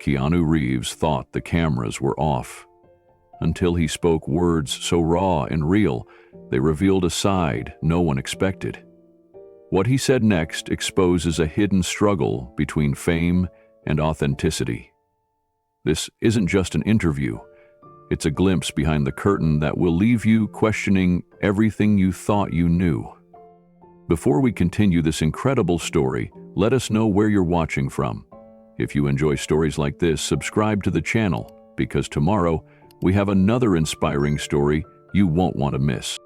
Keanu Reeves thought the cameras were off. Until he spoke words so raw and real, they revealed a side no one expected. What he said next exposes a hidden struggle between fame and authenticity. This isn't just an interview. It's a glimpse behind the curtain that will leave you questioning everything you thought you knew. Before we continue this incredible story, let us know where you're watching from. If you enjoy stories like this, subscribe to the channel, because tomorrow we have another inspiring story you won't want to miss.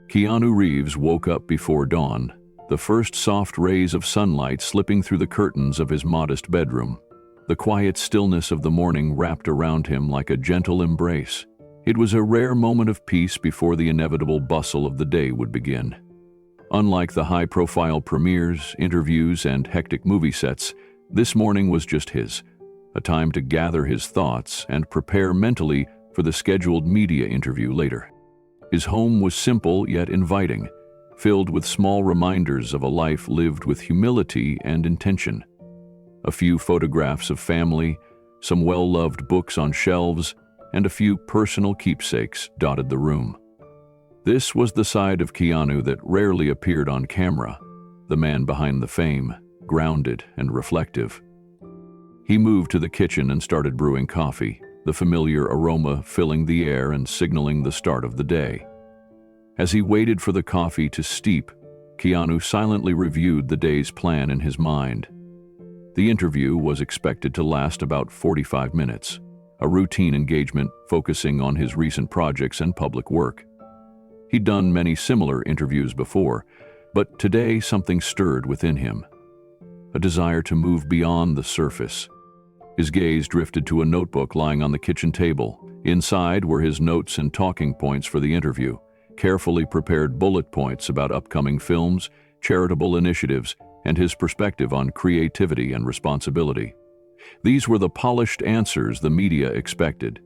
Keanu Reeves woke up before dawn, the first soft rays of sunlight slipping through the curtains of his modest bedroom. The quiet stillness of the morning wrapped around him like a gentle embrace. It was a rare moment of peace before the inevitable bustle of the day would begin. Unlike the high-profile premieres, interviews, and hectic movie sets, this morning was just his, a time to gather his thoughts and prepare mentally for the scheduled media interview later. His home was simple yet inviting, filled with small reminders of a life lived with humility and intention. A few photographs of family, some well-loved books on shelves, and a few personal keepsakes dotted the room. This was the side of Keanu that rarely appeared on camera, the man behind the fame, grounded and reflective. He moved to the kitchen and started brewing coffee, the familiar aroma filling the air and signaling the start of the day. As he waited for the coffee to steep, Keanu silently reviewed the day's plan in his mind. The interview was expected to last about 45 minutes, a routine engagement focusing on his recent projects and public work. He'd done many similar interviews before, but today something stirred within him, a desire to move beyond the surface. His gaze drifted to a notebook lying on the kitchen table. Inside were his notes and talking points for the interview, carefully prepared bullet points about upcoming films, charitable initiatives, and his perspective on creativity and responsibility. These were the polished answers the media expected.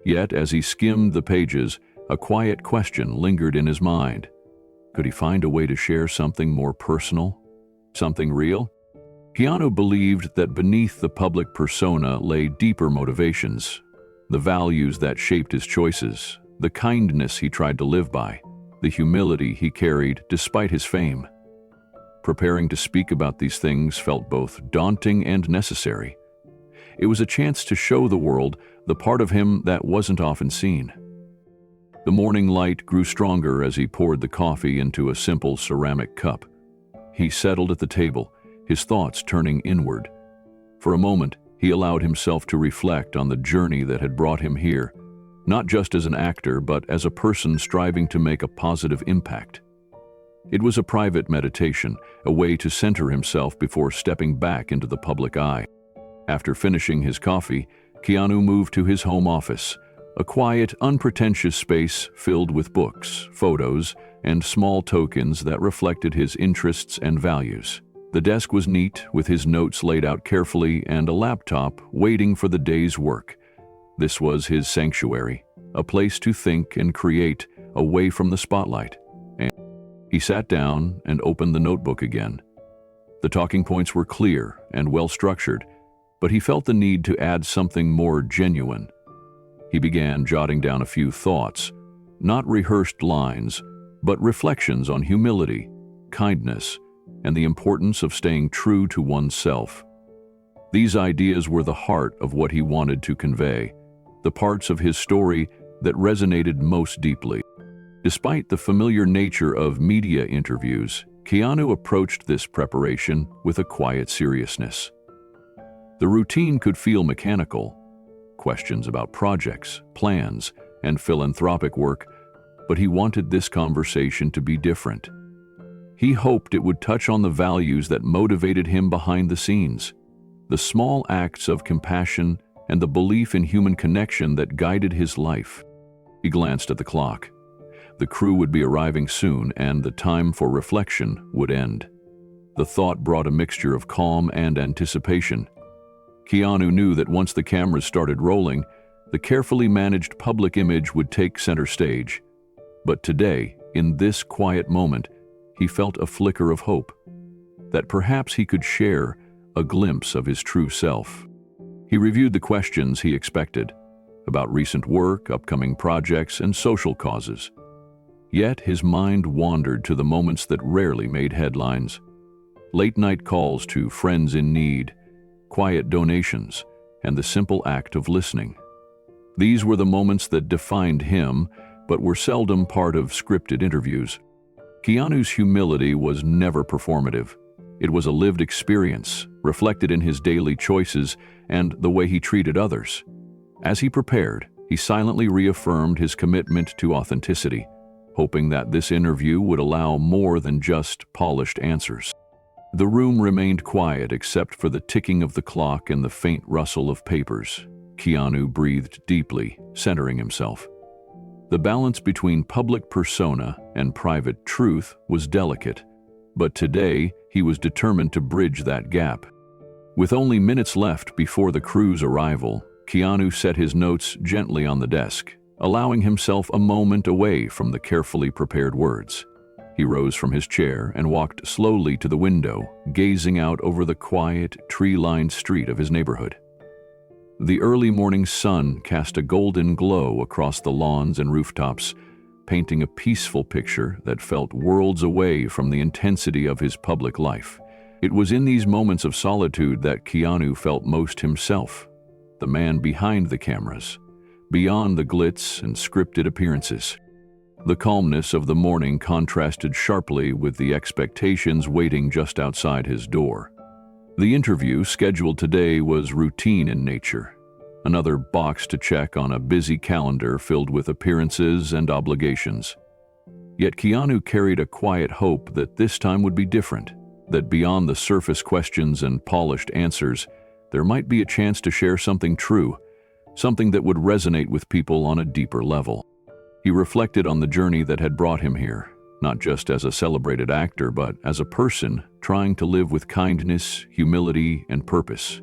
Yet, as he skimmed the pages, a quiet question lingered in his mind. Could he find a way to share something more personal? Something real? Keanu believed that beneath the public persona lay deeper motivations, the values that shaped his choices, the kindness he tried to live by, the humility he carried despite his fame. Preparing to speak about these things felt both daunting and necessary. It was a chance to show the world the part of him that wasn't often seen. The morning light grew stronger as he poured the coffee into a simple ceramic cup. He settled at the table, his thoughts turning inward. For a moment, he allowed himself to reflect on the journey that had brought him here, not just as an actor, but as a person striving to make a positive impact. It was a private meditation, a way to center himself before stepping back into the public eye. After finishing his coffee, Keanu moved to his home office, a quiet, unpretentious space filled with books, photos, and small tokens that reflected his interests and values. The desk was neat, with his notes laid out carefully and a laptop waiting for the day's work. This was his sanctuary, a place to think and create away from the spotlight. He sat down and opened the notebook again. The talking points were clear and well-structured, but he felt the need to add something more genuine. He began jotting down a few thoughts, not rehearsed lines, but reflections on humility, kindness, and the importance of staying true to oneself. These ideas were the heart of what he wanted to convey, the parts of his story that resonated most deeply. Despite the familiar nature of media interviews, Keanu approached this preparation with a quiet seriousness. The routine could feel mechanical, questions about projects, plans, and philanthropic work, but he wanted this conversation to be different. He hoped it would touch on the values that motivated him behind the scenes, the small acts of compassion and the belief in human connection that guided his life. He glanced at the clock. The crew would be arriving soon, and the time for reflection would end. The thought brought a mixture of calm and anticipation. Keanu knew that once the cameras started rolling, the carefully managed public image would take center stage. But today, in this quiet moment, he felt a flicker of hope, that perhaps he could share a glimpse of his true self. He reviewed the questions he expected, about recent work, upcoming projects, and social causes. Yet his mind wandered to the moments that rarely made headlines. Late-night calls to friends in need, quiet donations, and the simple act of listening. These were the moments that defined him, but were seldom part of scripted interviews. Keanu's humility was never performative. It was a lived experience, reflected in his daily choices and the way he treated others. As he prepared, he silently reaffirmed his commitment to authenticity, hoping that this interview would allow more than just polished answers. The room remained quiet except for the ticking of the clock and the faint rustle of papers. Keanu breathed deeply, centering himself. The balance between public persona and private truth was delicate, but today he was determined to bridge that gap. With only minutes left before the crew's arrival, Keanu set his notes gently on the desk, allowing himself a moment away from the carefully prepared words. He rose from his chair and walked slowly to the window, gazing out over the quiet, tree-lined street of his neighborhood. The early morning sun cast a golden glow across the lawns and rooftops, painting a peaceful picture that felt worlds away from the intensity of his public life. It was in these moments of solitude that Keanu felt most himself, the man behind the cameras, beyond the glitz and scripted appearances. The calmness of the morning contrasted sharply with the expectations waiting just outside his door. The interview scheduled today was routine in nature, another box to check on a busy calendar filled with appearances and obligations. Yet Keanu carried a quiet hope that this time would be different, that beyond the surface questions and polished answers, there might be a chance to share something true, something that would resonate with people on a deeper level. He reflected on the journey that had brought him here, not just as a celebrated actor, but as a person trying to live with kindness, humility, and purpose.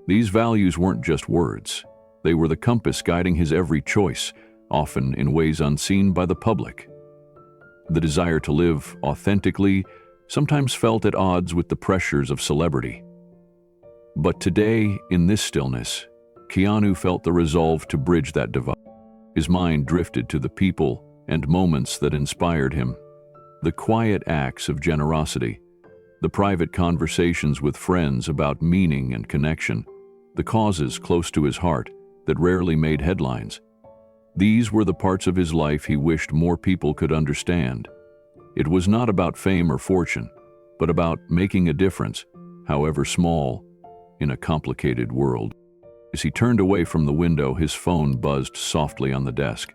These values weren't just words. They were the compass guiding his every choice, often in ways unseen by the public. The desire to live authentically sometimes felt at odds with the pressures of celebrity. But today, in this stillness, Keanu felt the resolve to bridge that divide. His mind drifted to the people and moments that inspired him, the quiet acts of generosity, the private conversations with friends about meaning and connection, the causes close to his heart that rarely made headlines. These were the parts of his life he wished more people could understand. It was not about fame or fortune, but about making a difference, however small, in a complicated world. As he turned away from the window, his phone buzzed softly on the desk.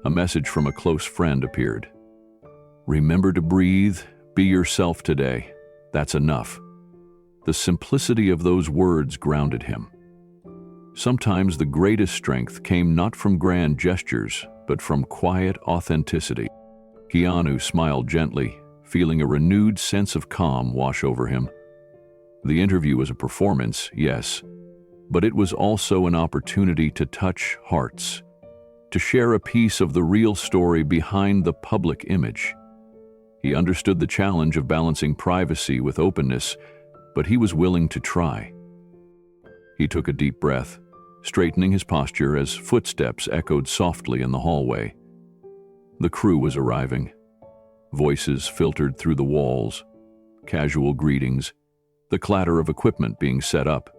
A message from a close friend appeared. "Remember to breathe, be yourself today. That's enough." The simplicity of those words grounded him. Sometimes the greatest strength came not from grand gestures, but from quiet authenticity. Keanu smiled gently, feeling a renewed sense of calm wash over him. The interview was a performance, yes, but it was also an opportunity to touch hearts, to share a piece of the real story behind the public image. He understood the challenge of balancing privacy with openness, but he was willing to try. He took a deep breath, straightening his posture as footsteps echoed softly in the hallway. The crew was arriving. Voices filtered through the walls, casual greetings, the clatter of equipment being set up.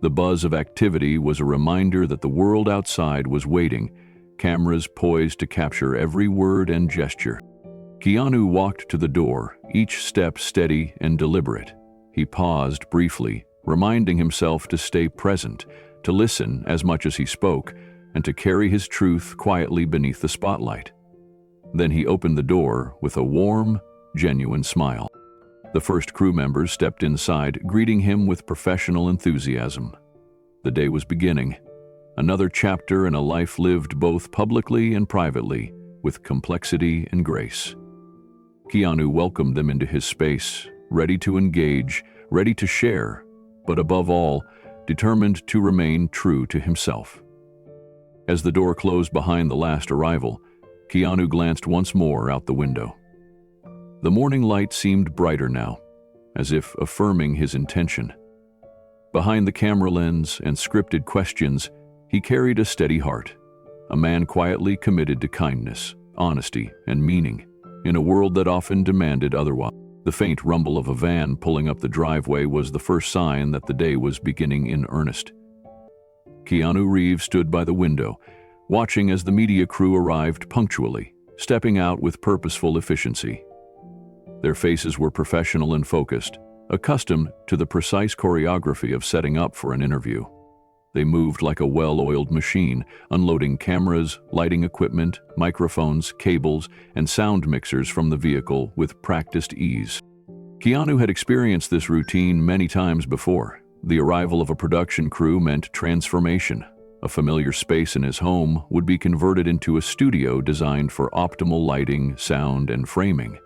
The buzz of activity was a reminder that the world outside was waiting, cameras poised to capture every word and gesture. Keanu walked to the door, each step steady and deliberate. He paused briefly, reminding himself to stay present, to listen as much as he spoke, and to carry his truth quietly beneath the spotlight. Then he opened the door with a warm, genuine smile. The first crew members stepped inside, greeting him with professional enthusiasm. The day was beginning, another chapter in a life lived both publicly and privately, with complexity and grace. Keanu welcomed them into his space, ready to engage, ready to share, but above all, determined to remain true to himself. As the door closed behind the last arrival, Keanu glanced once more out the window. The morning light seemed brighter now, as if affirming his intention. Behind the camera lens and scripted questions, he carried a steady heart, a man quietly committed to kindness, honesty, and meaning, in a world that often demanded otherwise. The faint rumble of a van pulling up the driveway was the first sign that the day was beginning in earnest. Keanu Reeves stood by the window, watching as the media crew arrived punctually, stepping out with purposeful efficiency. Their faces were professional and focused, accustomed to the precise choreography of setting up for an interview. They moved like a well-oiled machine, unloading cameras, lighting equipment, microphones, cables, and sound mixers from the vehicle with practiced ease. Keanu had experienced this routine many times before. The arrival of a production crew meant transformation. A familiar space in his home would be converted into a studio designed for optimal lighting, sound, and framing.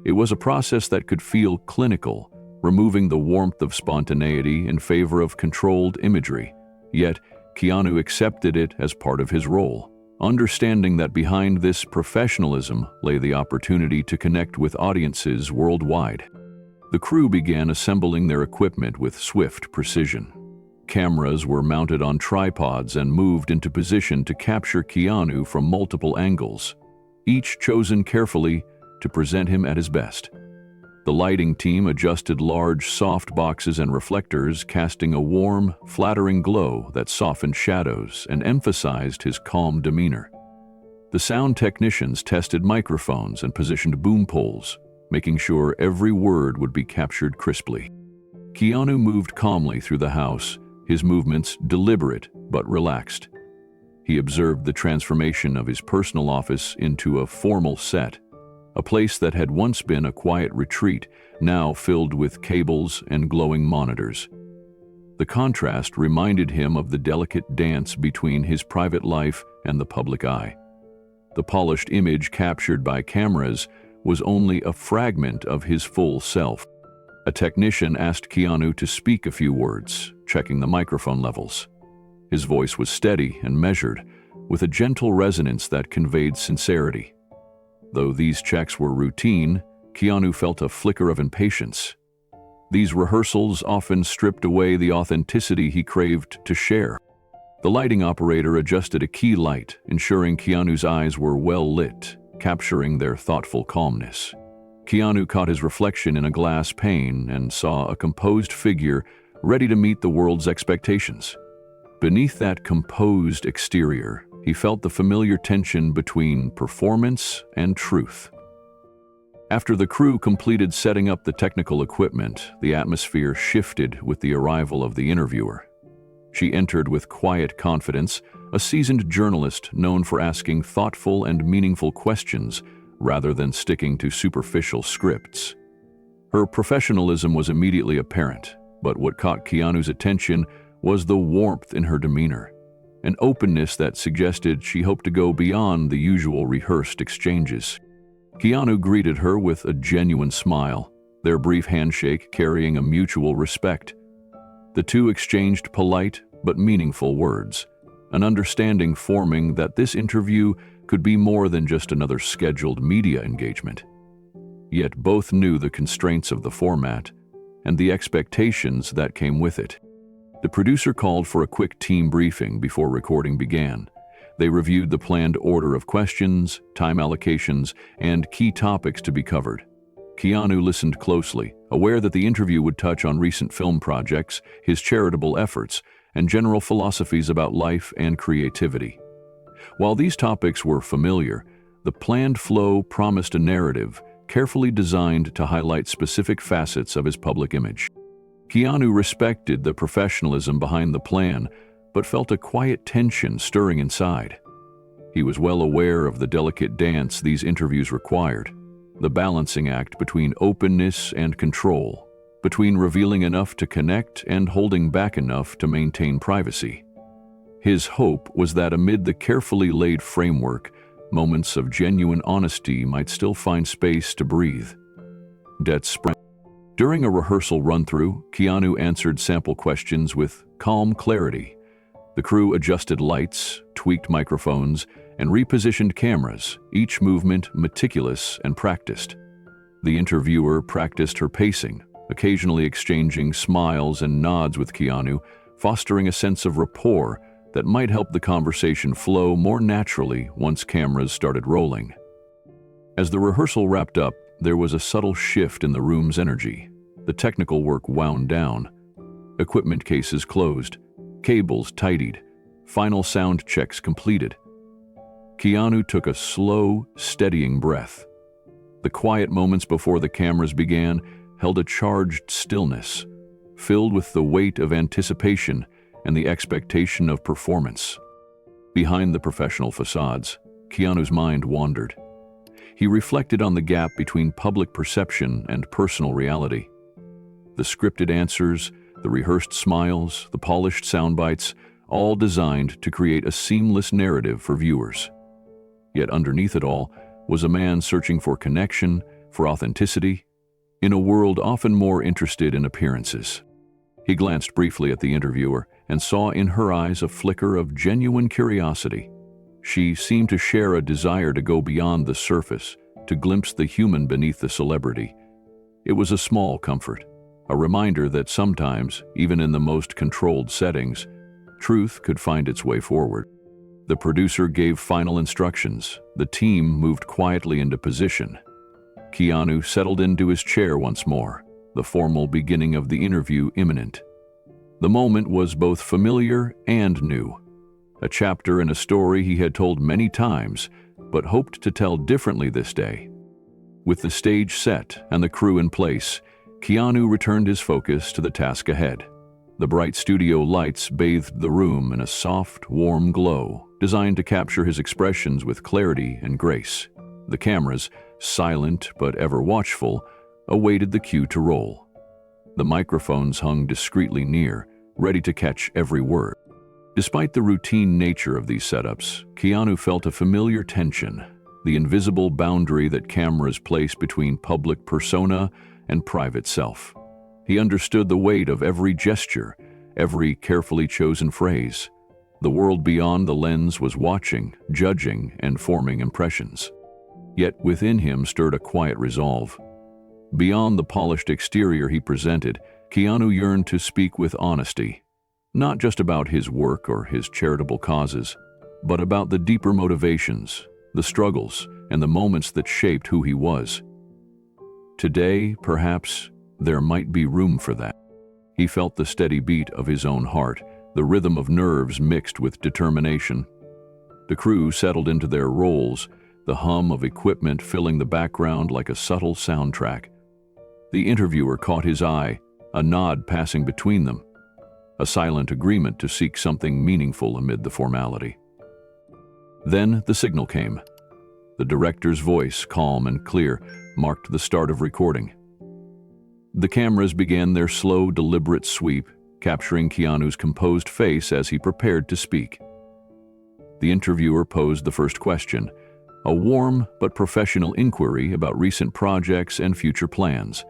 It was a process that could feel clinical, removing the warmth of spontaneity in favor of controlled imagery. Yet, Keanu accepted it as part of his role, understanding that behind this professionalism lay the opportunity to connect with audiences worldwide. The crew began assembling their equipment with swift precision. Cameras were mounted on tripods and moved into position to capture Keanu from multiple angles, each chosen carefully to present him at his best. The lighting team adjusted large, soft boxes and reflectors, casting a warm, flattering glow that softened shadows and emphasized his calm demeanor. The sound technicians tested microphones and positioned boom poles, making sure every word would be captured crisply. Keanu moved calmly through the house, his movements deliberate but relaxed. He observed the transformation of his personal office into a formal set, a place that had once been a quiet retreat, now filled with cables and glowing monitors. The contrast reminded him of the delicate dance between his private life and the public eye. The polished image captured by cameras was only a fragment of his full self. A technician asked Keanu to speak a few words, checking the microphone levels. His voice was steady and measured, with a gentle resonance that conveyed sincerity. Though these checks were routine, Keanu felt a flicker of impatience. These rehearsals often stripped away the authenticity he craved to share. The lighting operator adjusted a key light, ensuring Keanu's eyes were well lit, capturing their thoughtful calmness. Keanu caught his reflection in a glass pane and saw a composed figure ready to meet the world's expectations. Beneath that composed exterior, he felt the familiar tension between performance and truth. After the crew completed setting up the technical equipment, the atmosphere shifted with the arrival of the interviewer. She entered with quiet confidence, a seasoned journalist known for asking thoughtful and meaningful questions rather than sticking to superficial scripts. Her professionalism was immediately apparent, but what caught Keanu's attention was the warmth in her demeanor, an openness that suggested she hoped to go beyond the usual rehearsed exchanges. Keanu greeted her with a genuine smile, their brief handshake carrying a mutual respect. The two exchanged polite but meaningful words, an understanding forming that this interview could be more than just another scheduled media engagement. Yet both knew the constraints of the format and the expectations that came with it. The producer called for a quick team briefing before recording began. They reviewed the planned order of questions, time allocations, and key topics to be covered. Keanu listened closely, aware that the interview would touch on recent film projects, his charitable efforts, and general philosophies about life and creativity. While these topics were familiar, the planned flow promised a narrative carefully designed to highlight specific facets of his public image. Keanu respected the professionalism behind the plan, but felt a quiet tension stirring inside. He was well aware of the delicate dance these interviews required, the balancing act between openness and control, between revealing enough to connect and holding back enough to maintain privacy. His hope was that amid the carefully laid framework, moments of genuine honesty might still find space to breathe. During a rehearsal run-through, Keanu answered sample questions with calm clarity. The crew adjusted lights, tweaked microphones, and repositioned cameras, each movement meticulous and practiced. The interviewer practiced her pacing, occasionally exchanging smiles and nods with Keanu, fostering a sense of rapport that might help the conversation flow more naturally once cameras started rolling. As the rehearsal wrapped up, there was a subtle shift in the room's energy. The technical work wound down. Equipment cases closed, cables tidied, final sound checks completed. Keanu took a slow, steadying breath. The quiet moments before the cameras began held a charged stillness, filled with the weight of anticipation and the expectation of performance. Behind the professional facades, Keanu's mind wandered. He reflected on the gap between public perception and personal reality. The scripted answers, the rehearsed smiles, the polished sound bites, all designed to create a seamless narrative for viewers. Yet underneath it all was a man searching for connection, for authenticity, in a world often more interested in appearances. He glanced briefly at the interviewer and saw in her eyes a flicker of genuine curiosity. She seemed to share a desire to go beyond the surface, to glimpse the human beneath the celebrity. It was a small comfort, a reminder that sometimes, even in the most controlled settings, truth could find its way forward. The producer gave final instructions. The team moved quietly into position. Keanu settled into his chair once more, the formal beginning of the interview imminent. The moment was both familiar and new, a chapter in a story he had told many times, but hoped to tell differently this day. With the stage set and the crew in place, Keanu returned his focus to the task ahead. The bright studio lights bathed the room in a soft, warm glow, designed to capture his expressions with clarity and grace. The cameras, silent but ever watchful, awaited the cue to roll. The microphones hung discreetly near, ready to catch every word. Despite the routine nature of these setups, Keanu felt a familiar tension, the invisible boundary that cameras place between public persona and private self. He understood the weight of every gesture, every carefully chosen phrase. The world beyond the lens was watching, judging, and forming impressions. Yet within him stirred a quiet resolve. Beyond the polished exterior he presented, Keanu yearned to speak with honesty, not just about his work or his charitable causes, but about the deeper motivations, the struggles, and the moments that shaped who he was. Today, perhaps, there might be room for that. He felt the steady beat of his own heart, the rhythm of nerves mixed with determination. The crew settled into their roles, the hum of equipment filling the background like a subtle soundtrack. The interviewer caught his eye, a nod passing between them, a silent agreement to seek something meaningful amid the formality. Then the signal came. The director's voice, calm and clear, marked the start of recording. The cameras began their slow, deliberate sweep, capturing Keanu's composed face as he prepared to speak. The interviewer posed the first question, a warm but professional inquiry about recent projects and future plans.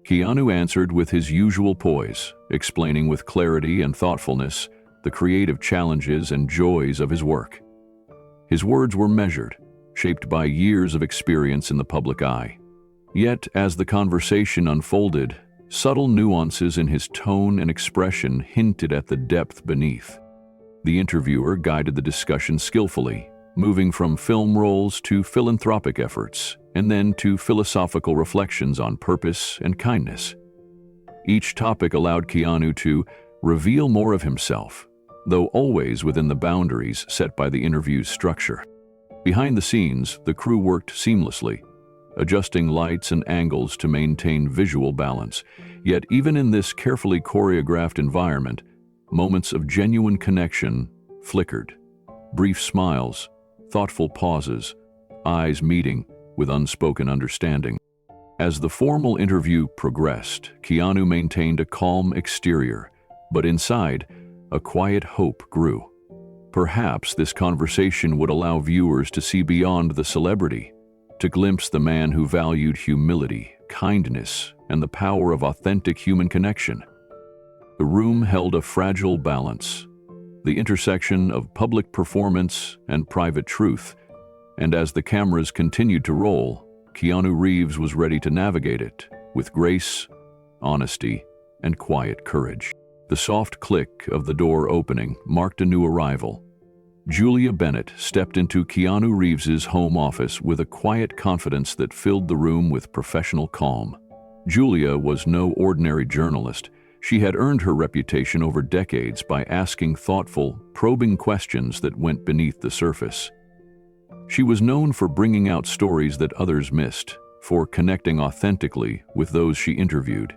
Keanu answered with his usual poise, explaining with clarity and thoughtfulness the creative challenges and joys of his work. His words were measured, shaped by years of experience in the public eye. Yet, as the conversation unfolded, subtle nuances in his tone and expression hinted at the depth beneath. The interviewer guided the discussion skillfully, moving from film roles to philanthropic efforts, and then to philosophical reflections on purpose and kindness. Each topic allowed Keanu to reveal more of himself, though always within the boundaries set by the interview's structure. Behind the scenes, the crew worked seamlessly, adjusting lights and angles to maintain visual balance. Yet even in this carefully choreographed environment, moments of genuine connection flickered. Brief smiles, thoughtful pauses, eyes meeting with unspoken understanding. As the formal interview progressed, Keanu maintained a calm exterior, but inside, a quiet hope grew. Perhaps this conversation would allow viewers to see beyond the celebrity, to glimpse the man who valued humility, kindness, and the power of authentic human connection. The room held a fragile balance, the intersection of public performance and private truth, and as the cameras continued to roll, Keanu Reeves was ready to navigate it with grace, honesty, and quiet courage. The soft click of the door opening marked a new arrival. Julia Bennett stepped into Keanu Reeves's home office with a quiet confidence that filled the room with professional calm. Julia was no ordinary journalist. She had earned her reputation over decades by asking thoughtful, probing questions that went beneath the surface. She was known for bringing out stories that others missed, for connecting authentically with those she interviewed,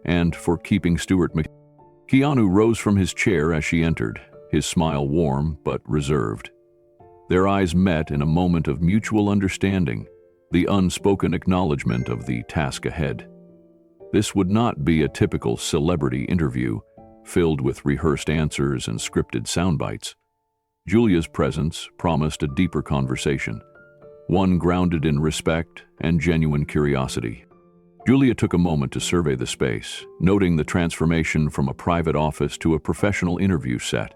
and for keeping Keanu rose from his chair as she entered, his smile warm but reserved. Their eyes met in a moment of mutual understanding, the unspoken acknowledgement of the task ahead. This would not be a typical celebrity interview, filled with rehearsed answers and scripted soundbites. Julia's presence promised a deeper conversation, one grounded in respect and genuine curiosity. Julia took a moment to survey the space, noting the transformation from a private office to a professional interview set.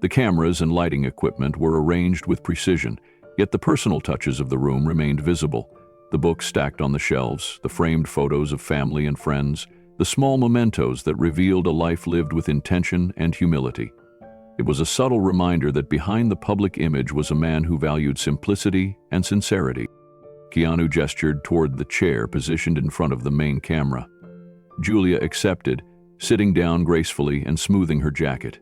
The cameras and lighting equipment were arranged with precision, yet the personal touches of the room remained visible. The books stacked on the shelves, the framed photos of family and friends, the small mementos that revealed a life lived with intention and humility. It was a subtle reminder that behind the public image was a man who valued simplicity and sincerity. Keanu gestured toward the chair positioned in front of the main camera. Julia accepted, sitting down gracefully and smoothing her jacket.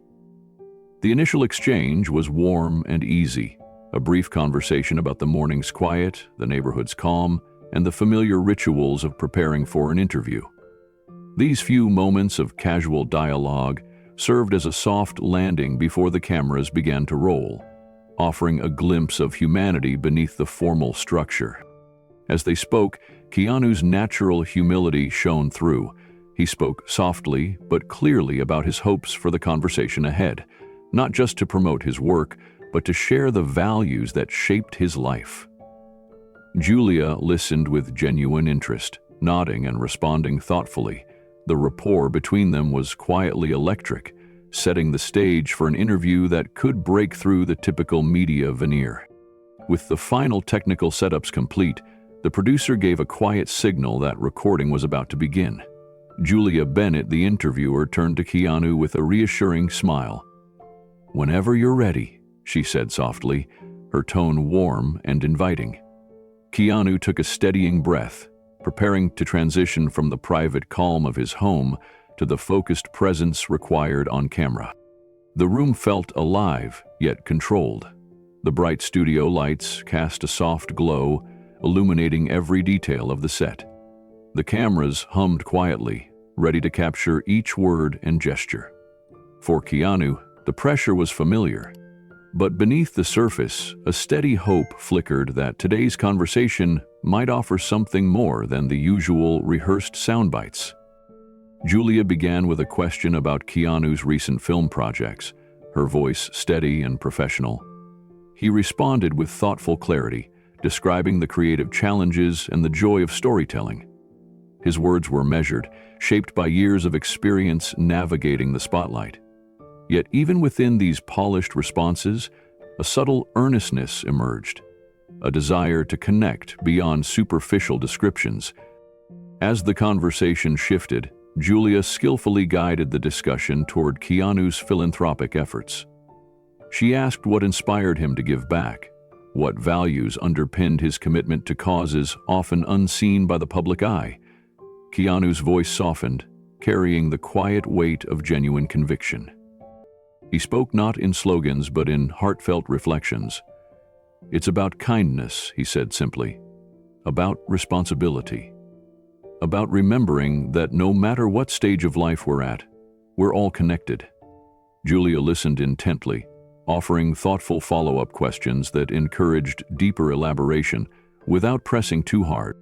The initial exchange was warm and easy, a brief conversation about the morning's quiet, the neighborhood's calm, and the familiar rituals of preparing for an interview. These few moments of casual dialogue served as a soft landing before the cameras began to roll, offering a glimpse of humanity beneath the formal structure. As they spoke, Keanu's natural humility shone through. He spoke softly but clearly about his hopes for the conversation ahead, not just to promote his work, but to share the values that shaped his life. Julia listened with genuine interest, nodding and responding thoughtfully. The rapport between them was quietly electric, setting the stage for an interview that could break through the typical media veneer. With the final technical setups complete, the producer gave a quiet signal that recording was about to begin. Julia Bennett, the interviewer, turned to Keanu with a reassuring smile. "Whenever you're ready," she said softly, her tone warm and inviting. Keanu took a steadying breath, preparing to transition from the private calm of his home to the focused presence required on camera. The room felt alive, yet controlled. The bright studio lights cast a soft glow, illuminating every detail of the set. The cameras hummed quietly, ready to capture each word and gesture. For Keanu, the pressure was familiar. But beneath the surface, a steady hope flickered that today's conversation might offer something more than the usual rehearsed soundbites. Julia began with a question about Keanu's recent film projects, her voice steady and professional. He responded with thoughtful clarity, describing the creative challenges and the joy of storytelling. His words were measured, shaped by years of experience navigating the spotlight. Yet even within these polished responses, a subtle earnestness emerged, a desire to connect beyond superficial descriptions. As the conversation shifted, Julia skillfully guided the discussion toward Keanu's philanthropic efforts. She asked what inspired him to give back, what values underpinned his commitment to causes often unseen by the public eye. Keanu's voice softened, carrying the quiet weight of genuine conviction. He spoke not in slogans but in heartfelt reflections. "It's about kindness," he said simply, "about responsibility, about remembering that no matter what stage of life we're at, we're all connected." Julia listened intently, offering thoughtful follow-up questions that encouraged deeper elaboration without pressing too hard.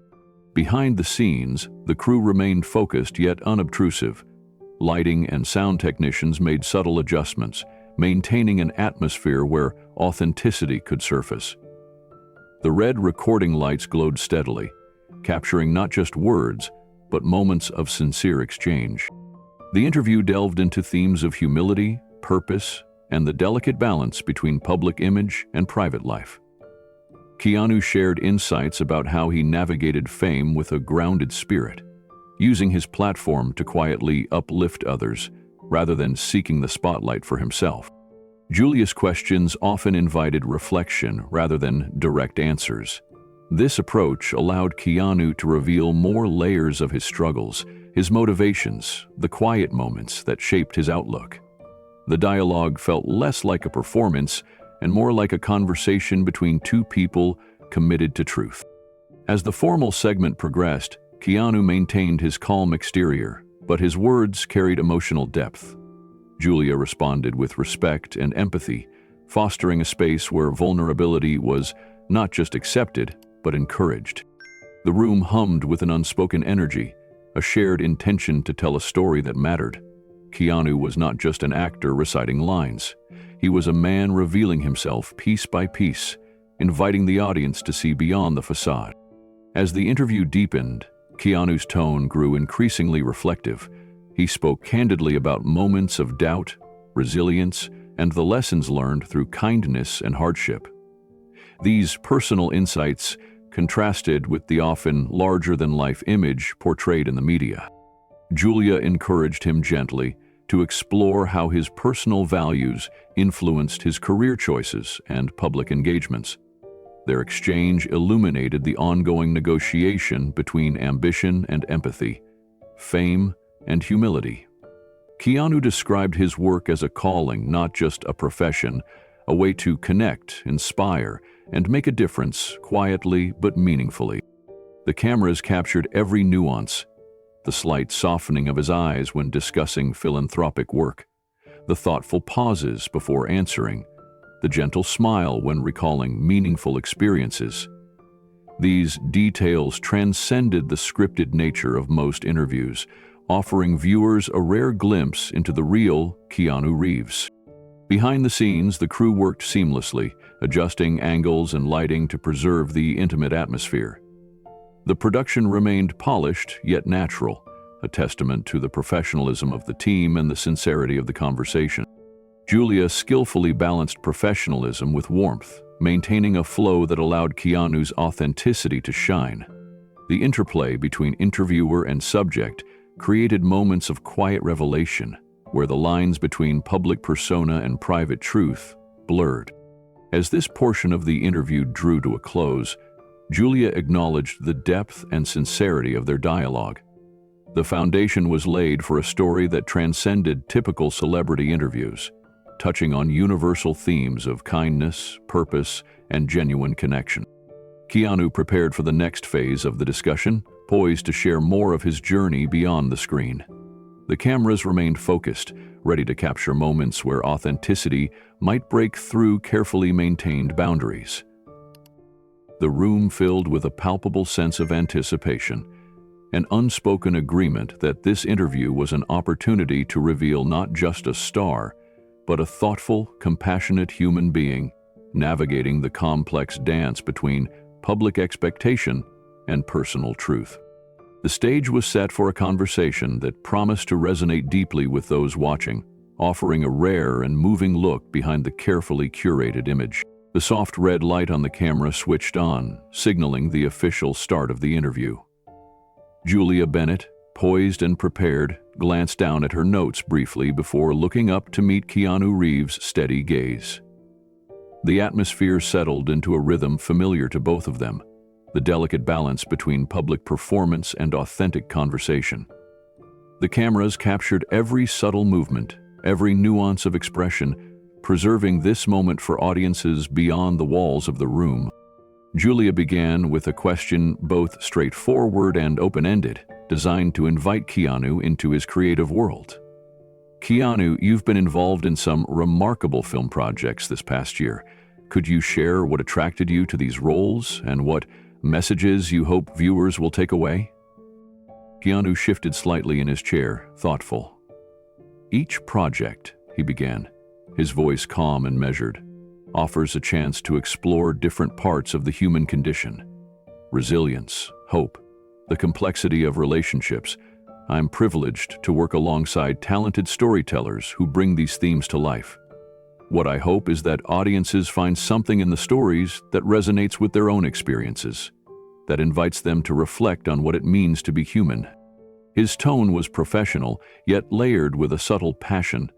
Behind the scenes, the crew remained focused yet unobtrusive. Lighting and sound technicians made subtle adjustments, maintaining an atmosphere where authenticity could surface. The red recording lights glowed steadily, capturing not just words, but moments of sincere exchange. The interview delved into themes of humility, purpose, and the delicate balance between public image and private life. Keanu shared insights about how he navigated fame with a grounded spirit, using his platform to quietly uplift others rather than seeking the spotlight for himself. Julia's questions often invited reflection rather than direct answers. This approach allowed Keanu to reveal more layers of his struggles, his motivations, the quiet moments that shaped his outlook. The dialogue felt less like a performance and more like a conversation between two people committed to truth. As the formal segment progressed, Keanu maintained his calm exterior, but his words carried emotional depth. Julia responded with respect and empathy, fostering a space where vulnerability was not just accepted, but encouraged. The room hummed with an unspoken energy, a shared intention to tell a story that mattered. Keanu was not just an actor reciting lines. He was a man revealing himself piece by piece, inviting the audience to see beyond the facade. As the interview deepened, Keanu's tone grew increasingly reflective. He spoke candidly about moments of doubt, resilience, and the lessons learned through kindness and hardship. These personal insights contrasted with the often larger-than-life image portrayed in the media. Julia encouraged him gently to explore how his personal values influenced his career choices and public engagements. Their exchange illuminated the ongoing negotiation between ambition and empathy, fame and humility. Keanu described his work as a calling, not just a profession, a way to connect, inspire, and make a difference quietly but meaningfully. The cameras captured every nuance, the slight softening of his eyes when discussing philanthropic work, the thoughtful pauses before answering, the gentle smile when recalling meaningful experiences. These details transcended the scripted nature of most interviews, offering viewers a rare glimpse into the real Keanu Reeves. Behind the scenes, the crew worked seamlessly, adjusting angles and lighting to preserve the intimate atmosphere. The production remained polished yet natural, a testament to the professionalism of the team and the sincerity of the conversation. Julia skillfully balanced professionalism with warmth, maintaining a flow that allowed Keanu's authenticity to shine. The interplay between interviewer and subject created moments of quiet revelation, where the lines between public persona and private truth blurred. As this portion of the interview drew to a close, Julia acknowledged the depth and sincerity of their dialogue. The foundation was laid for a story that transcended typical celebrity interviews, touching on universal themes of kindness, purpose, and genuine connection. Keanu prepared for the next phase of the discussion, poised to share more of his journey beyond the screen. The cameras remained focused, ready to capture moments where authenticity might break through carefully maintained boundaries. The room filled with a palpable sense of anticipation, an unspoken agreement that this interview was an opportunity to reveal not just a star, but a thoughtful, compassionate human being navigating the complex dance between public expectation and personal truth. The stage was set for a conversation that promised to resonate deeply with those watching, offering a rare and moving look behind the carefully curated image. The soft red light on the camera switched on, signaling the official start of the interview. Julia Bennett, poised and prepared, glanced down at her notes briefly before looking up to meet Keanu Reeves' steady gaze. The atmosphere settled into a rhythm familiar to both of them, the delicate balance between public performance and authentic conversation. The cameras captured every subtle movement, every nuance of expression, preserving this moment for audiences beyond the walls of the room. Julia began with a question both straightforward and open-ended, designed to invite Keanu into his creative world. Keanu, you've been involved in some remarkable film projects this past year. Could you share what attracted you to these roles and what messages you hope viewers will take away? Keanu shifted slightly in his chair, thoughtful. Each project, he began, his voice calm and measured, offers a chance to explore different parts of the human condition. Resilience, hope, the complexity of relationships. I'm privileged to work alongside talented storytellers who bring these themes to life. What I hope is that audiences find something in the stories that resonates with their own experiences, that invites them to reflect on what it means to be human. His tone was professional, yet layered with a subtle passion,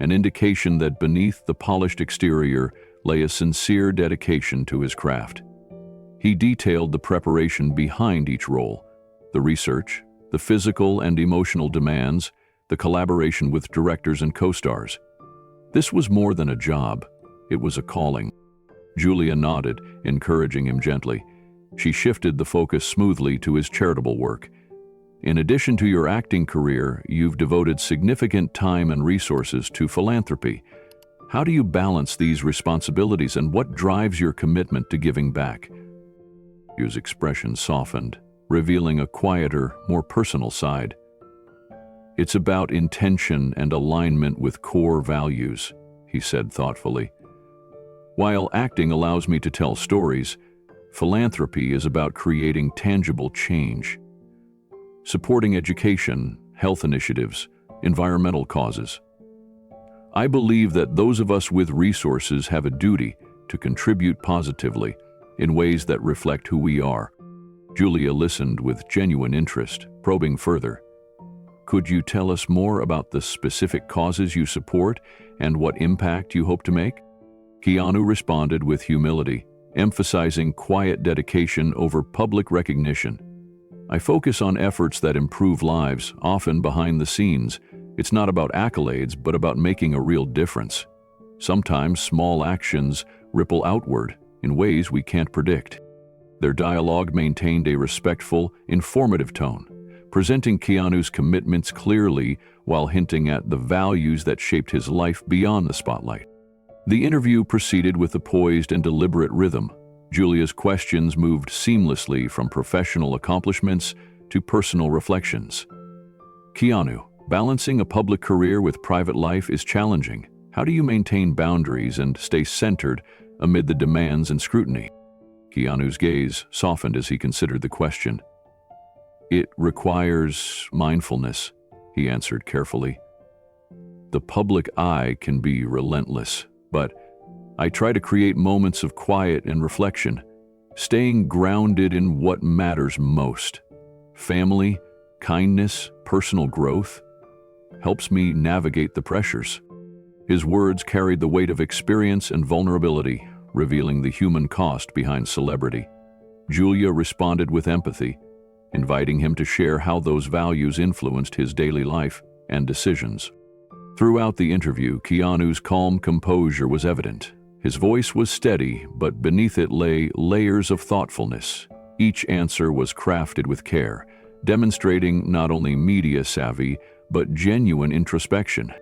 an indication that beneath the polished exterior lay a sincere dedication to his craft. He detailed the preparation behind each role, the research, the physical and emotional demands, the collaboration with directors and co-stars. This was more than a job, it was a calling. Julia nodded, encouraging him gently. She shifted the focus smoothly to his charitable work. In addition to your acting career, you've devoted significant time and resources to philanthropy. How do you balance these responsibilities and what drives your commitment to giving back? His expression softened, revealing a quieter, more personal side. It's about intention and alignment with core values, he said thoughtfully. While acting allows me to tell stories, philanthropy is about creating tangible change, supporting education, health initiatives, environmental causes. I believe that those of us with resources have a duty to contribute positively in ways that reflect who we are. Julia listened with genuine interest, probing further. Could you tell us more about the specific causes you support and what impact you hope to make? Keanu responded with humility, emphasizing quiet dedication over public recognition. I focus on efforts that improve lives, often behind the scenes. It's not about accolades, but about making a real difference. Sometimes small actions ripple outward in ways we can't predict. Their dialogue maintained a respectful, informative tone, presenting Keanu's commitments clearly while hinting at the values that shaped his life beyond the spotlight. The interview proceeded with a poised and deliberate rhythm. Julia's questions moved seamlessly from professional accomplishments to personal reflections. Keanu, balancing a public career with private life is challenging. How do you maintain boundaries and stay centered amid the demands and scrutiny? Keanu's gaze softened as he considered the question. It requires mindfulness, he answered carefully. The public eye can be relentless, but I try to create moments of quiet and reflection, staying grounded in what matters most. Family, kindness, personal growth helps me navigate the pressures. His words carried the weight of experience and vulnerability, revealing the human cost behind celebrity. Julia responded with empathy, inviting him to share how those values influenced his daily life and decisions. Throughout the interview, Keanu's calm composure was evident. His voice was steady, but beneath it lay layers of thoughtfulness. Each answer was crafted with care, demonstrating not only media savvy, but genuine introspection.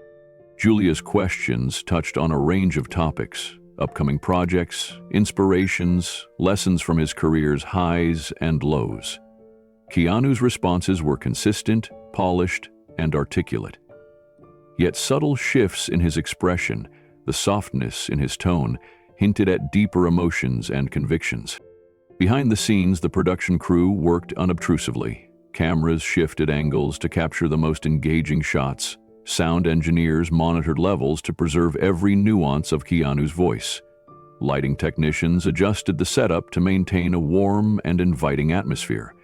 Julia's questions touched on a range of topics: upcoming projects, inspirations, lessons from his career's highs and lows. Keanu's responses were consistent, polished, and articulate. Yet subtle shifts in his expression, the softness in his tone, hinted at deeper emotions and convictions. Behind the scenes, the production crew worked unobtrusively. Cameras shifted angles to capture the most engaging shots. Sound engineers monitored levels to preserve every nuance of Keanu's voice. Lighting technicians adjusted the setup to maintain a warm and inviting atmosphere.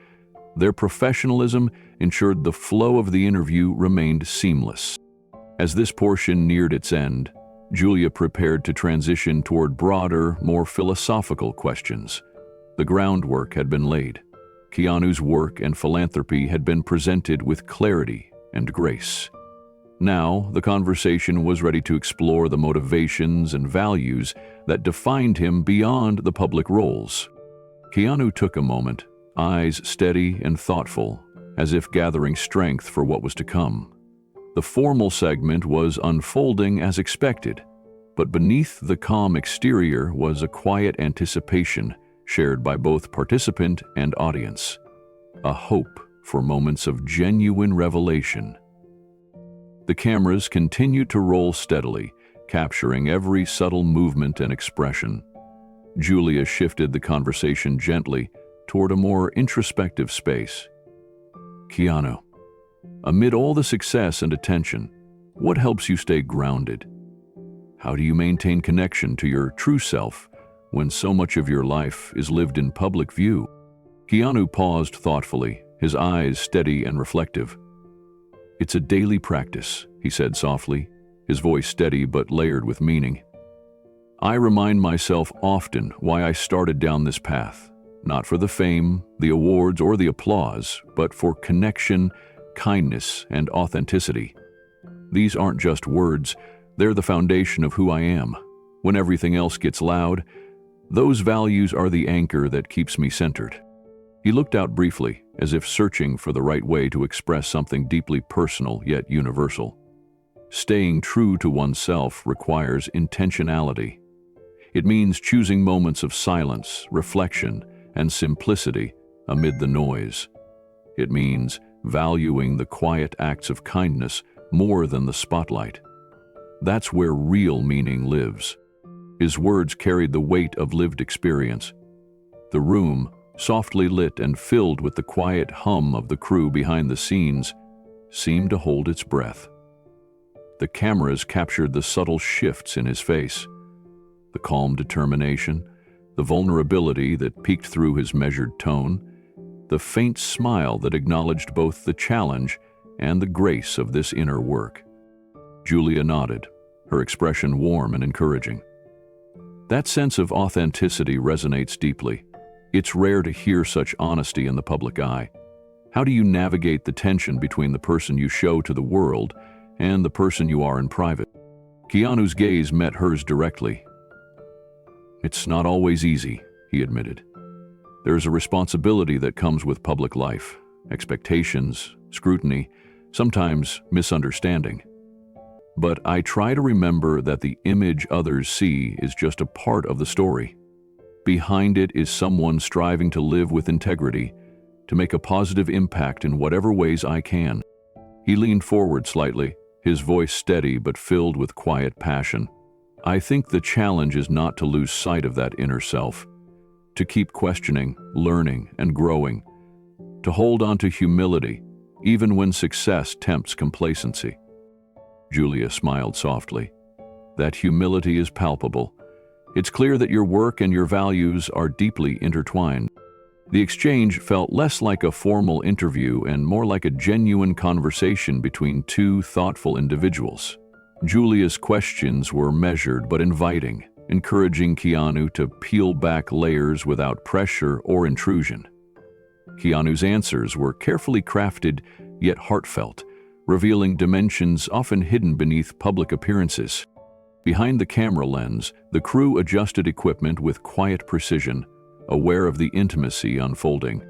Their professionalism ensured the flow of the interview remained seamless. As this portion neared its end, Julia prepared to transition toward broader, more philosophical questions. The groundwork had been laid. Keanu's work and philanthropy had been presented with clarity and grace. Now, the conversation was ready to explore the motivations and values that defined him beyond the public roles. Keanu took a moment, eyes steady and thoughtful, as if gathering strength for what was to come. The formal segment was unfolding as expected, but beneath the calm exterior was a quiet anticipation shared by both participant and audience, a hope for moments of genuine revelation. The cameras continued to roll steadily, capturing every subtle movement and expression. Julia shifted the conversation gently toward a more introspective space. Keanu, amid all the success and attention, what helps you stay grounded? How do you maintain connection to your true self when so much of your life is lived in public view? Keanu paused thoughtfully, his eyes steady and reflective. "It's a daily practice," he said softly, his voice steady but layered with meaning. "I remind myself often why I started down this path, not for the fame, the awards, or the applause, but for connection, kindness, and authenticity. These aren't just words, they're the foundation of who I am. When everything else gets loud, those values are the anchor that keeps me centered." He looked out briefly, as if searching for the right way to express something deeply personal yet universal. Staying true to oneself requires intentionality. It means choosing moments of silence, reflection, and simplicity amid the noise. It means valuing the quiet acts of kindness more than the spotlight. That's where real meaning lives. His words carried the weight of lived experience. The room, softly lit and filled with the quiet hum of the crew behind the scenes, seemed to hold its breath. The cameras captured the subtle shifts in his face, the calm determination, the vulnerability that peeked through his measured tone, the faint smile that acknowledged both the challenge and the grace of this inner work. Julia nodded, her expression warm and encouraging. That sense of authenticity resonates deeply. It's rare to hear such honesty in the public eye. How do you navigate the tension between the person you show to the world and the person you are in private? Keanu's gaze met hers directly. "It's not always easy," he admitted. "There's a responsibility that comes with public life, expectations, scrutiny, sometimes misunderstanding. But I try to remember that the image others see is just a part of the story. Behind it is someone striving to live with integrity, to make a positive impact in whatever ways I can." He leaned forward slightly, his voice steady but filled with quiet passion. "I think the challenge is not to lose sight of that inner self, to keep questioning, learning, and growing, to hold on to humility, even when success tempts complacency." Julia smiled softly. "That humility is palpable. It's clear that your work and your values are deeply intertwined." The exchange felt less like a formal interview and more like a genuine conversation between two thoughtful individuals. Julia's questions were measured but inviting, encouraging Keanu to peel back layers without pressure or intrusion. Keanu's answers were carefully crafted yet heartfelt, revealing dimensions often hidden beneath public appearances. Behind the camera lens, the crew adjusted equipment with quiet precision, aware of the intimacy unfolding.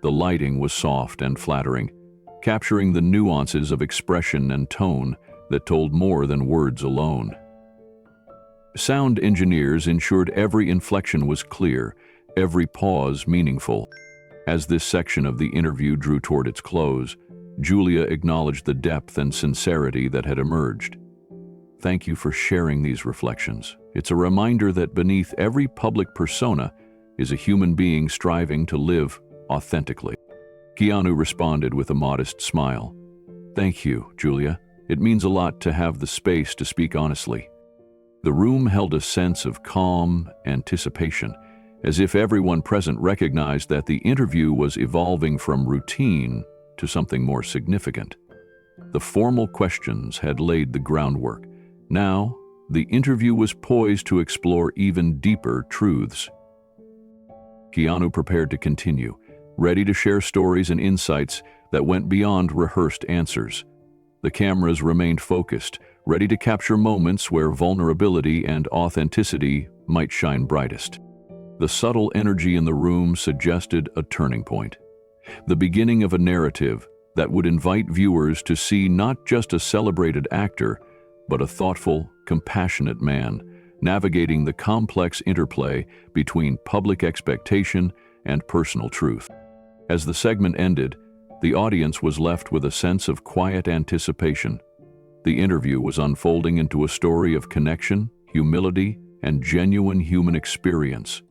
The lighting was soft and flattering, capturing the nuances of expression and tone that told more than words alone. Sound engineers ensured every inflection was clear, every pause meaningful. As this section of the interview drew toward its close, Julia acknowledged the depth and sincerity that had emerged. "Thank you for sharing these reflections. It's a reminder that beneath every public persona is a human being striving to live authentically." Keanu responded with a modest smile. "Thank you, Julia. It means a lot to have the space to speak honestly." The room held a sense of calm anticipation, as if everyone present recognized that the interview was evolving from routine to something more significant. The formal questions had laid the groundwork. Now, the interview was poised to explore even deeper truths. Keanu prepared to continue, ready to share stories and insights that went beyond rehearsed answers. The cameras remained focused, ready to capture moments where vulnerability and authenticity might shine brightest. The subtle energy in the room suggested a turning point, the beginning of a narrative that would invite viewers to see not just a celebrated actor, but a thoughtful, compassionate man, navigating the complex interplay between public expectation and personal truth. As the segment ended, the audience was left with a sense of quiet anticipation. The interview was unfolding into a story of connection, humility, and genuine human experience.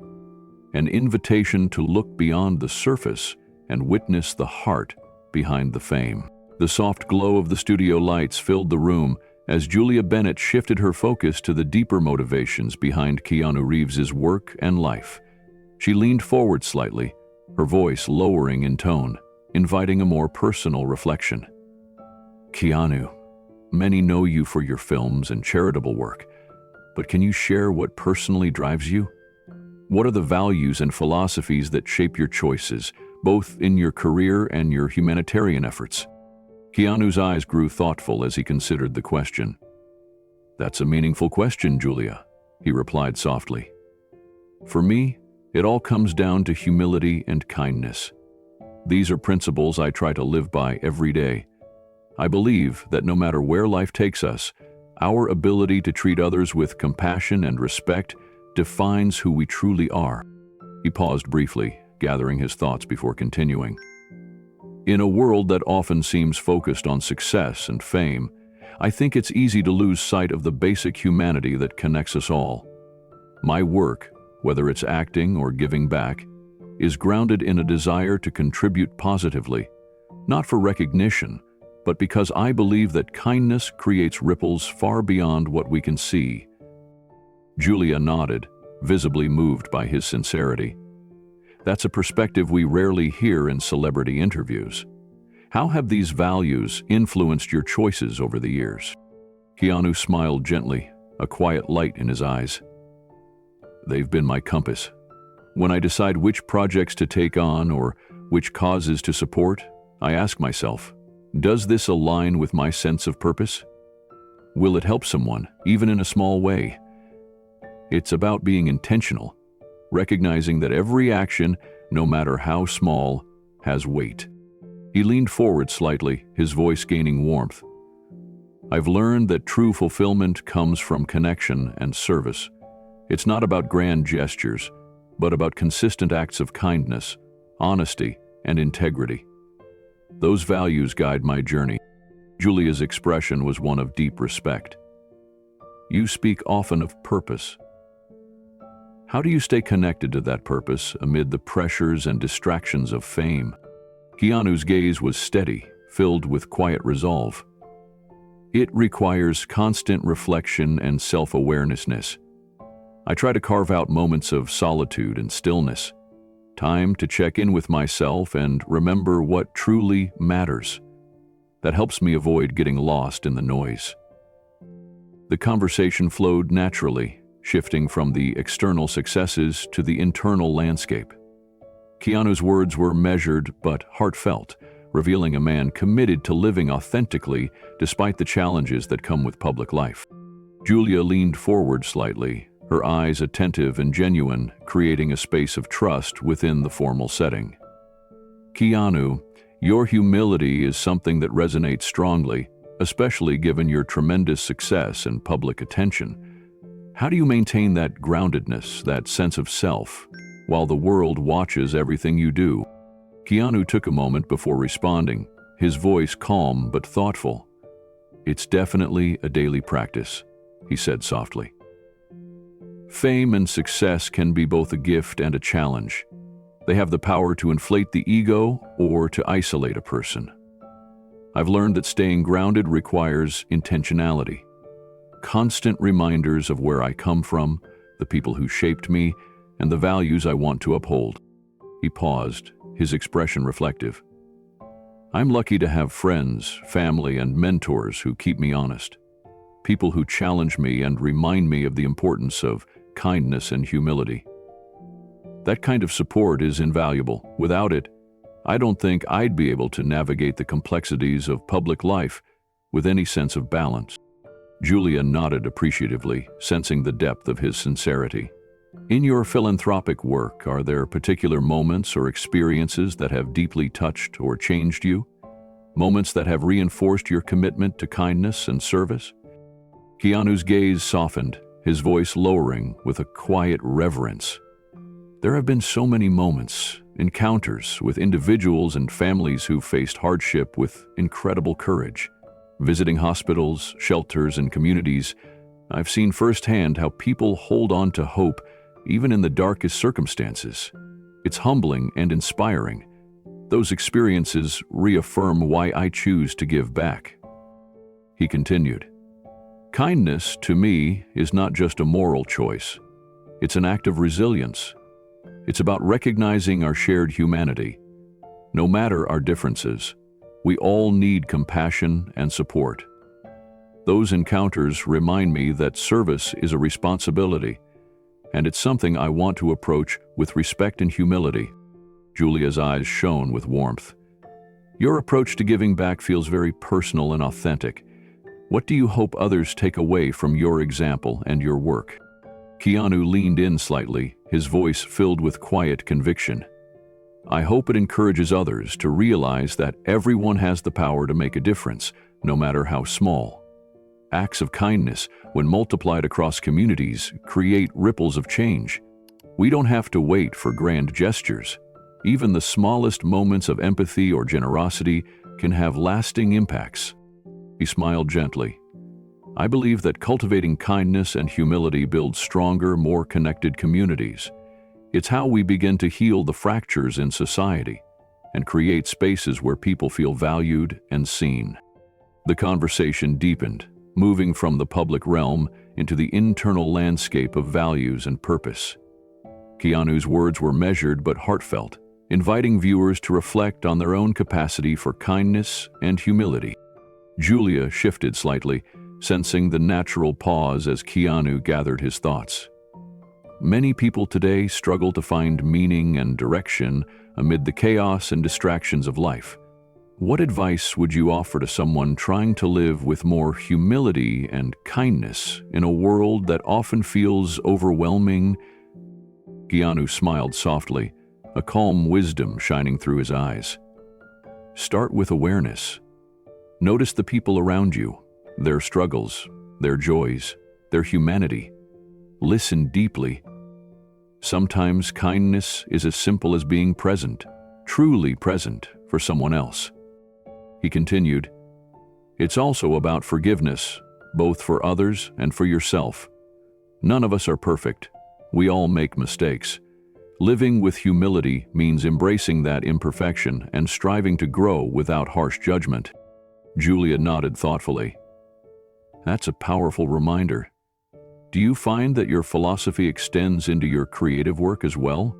An invitation to look beyond the surface and witness the heart behind the fame. The soft glow of the studio lights filled the room as Julia Bennett shifted her focus to the deeper motivations behind Keanu Reeves's work and life. She leaned forward slightly, her voice lowering in tone, inviting a more personal reflection. Keanu, many know you for your films and charitable work, but can you share what personally drives you? What are the values and philosophies that shape your choices, both in your career and your humanitarian efforts? Keanu's eyes grew thoughtful as he considered the question. That's a meaningful question, Julia, he replied softly. For me, it all comes down to humility and kindness. These are principles I try to live by every day. I believe that no matter where life takes us, our ability to treat others with compassion and respect defines who we truly are. He paused briefly, gathering his thoughts before continuing. In a world that often seems focused on success and fame, I think it's easy to lose sight of the basic humanity that connects us all. My work, whether it's acting or giving back, is grounded in a desire to contribute positively, not for recognition, but because I believe that kindness creates ripples far beyond what we can see. Julia nodded, visibly moved by his sincerity. That's a perspective we rarely hear in celebrity interviews. How have these values influenced your choices over the years? Keanu smiled gently, a quiet light in his eyes. They've been my compass. When I decide which projects to take on or which causes to support, I ask myself, does this align with my sense of purpose? Will it help someone, even in a small way? It's about being intentional, recognizing that every action, no matter how small, has weight. He leaned forward slightly, his voice gaining warmth. I've learned that true fulfillment comes from connection and service. It's not about grand gestures, but about consistent acts of kindness, honesty, and integrity. Those values guide my journey. Julia's expression was one of deep respect. You speak often of purpose. How do you stay connected to that purpose amid the pressures and distractions of fame? Keanu's gaze was steady, filled with quiet resolve. It requires constant reflection and self-awareness. I try to carve out moments of solitude and stillness, time to check in with myself and remember what truly matters. That helps me avoid getting lost in the noise. The conversation flowed naturally, shifting from the external successes to the internal landscape. Keanu's words were measured but heartfelt, revealing a man committed to living authentically despite the challenges that come with public life. Julia leaned forward slightly, her eyes attentive and genuine, creating a space of trust within the formal setting. Keanu, your humility is something that resonates strongly, especially given your tremendous success and public attention. How do you maintain that groundedness, that sense of self, while the world watches everything you do? Keanu took a moment before responding, his voice calm but thoughtful. It's definitely a daily practice, he said softly. Fame and success can be both a gift and a challenge. They have the power to inflate the ego or to isolate a person. I've learned that staying grounded requires intentionality. Constant reminders of where I come from, the people who shaped me, and the values I want to uphold. He paused, his expression reflective. I'm lucky to have friends, family, and mentors who keep me honest. People who challenge me and remind me of the importance of kindness and humility. That kind of support is invaluable. Without it, I don't think I'd be able to navigate the complexities of public life with any sense of balance. Julia nodded appreciatively, sensing the depth of his sincerity. In your philanthropic work, are there particular moments or experiences that have deeply touched or changed you? Moments that have reinforced your commitment to kindness and service? Keanu's gaze softened, his voice lowering with a quiet reverence. There have been so many moments, encounters with individuals and families who faced hardship with incredible courage. Visiting hospitals, shelters, and communities, I've seen firsthand how people hold on to hope even in the darkest circumstances. It's humbling and inspiring. Those experiences reaffirm why I choose to give back. He continued, kindness, to me, is not just a moral choice. It's an act of resilience. It's about recognizing our shared humanity. No matter our differences, We all need compassion and support. Those encounters remind me that service is a responsibility, and it's something I want to approach with respect and humility." Julia's eyes shone with warmth. "Your approach to giving back feels very personal and authentic. What do you hope others take away from your example and your work?" Keanu leaned in slightly, his voice filled with quiet conviction. "I hope it encourages others to realize that everyone has the power to make a difference, no matter how small. Acts of kindness, when multiplied across communities, create ripples of change. We don't have to wait for grand gestures. Even the smallest moments of empathy or generosity can have lasting impacts." He smiled gently. "I believe that cultivating kindness and humility builds stronger, more connected communities. It's how we begin to heal the fractures in society and create spaces where people feel valued and seen." The conversation deepened, moving from the public realm into the internal landscape of values and purpose. Keanu's words were measured but heartfelt, inviting viewers to reflect on their own capacity for kindness and humility. Julia shifted slightly, sensing the natural pause as Keanu gathered his thoughts. "Many people today struggle to find meaning and direction amid the chaos and distractions of life. What advice would you offer to someone trying to live with more humility and kindness in a world that often feels overwhelming?" Keanu smiled softly, a calm wisdom shining through his eyes. "Start with awareness. Notice the people around you, their struggles, their joys, their humanity. Listen deeply. Sometimes kindness is as simple as being present, truly present for someone else." He continued, "It's also about forgiveness, both for others and for yourself. None of us are perfect. We all make mistakes. Living with humility means embracing that imperfection and striving to grow without harsh judgment." Julia nodded thoughtfully. "That's a powerful reminder. Do you find that your philosophy extends into your creative work as well?"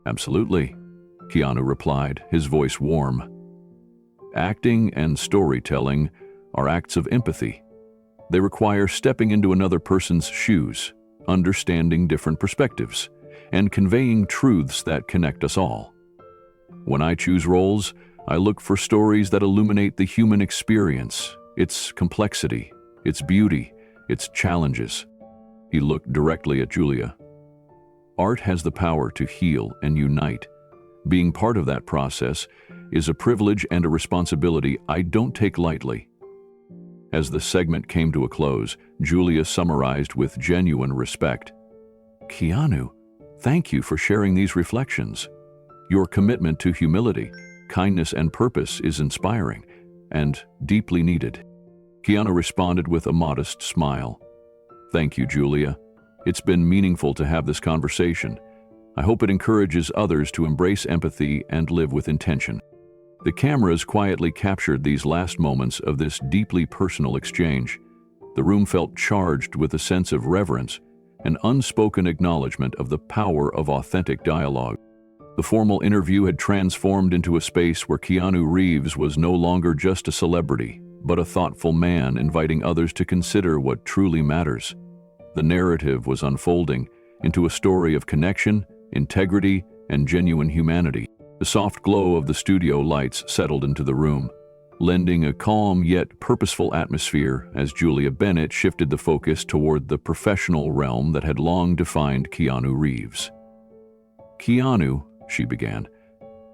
"Absolutely," Keanu replied, his voice warm. "Acting and storytelling are acts of empathy. They require stepping into another person's shoes, understanding different perspectives, and conveying truths that connect us all. When I choose roles, I look for stories that illuminate the human experience, its complexity, its beauty, its challenges." He looked directly at Julia. "Art has the power to heal and unite. Being part of that process is a privilege and a responsibility I don't take lightly." As the segment came to a close, Julia summarized with genuine respect. "Keanu, thank you for sharing these reflections. Your commitment to humility, kindness, and purpose is inspiring and deeply needed." Keanu responded with a modest smile. "Thank you, Julia. It's been meaningful to have this conversation. I hope it encourages others to embrace empathy and live with intention." The cameras quietly captured these last moments of this deeply personal exchange. The room felt charged with a sense of reverence, an unspoken acknowledgement of the power of authentic dialogue. The formal interview had transformed into a space where Keanu Reeves was no longer just a celebrity, but a thoughtful man inviting others to consider what truly matters. The narrative was unfolding into a story of connection, integrity, and genuine humanity. The soft glow of the studio lights settled into the room, lending a calm yet purposeful atmosphere as Julia Bennett shifted the focus toward the professional realm that had long defined Keanu Reeves. "Keanu," she began,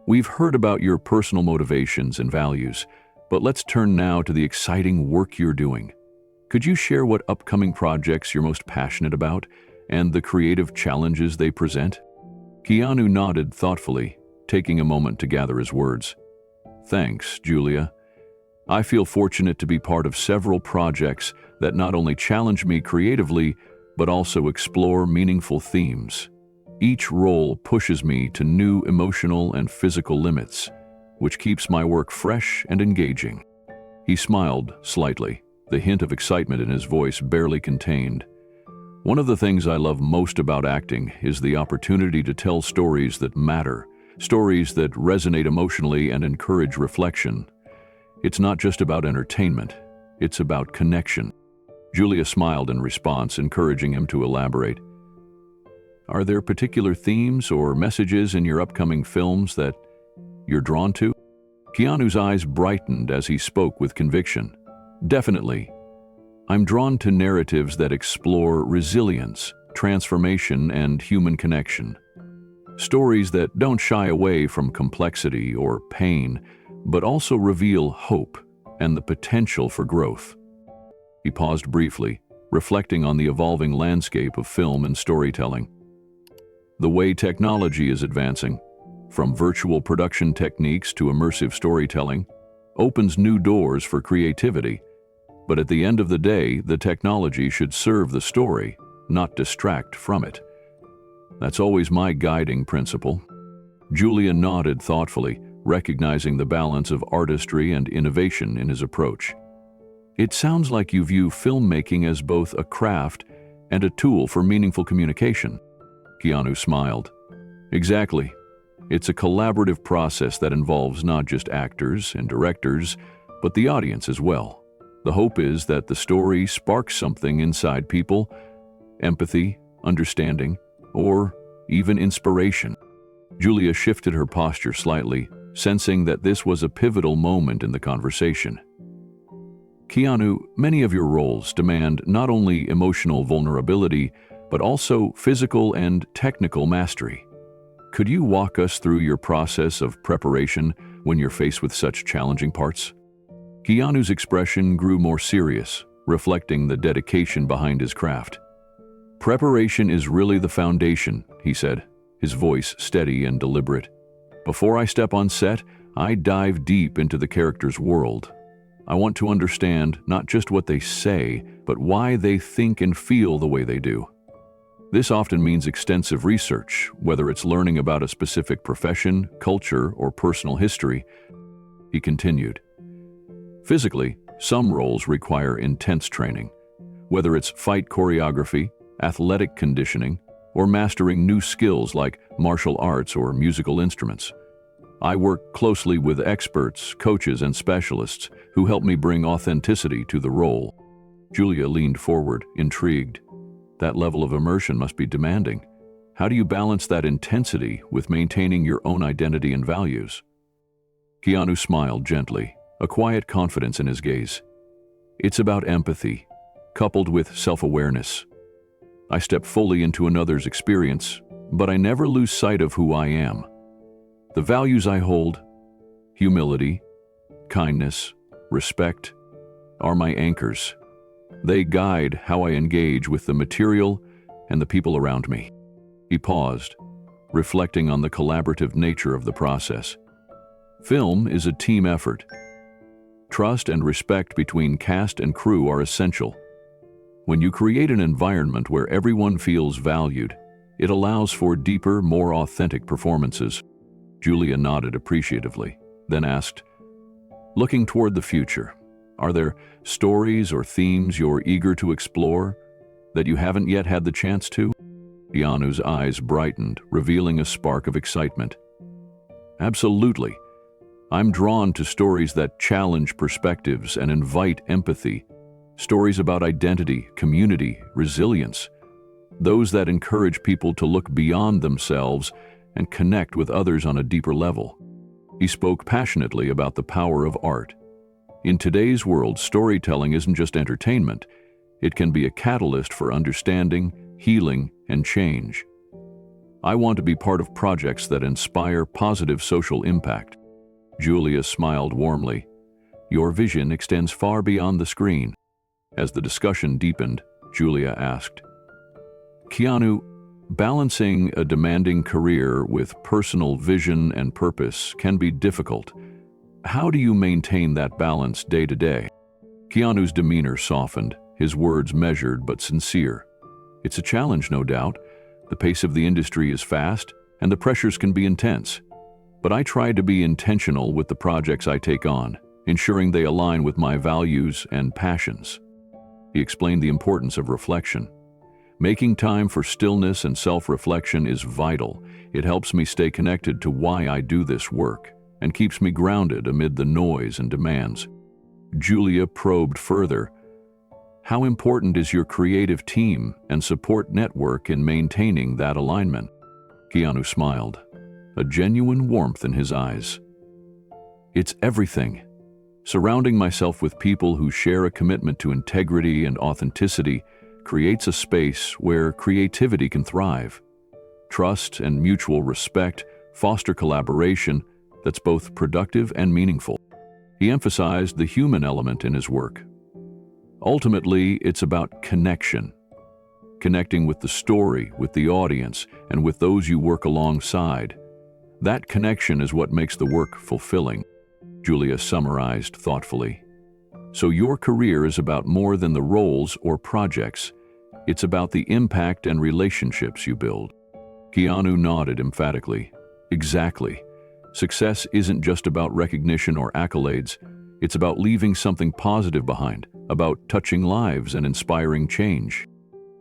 "we've heard about your personal motivations and values, but let's turn now to the exciting work you're doing. Could you share what upcoming projects you're most passionate about and the creative challenges they present?" Keanu nodded thoughtfully, taking a moment to gather his words. "Thanks, Julia. I feel fortunate to be part of several projects that not only challenge me creatively, but also explore meaningful themes. Each role pushes me to new emotional and physical limits, which keeps my work fresh and engaging." He smiled slightly, the hint of excitement in his voice barely contained. "One of the things I love most about acting is the opportunity to tell stories that matter, stories that resonate emotionally and encourage reflection. It's not just about entertainment, it's about connection. Julia smiled in response, encouraging him to elaborate. Are there particular themes or messages in your upcoming films that you're drawn to? Keanu's eyes brightened as he spoke with conviction. Definitely. I'm drawn to narratives that explore resilience, transformation, and human connection. Stories that don't shy away from complexity or pain, but also reveal hope and the potential for growth. He paused briefly, reflecting on the evolving landscape of film and storytelling. The way technology is advancing, from virtual production techniques to immersive storytelling, opens new doors for creativity. But at the end of the day, the technology should serve the story, not distract from it. That's always my guiding principle. Julia nodded thoughtfully, recognizing the balance of artistry and innovation in his approach. It sounds like you view filmmaking as both a craft and a tool for meaningful communication. Keanu smiled. Exactly. It's a collaborative process that involves not just actors and directors, but the audience as well. The hope is that the story sparks something inside people, empathy, understanding, or even inspiration. Julia shifted her posture slightly, sensing that this was a pivotal moment in the conversation. Keanu, many of your roles demand not only emotional vulnerability, but also physical and technical mastery. Could you walk us through your process of preparation when you're faced with such challenging parts? Keanu's expression grew more serious, reflecting the dedication behind his craft. Preparation is really the foundation, he said, his voice steady and deliberate. Before I step on set, I dive deep into the character's world. I want to understand not just what they say, but why they think and feel the way they do. This often means extensive research, whether it's learning about a specific profession, culture, or personal history. He continued. Physically, some roles require intense training, whether it's fight choreography, athletic conditioning, or mastering new skills like martial arts or musical instruments. I work closely with experts, coaches, and specialists who help me bring authenticity to the role. Julia leaned forward, intrigued. That level of immersion must be demanding. How do you balance that intensity with maintaining your own identity and values? Keanu smiled gently, a quiet confidence in his gaze. It's about empathy, coupled with self-awareness. I step fully into another's experience, but I never lose sight of who I am. The values I hold, humility, kindness, respect, are my anchors. They guide how I engage with the material and the people around me. He paused, reflecting on the collaborative nature of the process. Film is a team effort. Trust and respect between cast and crew are essential. When you create an environment where everyone feels valued, it allows for deeper, more authentic performances. Julia nodded appreciatively, then asked, looking toward the future, are there stories or themes you're eager to explore that you haven't yet had the chance to? Keanu's eyes brightened, revealing a spark of excitement. Absolutely. I'm drawn to stories that challenge perspectives and invite empathy. Stories about identity, community, resilience. Those that encourage people to look beyond themselves and connect with others on a deeper level. He spoke passionately about the power of art. In today's world, storytelling isn't just entertainment. It can be a catalyst for understanding, healing, and change. I want to be part of projects that inspire positive social impact. Julia smiled warmly. Your vision extends far beyond the screen. As the discussion deepened, Julia asked, Keanu, balancing a demanding career with personal vision and purpose can be difficult. How do you maintain that balance day to day? Keanu's demeanor softened, his words measured but sincere. It's a challenge, no doubt. The pace of the industry is fast, and the pressures can be intense. But I try to be intentional with the projects I take on, ensuring they align with my values and passions. He explained the importance of reflection. Making time for stillness and self-reflection is vital. It helps me stay connected to why I do this work and keeps me grounded amid the noise and demands. Julia probed further. How important is your creative team and support network in maintaining that alignment? Keanu smiled, a genuine warmth in his eyes. It's everything. Surrounding myself with people who share a commitment to integrity and authenticity creates a space where creativity can thrive. Trust and mutual respect foster collaboration that's both productive and meaningful. He emphasized the human element in his work. Ultimately, it's about connection. Connecting with the story, with the audience, and with those you work alongside. That connection is what makes the work fulfilling, Julia summarized thoughtfully. So your career is about more than the roles or projects. It's about the impact and relationships you build. Keanu nodded emphatically. Exactly. Success isn't just about recognition or accolades. It's about leaving something positive behind, about touching lives and inspiring change.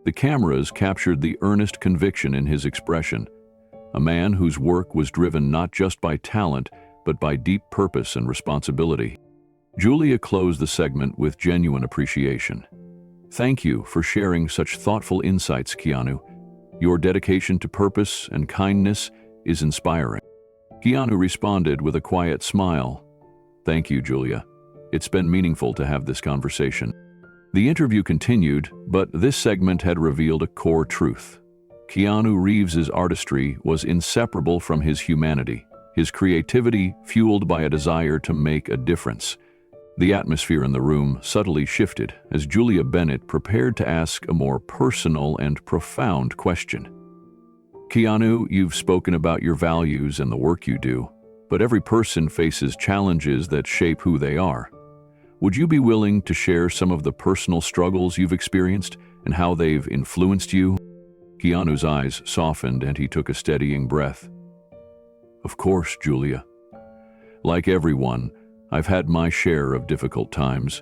The cameras captured the earnest conviction in his expression, a man whose work was driven not just by talent, but by deep purpose and responsibility. Julia closed the segment with genuine appreciation. Thank you for sharing such thoughtful insights, Keanu. Your dedication to purpose and kindness is inspiring. Keanu responded with a quiet smile. Thank you, Julia. It's been meaningful to have this conversation. The interview continued, but this segment had revealed a core truth. Keanu Reeves's artistry was inseparable from his humanity, his creativity fueled by a desire to make a difference. The atmosphere in the room subtly shifted as Julia Bennett prepared to ask a more personal and profound question. Keanu, you've spoken about your values and the work you do, but every person faces challenges that shape who they are. Would you be willing to share some of the personal struggles you've experienced and how they've influenced you? Keanu's eyes softened and he took a steadying breath. Of course, Julia. Like everyone, I've had my share of difficult times.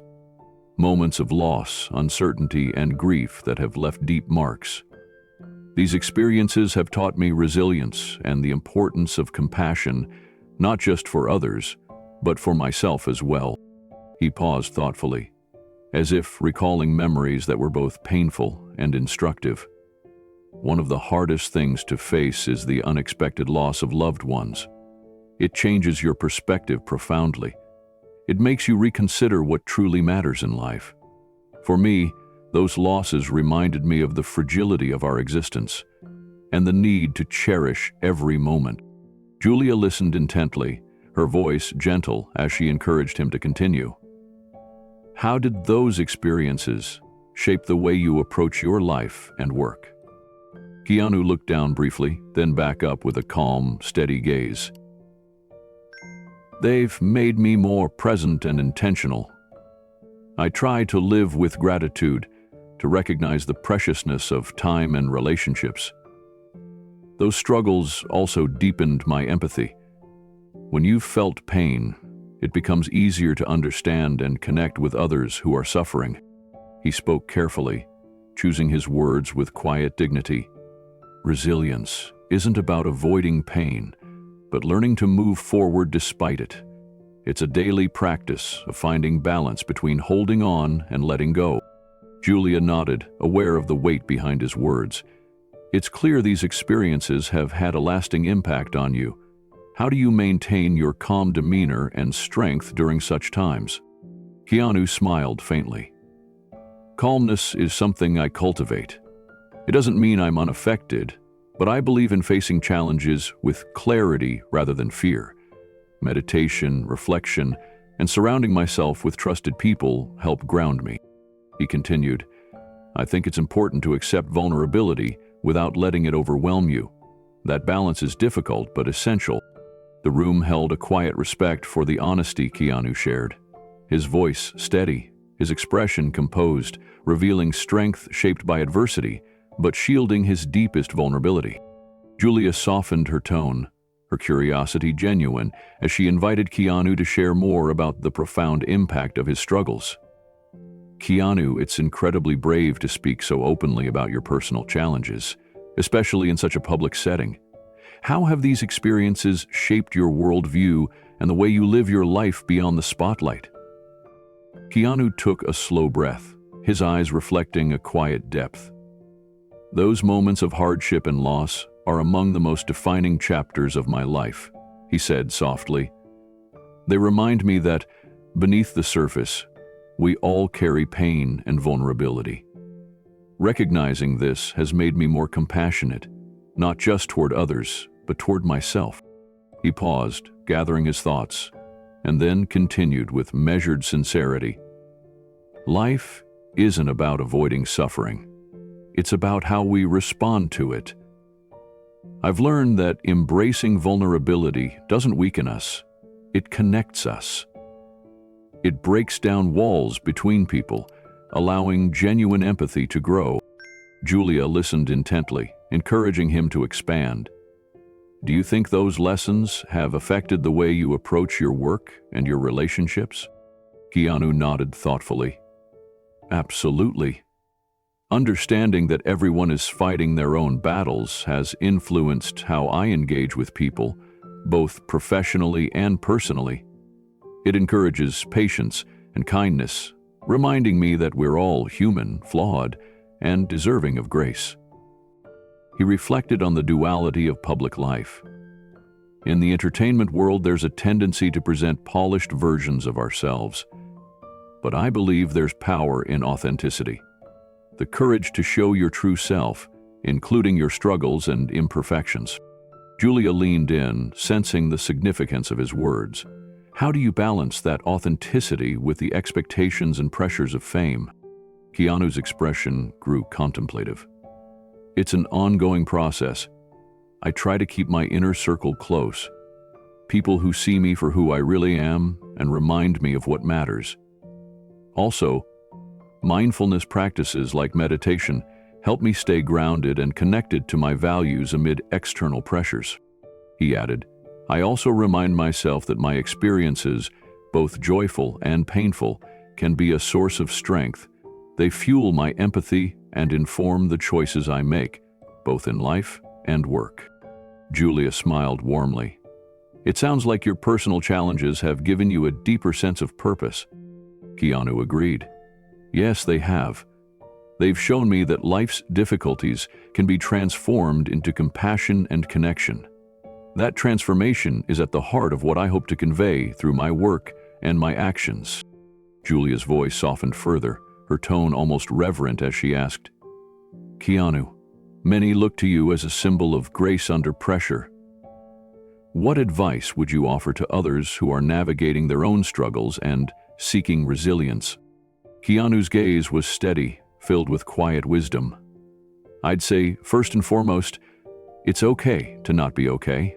Moments of loss, uncertainty, and grief that have left deep marks. These experiences have taught me resilience and the importance of compassion, not just for others, but for myself as well. He paused thoughtfully, as if recalling memories that were both painful and instructive. One of the hardest things to face is the unexpected loss of loved ones. It changes your perspective profoundly. It makes you reconsider what truly matters in life. For me, those losses reminded me of the fragility of our existence and the need to cherish every moment. Julia listened intently, her voice gentle as she encouraged him to continue. How did those experiences shape the way you approach your life and work? Keanu looked down briefly, then back up with a calm, steady gaze. They've made me more present and intentional. I try to live with gratitude, to recognize the preciousness of time and relationships. Those struggles also deepened my empathy. When you've felt pain, it becomes easier to understand and connect with others who are suffering. He spoke carefully, choosing his words with quiet dignity. Resilience isn't about avoiding pain, but learning to move forward despite it. It's a daily practice of finding balance between holding on and letting go. Julia nodded, aware of the weight behind his words. It's clear these experiences have had a lasting impact on you. How do you maintain your calm demeanor and strength during such times? Keanu smiled faintly. Calmness is something I cultivate. It doesn't mean I'm unaffected, but I believe in facing challenges with clarity rather than fear. Meditation, reflection, and surrounding myself with trusted people help ground me. He continued, I think it's important to accept vulnerability without letting it overwhelm you. That balance is difficult but essential. The room held a quiet respect for the honesty Keanu shared. His voice steady, his expression composed, revealing strength shaped by adversity, but shielding his deepest vulnerability. Julia softened her tone, her curiosity genuine, as she invited Keanu to share more about the profound impact of his struggles. Keanu, it's incredibly brave to speak so openly about your personal challenges, especially in such a public setting. How have these experiences shaped your worldview and the way you live your life beyond the spotlight? Keanu took a slow breath, his eyes reflecting a quiet depth. "Those moments of hardship and loss are among the most defining chapters of my life," he said softly. "They remind me that, beneath the surface, we all carry pain and vulnerability. Recognizing this has made me more compassionate, not just toward others, but toward myself." He paused, gathering his thoughts, and then continued with measured sincerity. "Life isn't about avoiding suffering. It's about how we respond to it. I've learned that embracing vulnerability doesn't weaken us, it connects us. It breaks down walls between people, allowing genuine empathy to grow." Julia listened intently, encouraging him to expand. "Do you think those lessons have affected the way you approach your work and your relationships?" Keanu nodded thoughtfully. "Absolutely. Understanding that everyone is fighting their own battles has influenced how I engage with people, both professionally and personally. It encourages patience and kindness, reminding me that we're all human, flawed, and deserving of grace." He reflected on the duality of public life. In the entertainment world, there's a tendency to present polished versions of ourselves. But I believe there's power in authenticity. The courage to show your true self, including your struggles and imperfections. Julia leaned in, sensing the significance of his words. "How do you balance that authenticity with the expectations and pressures of fame?" Keanu's expression grew contemplative. "It's an ongoing process. I try to keep my inner circle close. People who see me for who I really am and remind me of what matters. Also, mindfulness practices like meditation help me stay grounded and connected to my values amid external pressures." He added, "I also remind myself that my experiences, both joyful and painful, can be a source of strength. They fuel my empathy and inform the choices I make, both in life and work." Julia smiled warmly. "It sounds like your personal challenges have given you a deeper sense of purpose." Keanu agreed. "Yes, they have. They've shown me that life's difficulties can be transformed into compassion and connection. That transformation is at the heart of what I hope to convey through my work and my actions." Julia's voice softened further, her tone almost reverent as she asked, "Keanu, many look to you as a symbol of grace under pressure. What advice would you offer to others who are navigating their own struggles and seeking resilience?" Keanu's gaze was steady, filled with quiet wisdom. "I'd say, first and foremost, it's okay to not be okay.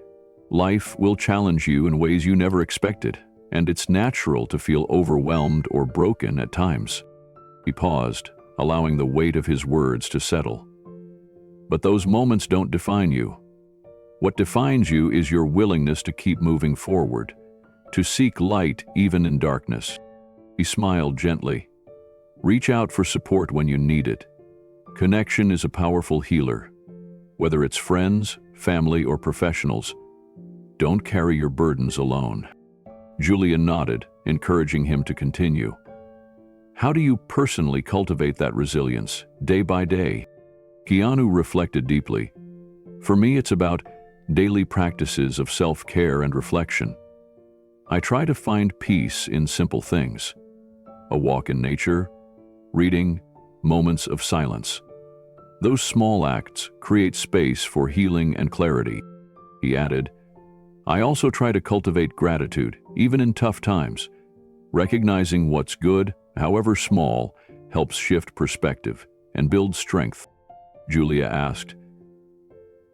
Life will challenge you in ways you never expected, and it's natural to feel overwhelmed or broken at times." He paused, allowing the weight of his words to settle. "But those moments don't define you. What defines you is your willingness to keep moving forward, to seek light even in darkness." He smiled gently. "Reach out for support when you need it. Connection is a powerful healer. Whether it's friends, family, or professionals, don't carry your burdens alone." Julia nodded, encouraging him to continue. "How do you personally cultivate that resilience, day by day?" Keanu reflected deeply. "For me, it's about daily practices of self-care and reflection. I try to find peace in simple things. A walk in nature, reading, moments of silence. Those small acts create space for healing and clarity." He added, "I also try to cultivate gratitude, even in tough times. Recognizing what's good, however small, helps shift perspective and build strength." Julia asked,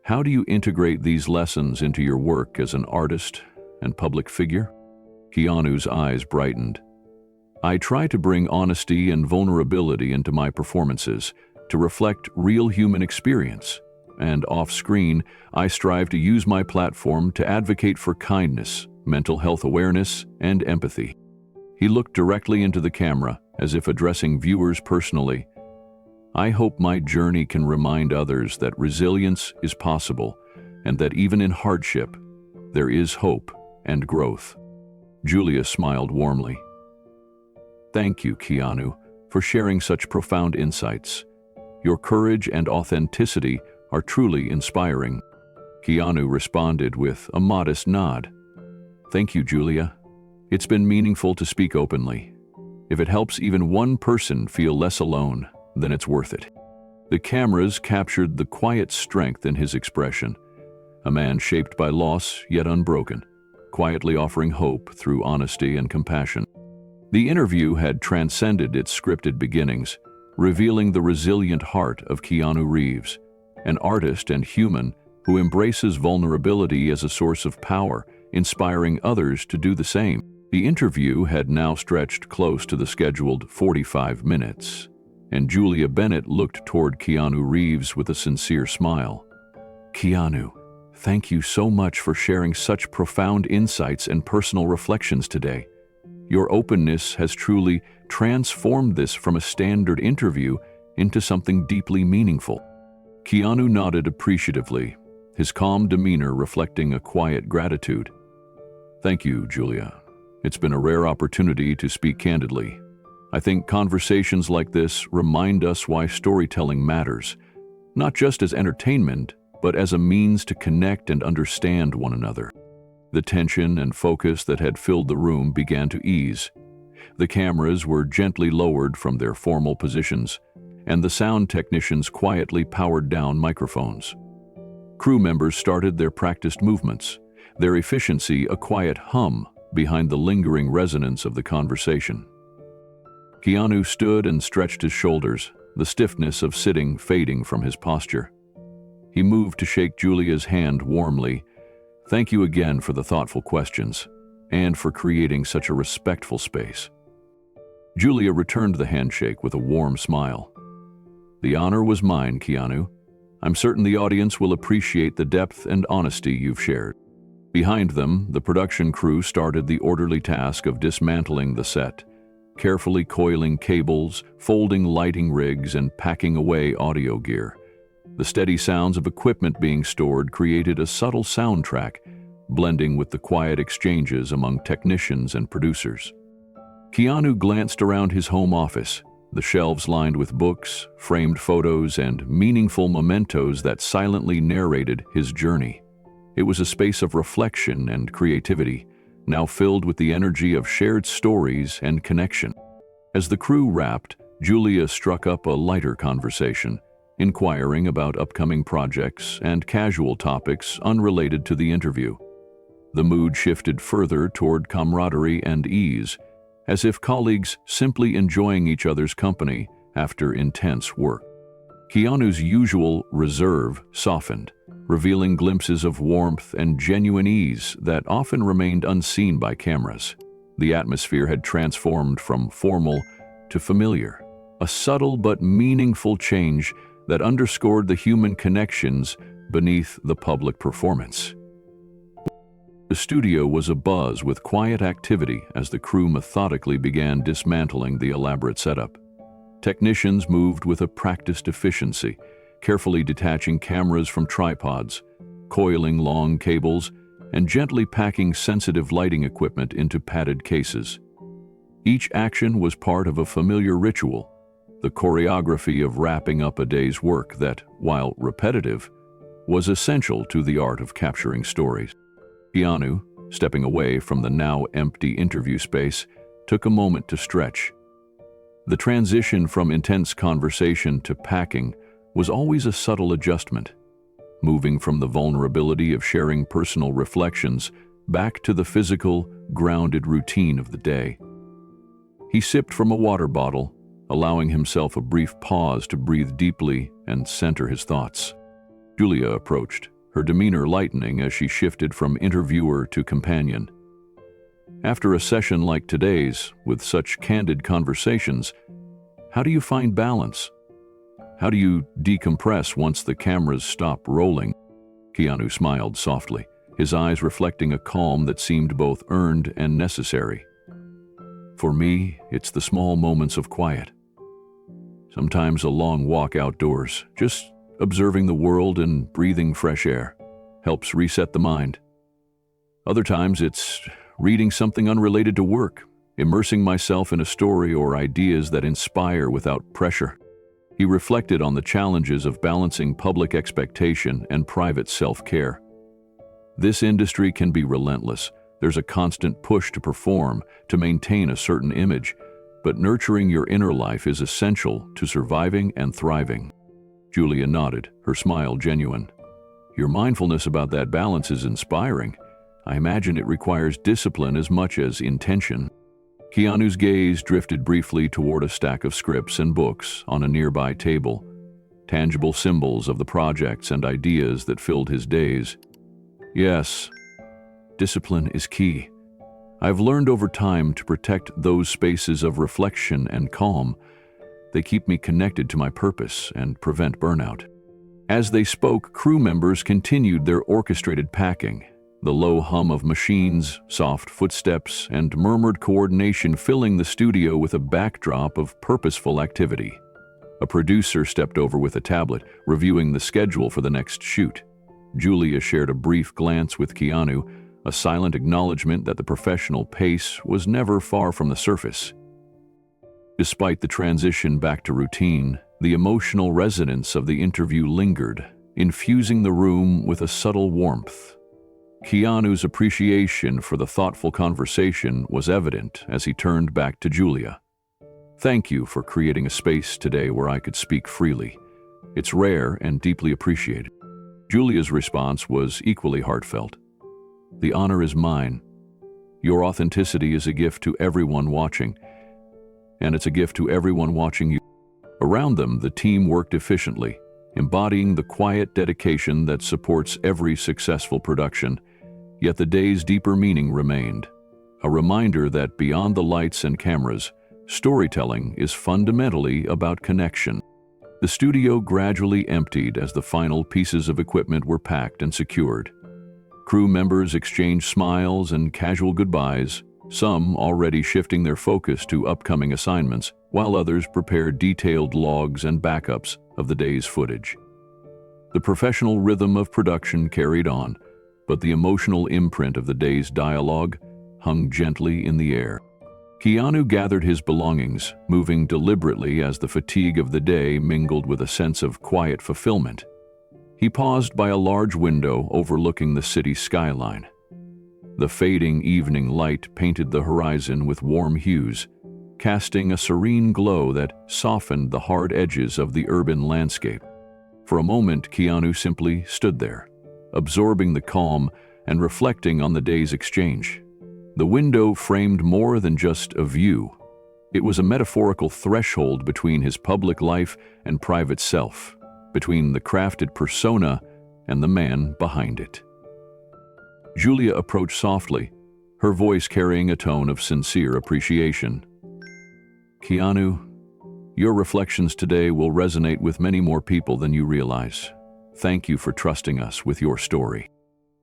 "How do you integrate these lessons into your work as an artist and public figure?" Keanu's eyes brightened. "I try to bring honesty and vulnerability into my performances to reflect real human experience, and off-screen, I strive to use my platform to advocate for kindness, mental health awareness, and empathy." He looked directly into the camera, as if addressing viewers personally. "I hope my journey can remind others that resilience is possible, and that even in hardship, there is hope and growth." Julia smiled warmly. Thank you, Keanu, for sharing such profound insights. Your courage and authenticity are truly inspiring. Keanu responded with a modest nod. Thank you, Julia. It's been meaningful to speak openly. If it helps even one person feel less alone, then it's worth it. The cameras captured the quiet strength in his expression, a man shaped by loss yet unbroken, quietly offering hope through honesty and compassion. The interview had transcended its scripted beginnings, revealing the resilient heart of Keanu Reeves, an artist and human who embraces vulnerability as a source of power, inspiring others to do the same. The interview had now stretched close to the scheduled 45 minutes, and Julia Bennett looked toward Keanu Reeves with a sincere smile. Keanu, thank you so much for sharing such profound insights and personal reflections today. Your openness has truly transformed this from a standard interview into something deeply meaningful. Keanu nodded appreciatively, his calm demeanor reflecting a quiet gratitude. Thank you, Julia. It's been a rare opportunity to speak candidly. I think conversations like this remind us why storytelling matters, not just as entertainment, but as a means to connect and understand one another. The tension and focus that had filled the room began to ease. The cameras were gently lowered from their formal positions, and the sound technicians quietly powered down microphones. Crew members started their practiced movements, their efficiency a quiet hum behind the lingering resonance of the conversation. Keanu stood and stretched his shoulders, the stiffness of sitting fading from his posture. He moved to shake Julia's hand warmly. Thank you again for the thoughtful questions, and for creating such a respectful space. Julia returned the handshake with a warm smile. The honor was mine, Keanu. I'm certain the audience will appreciate the depth and honesty you've shared. Behind them, the production crew started the orderly task of dismantling the set, carefully coiling cables, folding lighting rigs, and packing away audio gear. The steady sounds of equipment being stored created a subtle soundtrack, blending with the quiet exchanges among technicians and producers. Keanu glanced around his home office, the shelves lined with books, framed photos, and meaningful mementos that silently narrated his journey. It was a space of reflection and creativity, now filled with the energy of shared stories and connection. As the crew wrapped, Julia struck up a lighter conversation, inquiring about upcoming projects and casual topics unrelated to the interview. The mood shifted further toward camaraderie and ease, as if colleagues simply enjoying each other's company after intense work. Keanu's usual reserve softened, revealing glimpses of warmth and genuine ease that often remained unseen by cameras. The atmosphere had transformed from formal to familiar, a subtle but meaningful change that underscored the human connections beneath the public performance. The studio was abuzz with quiet activity as the crew methodically began dismantling the elaborate setup. Technicians moved with a practiced efficiency, carefully detaching cameras from tripods, coiling long cables, and gently packing sensitive lighting equipment into padded cases. Each action was part of a familiar ritual, the choreography of wrapping up a day's work that, while repetitive, was essential to the art of capturing stories. Keanu, stepping away from the now empty interview space, took a moment to stretch. The transition from intense conversation to packing was always a subtle adjustment, moving from the vulnerability of sharing personal reflections back to the physical, grounded routine of the day. He sipped from a water bottle, allowing himself a brief pause to breathe deeply and center his thoughts. Julia approached, her demeanor lightening as she shifted from interviewer to companion. After a session like today's, with such candid conversations, how do you find balance? How do you decompress once the cameras stop rolling? Keanu smiled softly, his eyes reflecting a calm that seemed both earned and necessary. For me, it's the small moments of quiet. Sometimes a long walk outdoors, just observing the world and breathing fresh air, helps reset the mind. Other times it's reading something unrelated to work, immersing myself in a story or ideas that inspire without pressure. He reflected on the challenges of balancing public expectation and private self-care. This industry can be relentless. There's a constant push to perform, to maintain a certain image, but nurturing your inner life is essential to surviving and thriving. Julia nodded, her smile genuine. Your mindfulness about that balance is inspiring. I imagine it requires discipline as much as intention. Keanu's gaze drifted briefly toward a stack of scripts and books on a nearby table, tangible symbols of the projects and ideas that filled his days. Yes, discipline is key. I've learned over time to protect those spaces of reflection and calm. They keep me connected to my purpose and prevent burnout. As they spoke, crew members continued their orchestrated packing, the low hum of machines, soft footsteps, and murmured coordination filling the studio with a backdrop of purposeful activity. A producer stepped over with a tablet, reviewing the schedule for the next shoot. Julia shared a brief glance with Keanu, a silent acknowledgement that the professional pace was never far from the surface. Despite the transition back to routine, the emotional resonance of the interview lingered, infusing the room with a subtle warmth. Keanu's appreciation for the thoughtful conversation was evident as he turned back to Julia. Thank you for creating a space today where I could speak freely. It's rare and deeply appreciated. Julia's response was equally heartfelt. The honor is mine. Your authenticity is a gift to everyone watching, and it's a gift to everyone watching you. Around them, the team worked efficiently, embodying the quiet dedication that supports every successful production. Yet the day's deeper meaning remained, a reminder that beyond the lights and cameras, storytelling is fundamentally about connection. The studio gradually emptied as the final pieces of equipment were packed and secured. Crew members exchanged smiles and casual goodbyes, some already shifting their focus to upcoming assignments, while others prepared detailed logs and backups of the day's footage. The professional rhythm of production carried on, but the emotional imprint of the day's dialogue hung gently in the air. Keanu gathered his belongings, moving deliberately as the fatigue of the day mingled with a sense of quiet fulfillment. He paused by a large window overlooking the city skyline. The fading evening light painted the horizon with warm hues, casting a serene glow that softened the hard edges of the urban landscape. For a moment, Keanu simply stood there, absorbing the calm and reflecting on the day's exchange. The window framed more than just a view. It was a metaphorical threshold between his public life and private self, between the crafted persona and the man behind it. Julia approached softly, her voice carrying a tone of sincere appreciation. Keanu, your reflections today will resonate with many more people than you realize. Thank you for trusting us with your story.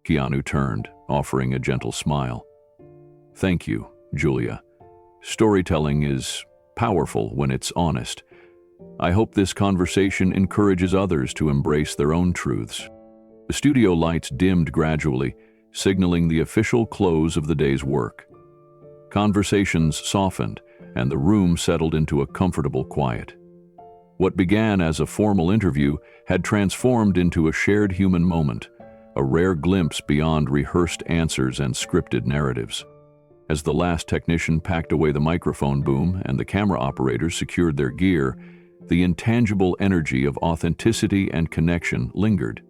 Keanu turned, offering a gentle smile. Thank you, Julia. Storytelling is powerful when it's honest. I hope this conversation encourages others to embrace their own truths. The studio lights dimmed gradually, signaling the official close of the day's work. Conversations softened, and the room settled into a comfortable quiet. What began as a formal interview had transformed into a shared human moment, a rare glimpse beyond rehearsed answers and scripted narratives. As the last technician packed away the microphone boom and the camera operators secured their gear, the intangible energy of authenticity and connection lingered.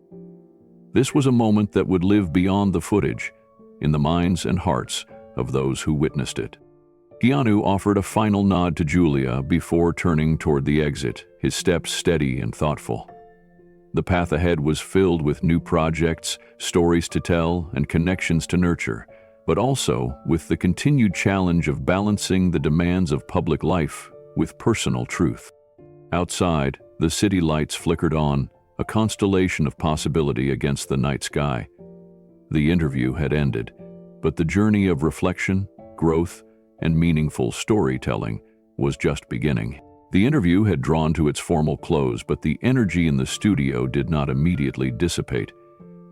This was a moment that would live beyond the footage, in the minds and hearts of those who witnessed it. Keanu offered a final nod to Julia before turning toward the exit, his steps steady and thoughtful. The path ahead was filled with new projects, stories to tell, and connections to nurture, but also with the continued challenge of balancing the demands of public life with personal truth. Outside, the city lights flickered on, a constellation of possibility against the night sky. The interview had ended, but the journey of reflection, growth, and meaningful storytelling was just beginning. The interview had drawn to its formal close, but the energy in the studio did not immediately dissipate.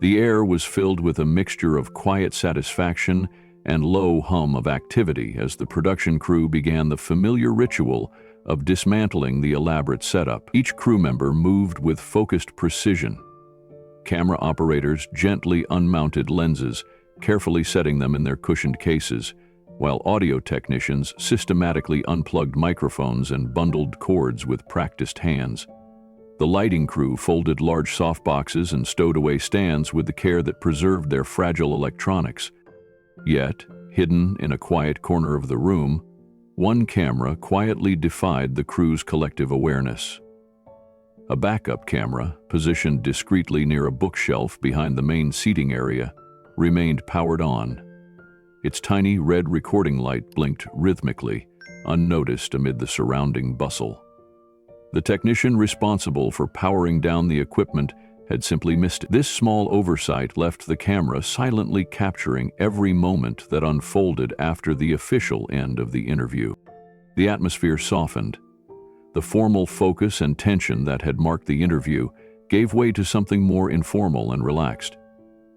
The air was filled with a mixture of quiet satisfaction and low hum of activity as the production crew began the familiar ritual of dismantling the elaborate setup. Each crew member moved with focused precision. Camera operators gently unmounted lenses, carefully setting them in their cushioned cases, while audio technicians systematically unplugged microphones and bundled cords with practiced hands. The lighting crew folded large softboxes and stowed away stands with the care that preserved their fragile electronics. Yet, hidden in a quiet corner of the room, one camera quietly defied the crew's collective awareness. A backup camera, positioned discreetly near a bookshelf behind the main seating area, remained powered on. Its tiny red recording light blinked rhythmically, unnoticed amid the surrounding bustle. The technician responsible for powering down the equipment had simply missed it. This small oversight left the camera silently capturing every moment that unfolded after the official end of the interview. The atmosphere softened. The formal focus and tension that had marked the interview gave way to something more informal and relaxed.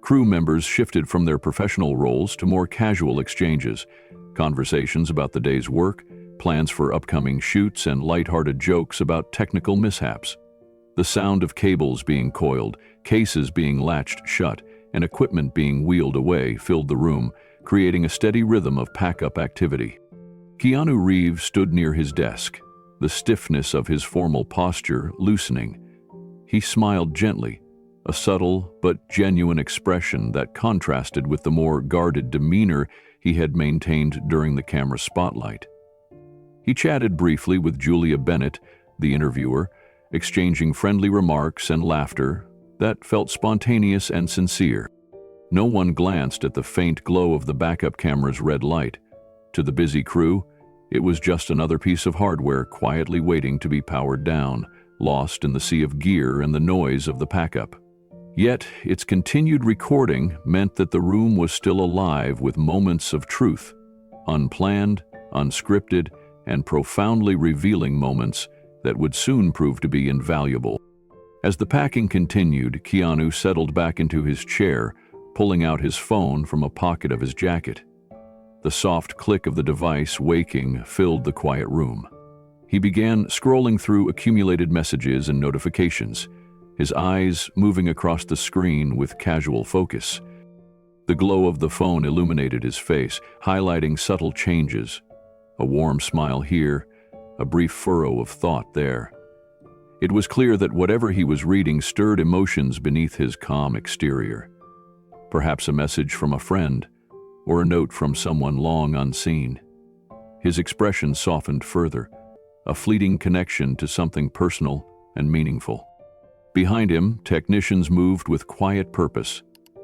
Crew members shifted from their professional roles to more casual exchanges, conversations about the day's work, plans for upcoming shoots, and lighthearted jokes about technical mishaps. The sound of cables being coiled, cases being latched shut, and equipment being wheeled away filled the room, creating a steady rhythm of pack-up activity. Keanu Reeves stood near his desk, the stiffness of his formal posture loosening. He smiled gently, a subtle but genuine expression that contrasted with the more guarded demeanor he had maintained during the camera spotlight. He chatted briefly with Julia Bennett, the interviewer, exchanging friendly remarks and laughter that felt spontaneous and sincere. No one glanced at the faint glow of the backup camera's red light. To the busy crew, it was just another piece of hardware quietly waiting to be powered down, lost in the sea of gear and the noise of the pack-up. Yet, its continued recording meant that the room was still alive with moments of truth, unplanned, unscripted, and profoundly revealing moments that would soon prove to be invaluable. As the packing continued, Keanu settled back into his chair, pulling out his phone from a pocket of his jacket. The soft click of the device waking filled the quiet room. He began scrolling through accumulated messages and notifications, his eyes moving across the screen with casual focus. The glow of the phone illuminated his face, highlighting subtle changes. A warm smile here, a brief furrow of thought there. It was clear that whatever he was reading stirred emotions beneath his calm exterior. Perhaps a message from a friend, or a note from someone long unseen. His expression softened further, a fleeting connection to something personal and meaningful. Behind him, technicians moved with quiet purpose.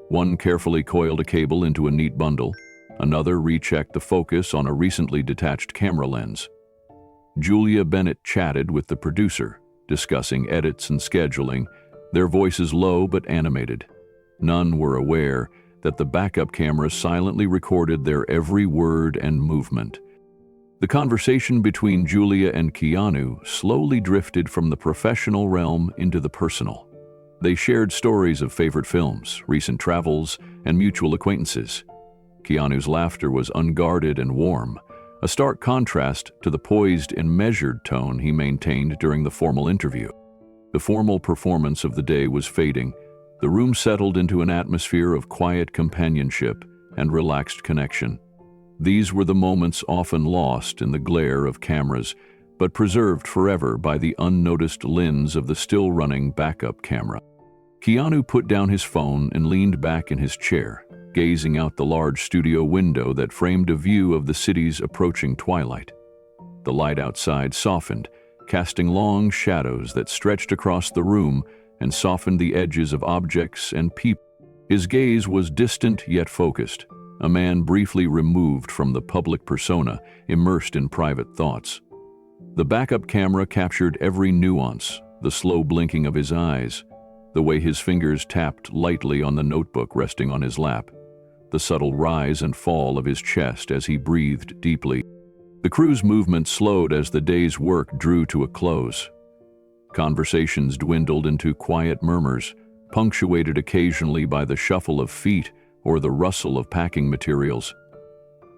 One carefully coiled a cable into a neat bundle, another rechecked the focus on a recently detached camera lens. Julia Bennett chatted with the producer, discussing edits and scheduling, their voices low but animated. None were aware that the backup camera silently recorded their every word and movement. The conversation between Julia and Keanu slowly drifted from the professional realm into the personal. They shared stories of favorite films, recent travels, and mutual acquaintances. Keanu's laughter was unguarded and warm, a stark contrast to the poised and measured tone he maintained during the formal interview. The formal performance of the day was fading. The room settled into an atmosphere of quiet companionship and relaxed connection. These were the moments often lost in the glare of cameras, but preserved forever by the unnoticed lens of the still-running backup camera. Keanu put down his phone and leaned back in his chair, gazing out the large studio window that framed a view of the city's approaching twilight. The light outside softened, casting long shadows that stretched across the room and softened the edges of objects and people. His gaze was distant yet focused, a man briefly removed from the public persona, immersed in private thoughts. The backup camera captured every nuance, the slow blinking of his eyes, the way his fingers tapped lightly on the notebook resting on his lap, the subtle rise and fall of his chest as he breathed deeply. The crew's movement slowed as the day's work drew to a close. Conversations dwindled into quiet murmurs, punctuated occasionally by the shuffle of feet or the rustle of packing materials.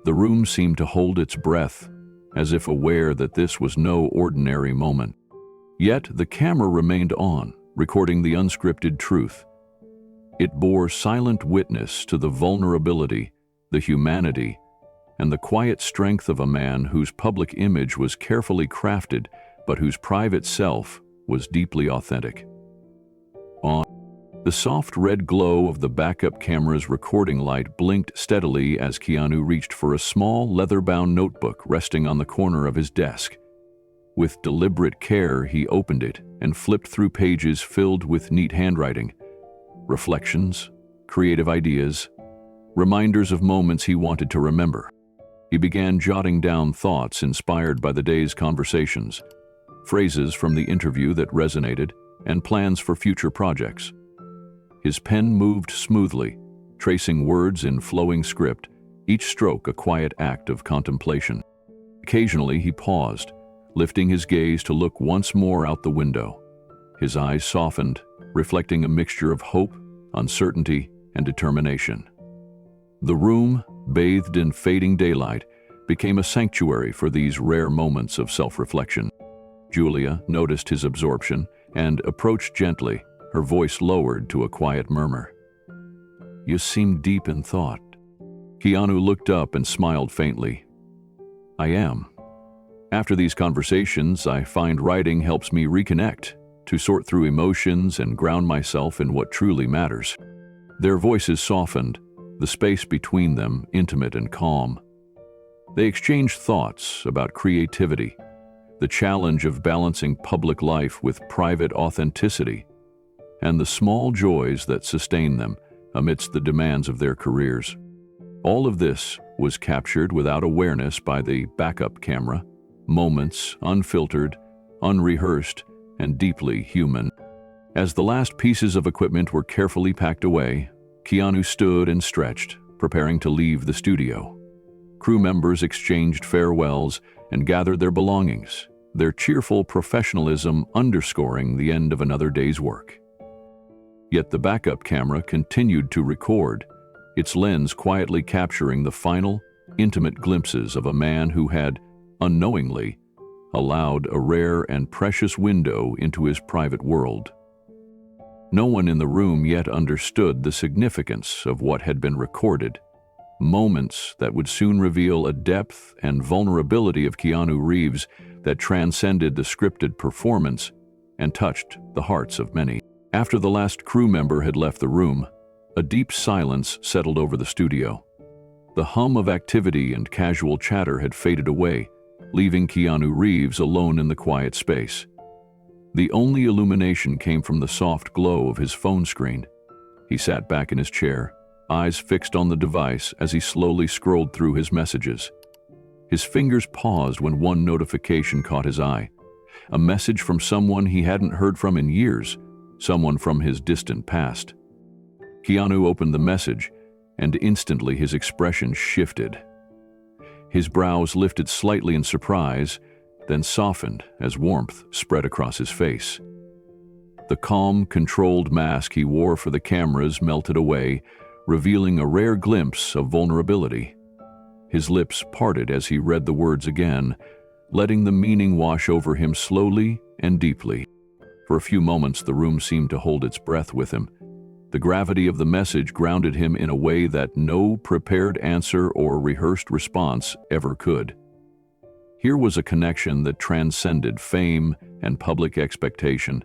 The room seemed to hold its breath, as if aware that this was no ordinary moment. Yet the camera remained on, recording the unscripted truth. It bore silent witness to the vulnerability, the humanity, and the quiet strength of a man whose public image was carefully crafted, but whose private self was deeply authentic. The soft red glow of the backup camera's recording light blinked steadily as Keanu reached for a small, leather-bound notebook resting on the corner of his desk. With deliberate care, he opened it and flipped through pages filled with neat handwriting. Reflections, creative ideas, reminders of moments he wanted to remember. He began jotting down thoughts inspired by the day's conversations, phrases from the interview that resonated, and plans for future projects. His pen moved smoothly, tracing words in flowing script, each stroke a quiet act of contemplation. Occasionally he paused, lifting his gaze to look once more out the window. His eyes softened, reflecting a mixture of hope, uncertainty, and determination. The room, bathed in fading daylight, became a sanctuary for these rare moments of self-reflection. Julia noticed his absorption and approached gently, her voice lowered to a quiet murmur. "You seem deep in thought." Keanu looked up and smiled faintly. "I am. After these conversations, I find writing helps me reconnect, to sort through emotions and ground myself in what truly matters." Their voices softened, the space between them intimate and calm. They exchanged thoughts about creativity, the challenge of balancing public life with private authenticity, and the small joys that sustain them amidst the demands of their careers. All of this was captured without awareness by the backup camera, moments unfiltered, unrehearsed, and deeply human. As the last pieces of equipment were carefully packed away, Keanu stood and stretched, preparing to leave the studio. Crew members exchanged farewells and gathered their belongings, their cheerful professionalism underscoring the end of another day's work. Yet the backup camera continued to record, its lens quietly capturing the final, intimate glimpses of a man who had, unknowingly, allowed a rare and precious window into his private world. No one in the room yet understood the significance of what had been recorded, moments that would soon reveal a depth and vulnerability of Keanu Reeves that transcended the scripted performance and touched the hearts of many. After the last crew member had left the room, a deep silence settled over the studio. The hum of activity and casual chatter had faded away, leaving Keanu Reeves alone in the quiet space. The only illumination came from the soft glow of his phone screen. He sat back in his chair, eyes fixed on the device as he slowly scrolled through his messages. His fingers paused when one notification caught his eye, a message from someone he hadn't heard from in years, someone from his distant past. Keanu opened the message, and instantly his expression shifted. His brows lifted slightly in surprise, then softened as warmth spread across his face. The calm, controlled mask he wore for the cameras melted away, revealing a rare glimpse of vulnerability. His lips parted as he read the words again, letting the meaning wash over him slowly and deeply. For a few moments, the room seemed to hold its breath with him. The gravity of the message grounded him in a way that no prepared answer or rehearsed response ever could. Here was a connection that transcended fame and public expectation,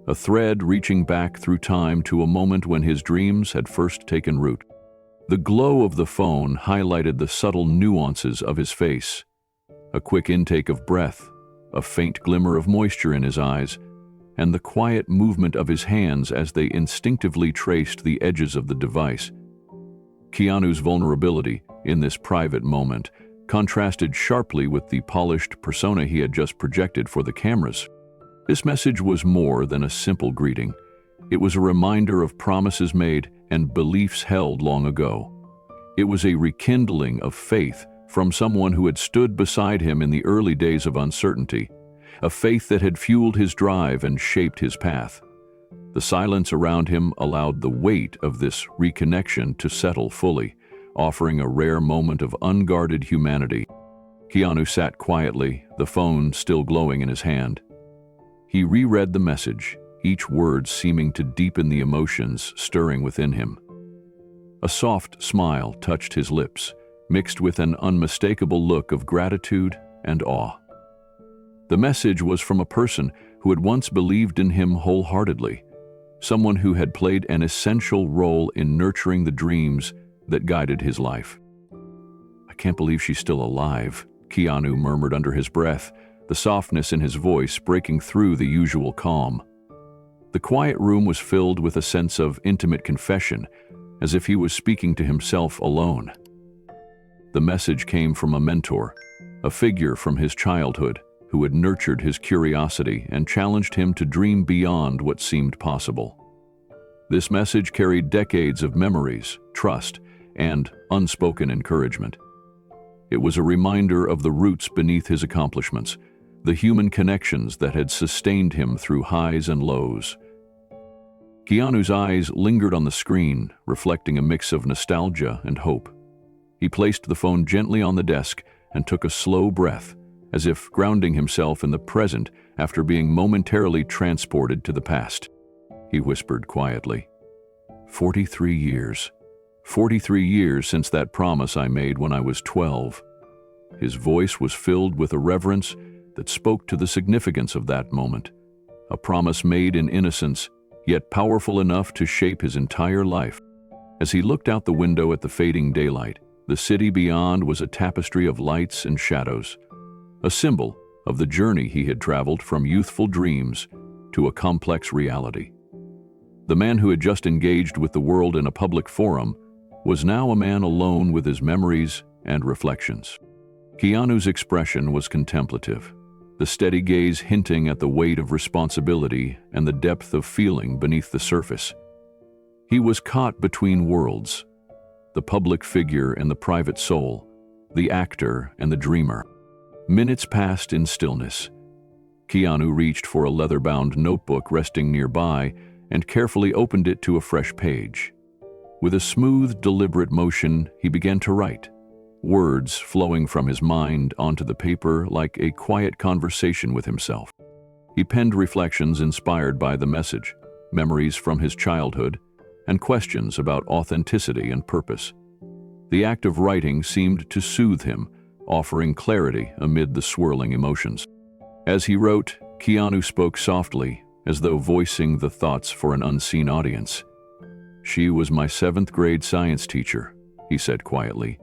a thread reaching back through time to a moment when his dreams had first taken root. The glow of the phone highlighted the subtle nuances of his face, a quick intake of breath, a faint glimmer of moisture in his eyes, and the quiet movement of his hands as they instinctively traced the edges of the device. Keanu's vulnerability, in this private moment, contrasted sharply with the polished persona he had just projected for the cameras. This message was more than a simple greeting. It was a reminder of promises made and beliefs held long ago. It was a rekindling of faith from someone who had stood beside him in the early days of uncertainty, a faith that had fueled his drive and shaped his path. The silence around him allowed the weight of this reconnection to settle fully, offering a rare moment of unguarded humanity. Keanu sat quietly, the phone still glowing in his hand. He reread the message, each word seeming to deepen the emotions stirring within him. A soft smile touched his lips, mixed with an unmistakable look of gratitude and awe. The message was from a person who had once believed in him wholeheartedly, someone who had played an essential role in nurturing the dreams that guided his life. "I can't believe she's still alive," Keanu murmured under his breath, the softness in his voice breaking through the usual calm. The quiet room was filled with a sense of intimate confession, as if he was speaking to himself alone. The message came from a mentor, a figure from his childhood, who had nurtured his curiosity and challenged him to dream beyond what seemed possible. This message carried decades of memories, trust, and unspoken encouragement. It was a reminder of the roots beneath his accomplishments, the human connections that had sustained him through highs and lows. Keanu's eyes lingered on the screen, reflecting a mix of nostalgia and hope. He placed the phone gently on the desk and took a slow breath, as if grounding himself in the present after being momentarily transported to the past. He whispered quietly, 43 years. 43 years since that promise I made when I was 12. His voice was filled with a reverence that spoke to the significance of that moment, a promise made in innocence, yet powerful enough to shape his entire life. As he looked out the window at the fading daylight, the city beyond was a tapestry of lights and shadows, a symbol of the journey he had traveled from youthful dreams to a complex reality. The man who had just engaged with the world in a public forum was now a man alone with his memories and reflections. Keanu's expression was contemplative, the steady gaze hinting at the weight of responsibility and the depth of feeling beneath the surface. He was caught between worlds, the public figure and the private soul, the actor and the dreamer. Minutes passed in stillness. Keanu reached for a leather-bound notebook resting nearby and carefully opened it to a fresh page. With a smooth, deliberate motion, he began to write, words flowing from his mind onto the paper like a quiet conversation with himself. He penned reflections inspired by the message, memories from his childhood, and questions about authenticity and purpose. The act of writing seemed to soothe him, offering clarity amid the swirling emotions. As he wrote, Keanu spoke softly, as though voicing the thoughts for an unseen audience. "She was my 7th grade science teacher," he said quietly.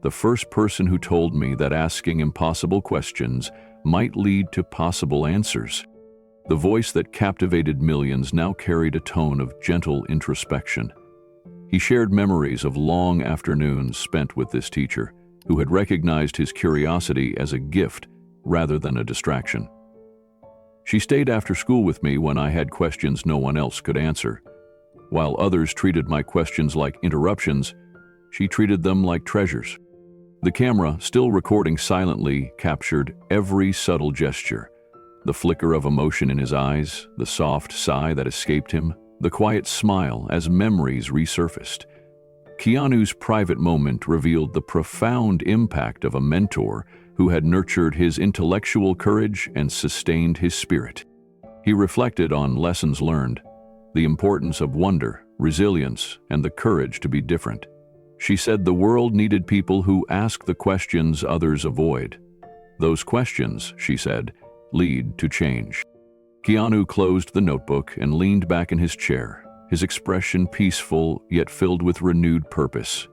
"The first person who told me that asking impossible questions might lead to possible answers." The voice that captivated millions now carried a tone of gentle introspection. He shared memories of long afternoons spent with this teacher, who had recognized his curiosity as a gift rather than a distraction. "She stayed after school with me when I had questions no one else could answer. While others treated my questions like interruptions, she treated them like treasures." The camera, still recording silently, captured every subtle gesture. The flicker of emotion in his eyes, the soft sigh that escaped him, the quiet smile as memories resurfaced. Keanu's private moment revealed the profound impact of a mentor who had nurtured his intellectual courage and sustained his spirit. He reflected on lessons learned, the importance of wonder, resilience, and the courage to be different. She said the world needed people who ask the questions others avoid. Those questions, she said, lead to change. Keanu closed the notebook and leaned back in his chair, his expression peaceful yet filled with renewed purpose.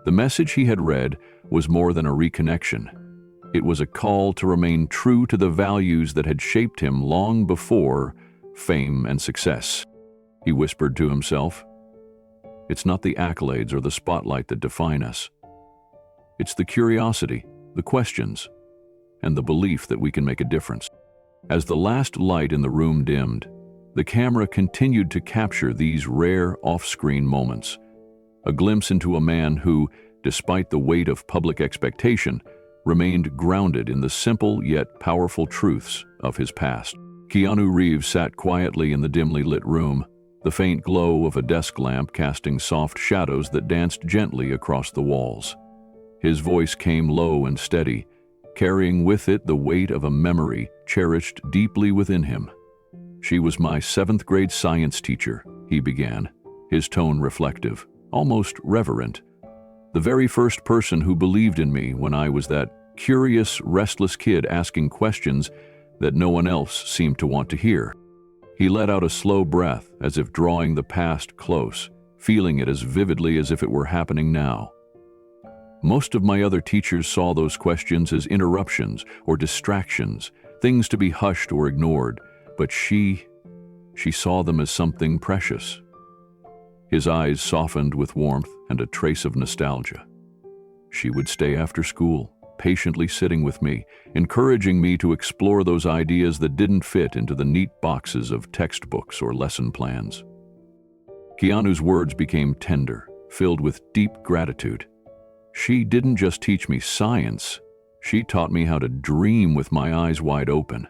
The message he had read was more than a reconnection. It was a call to remain true to the values that had shaped him long before fame and success. He whispered to himself, "It's not the accolades or the spotlight that define us. It's the curiosity, the questions, and the belief that we can make a difference." As the last light in the room dimmed, the camera continued to capture these rare off-screen moments, a glimpse into a man who, despite the weight of public expectation, remained grounded in the simple yet powerful truths of his past. Keanu Reeves sat quietly in the dimly lit room, the faint glow of a desk lamp casting soft shadows that danced gently across the walls. His voice came low and steady, carrying with it the weight of a memory cherished deeply within him. "She was my 7th grade science teacher," he began, his tone reflective, almost reverent. "The very first person who believed in me when I was that curious, restless kid asking questions that no one else seemed to want to hear." He let out a slow breath, as if drawing the past close, feeling it as vividly as if it were happening now. "Most of my other teachers saw those questions as interruptions or distractions, things to be hushed or ignored, but she saw them as something precious." His eyes softened with warmth and a trace of nostalgia. "She would stay after school, patiently sitting with me, encouraging me to explore those ideas that didn't fit into the neat boxes of textbooks or lesson plans." Keanu's words became tender, filled with deep gratitude. "She didn't just teach me science, she taught me how to dream with my eyes wide open,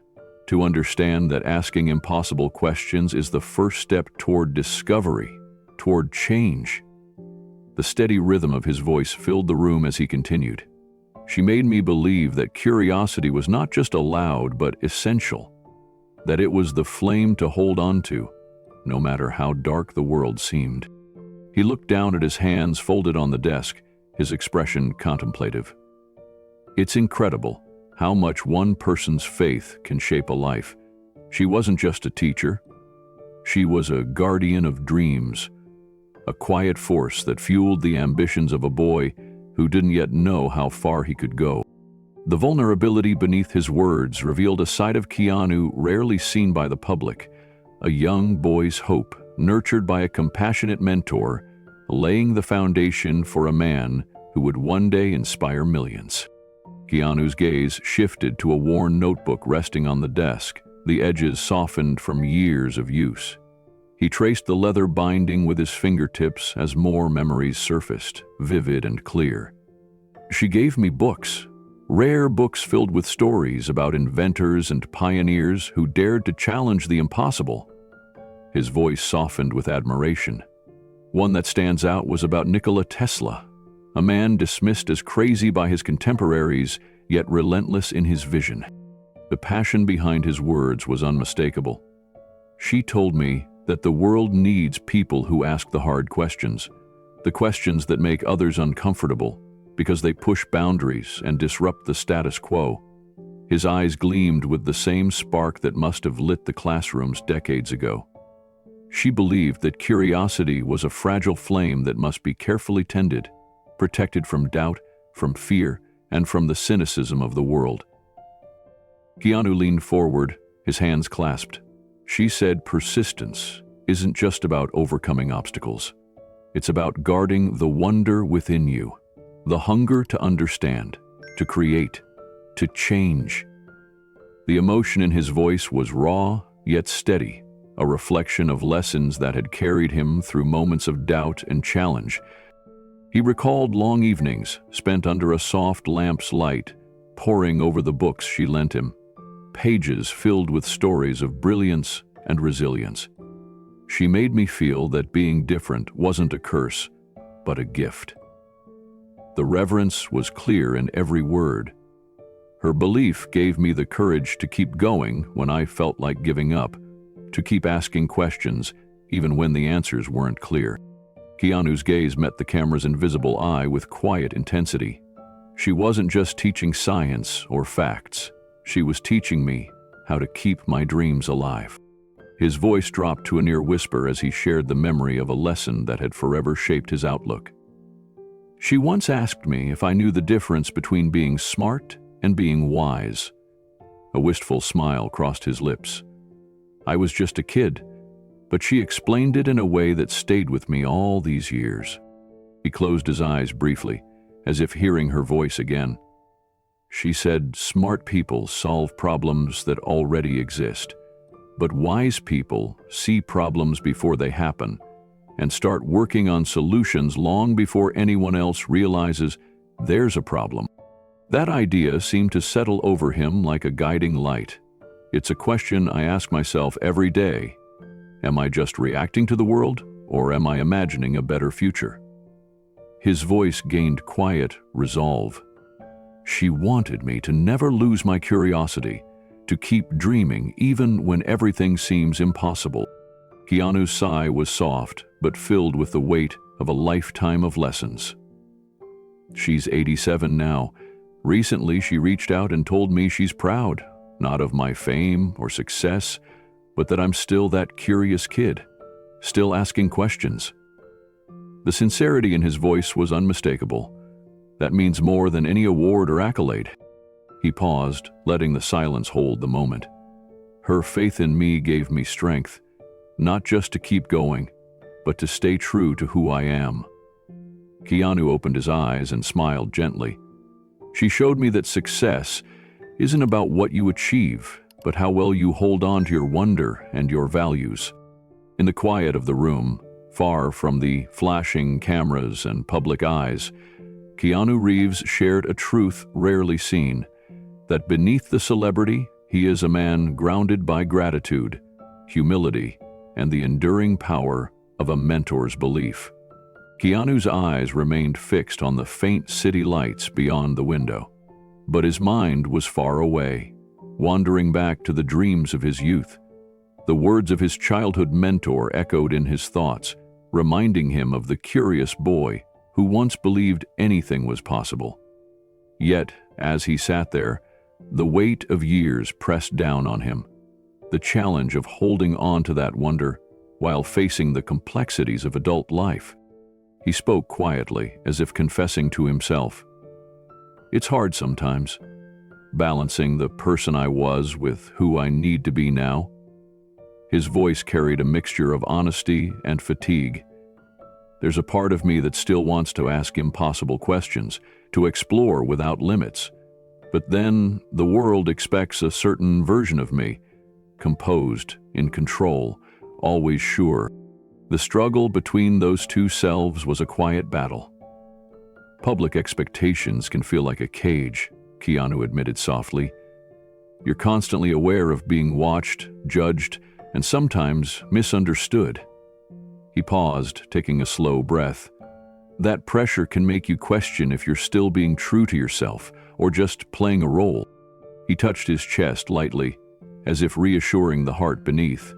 to understand that asking impossible questions is the first step toward discovery, toward change." The steady rhythm of his voice filled the room as he continued. "She made me believe that curiosity was not just allowed but essential, that it was the flame to hold on to, no matter how dark the world seemed." He looked down at his hands folded on the desk, his expression contemplative. "It's incredible how much one person's faith can shape a life. She wasn't just a teacher. She was a guardian of dreams, a quiet force that fueled the ambitions of a boy who didn't yet know how far he could go." The vulnerability beneath his words revealed a side of Keanu rarely seen by the public, a young boy's hope, nurtured by a compassionate mentor, laying the foundation for a man who would one day inspire millions. Keanu's gaze shifted to a worn notebook resting on the desk, the edges softened from years of use. He traced the leather binding with his fingertips as more memories surfaced, vivid and clear. "She gave me books, rare books filled with stories about inventors and pioneers who dared to challenge the impossible." His voice softened with admiration. "One that stands out was about Nikola Tesla, a man dismissed as crazy by his contemporaries, yet relentless in his vision." The passion behind his words was unmistakable. "She told me that the world needs people who ask the hard questions, the questions that make others uncomfortable, because they push boundaries and disrupt the status quo." His eyes gleamed with the same spark that must have lit the classrooms decades ago. She believed that curiosity was a fragile flame that must be carefully tended, protected from doubt, from fear, and from the cynicism of the world. Keanu leaned forward, his hands clasped. "She said persistence isn't just about overcoming obstacles. It's about guarding the wonder within you, the hunger to understand, to create, to change." The emotion in his voice was raw, yet steady, a reflection of lessons that had carried him through moments of doubt and challenge. He recalled long evenings spent under a soft lamp's light, poring over the books she lent him, pages filled with stories of brilliance and resilience. "She made me feel that being different wasn't a curse, but a gift." The reverence was clear in every word. "Her belief gave me the courage to keep going when I felt like giving up, to keep asking questions even when the answers weren't clear." Keanu's gaze met the camera's invisible eye with quiet intensity. "She wasn't just teaching science or facts. She was teaching me how to keep my dreams alive." His voice dropped to a near whisper as he shared the memory of a lesson that had forever shaped his outlook. "She once asked me if I knew the difference between being smart and being wise." A wistful smile crossed his lips. "I was just a kid, but she explained it in a way that stayed with me all these years." He closed his eyes briefly, as if hearing her voice again. "She said smart people solve problems that already exist, but wise people see problems before they happen and start working on solutions long before anyone else realizes there's a problem." That idea seemed to settle over him like a guiding light. "It's a question I ask myself every day. Am I just reacting to the world, or am I imagining a better future? His voice gained quiet resolve. She wanted me to never lose my curiosity, to keep dreaming even when everything seems impossible. Keanu's sigh was soft, but filled with the weight of a lifetime of lessons. She's 87 now. Recently, she reached out and told me she's proud, not of my fame or success, but that I'm still that curious kid, still asking questions. The sincerity in his voice was unmistakable. That means more than any award or accolade. He paused, letting the silence hold the moment. Her faith in me gave me strength, not just to keep going, but to stay true to who I am. Keanu opened his eyes and smiled gently. She showed me that success isn't about what you achieve, but how well you hold on to your wonder and your values. In the quiet of the room, far from the flashing cameras and public eyes, Keanu Reeves shared a truth rarely seen, that beneath the celebrity, he is a man grounded by gratitude, humility, and the enduring power of a mentor's belief. Keanu's eyes remained fixed on the faint city lights beyond the window, but his mind was far away, wandering back to the dreams of his youth. The words of his childhood mentor echoed in his thoughts, reminding him of the curious boy who once believed anything was possible. Yet, as he sat there, the weight of years pressed down on him, the challenge of holding on to that wonder while facing the complexities of adult life. He spoke quietly, as if confessing to himself. It's hard sometimes, balancing the person I was with who I need to be now. His voice carried a mixture of honesty and fatigue. There's a part of me that still wants to ask impossible questions, to explore without limits. But then the world expects a certain version of me, composed, in control, always sure. The struggle between those two selves was a quiet battle. Public expectations can feel like a cage, Keanu admitted softly. You're constantly aware of being watched, judged, and sometimes misunderstood. He paused, taking a slow breath. That pressure can make you question if you're still being true to yourself or just playing a role. He touched his chest lightly, as if reassuring the heart beneath.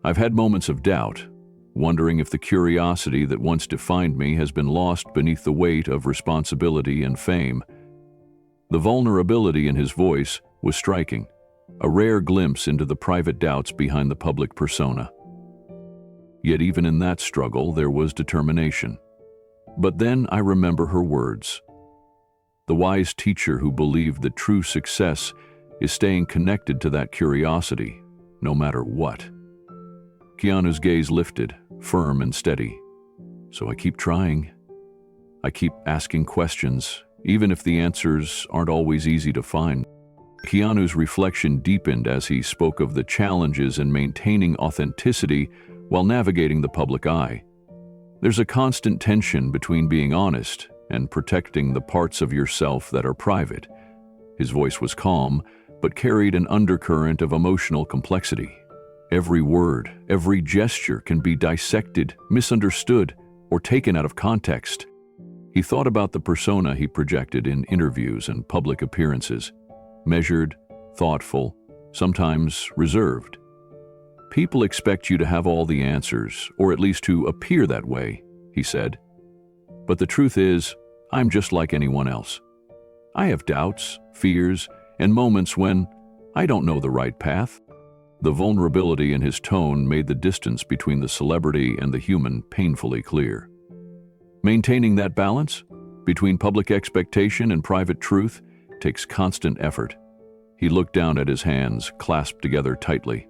I've had moments of doubt, wondering if the curiosity that once defined me has been lost beneath the weight of responsibility and fame. The vulnerability in his voice was striking, a rare glimpse into the private doubts behind the public persona. Yet even in that struggle, there was determination. But then I remember her words. The wise teacher who believed that true success is staying connected to that curiosity, no matter what. Keanu's gaze lifted, firm and steady. So I keep trying. I keep asking questions, even if the answers aren't always easy to find. Keanu's reflection deepened as he spoke of the challenges in maintaining authenticity while navigating the public eye. There's a constant tension between being honest and protecting the parts of yourself that are private. His voice was calm, but carried an undercurrent of emotional complexity. Every word, every gesture can be dissected, misunderstood, or taken out of context. He thought about the persona he projected in interviews and public appearances. Measured, thoughtful, sometimes reserved. People expect you to have all the answers, or at least to appear that way, he said. But the truth is, I'm just like anyone else. I have doubts, fears, and moments when I don't know the right path. The vulnerability in his tone made the distance between the celebrity and the human painfully clear. Maintaining that balance between public expectation and private truth takes constant effort. He looked down at his hands, clasped together tightly.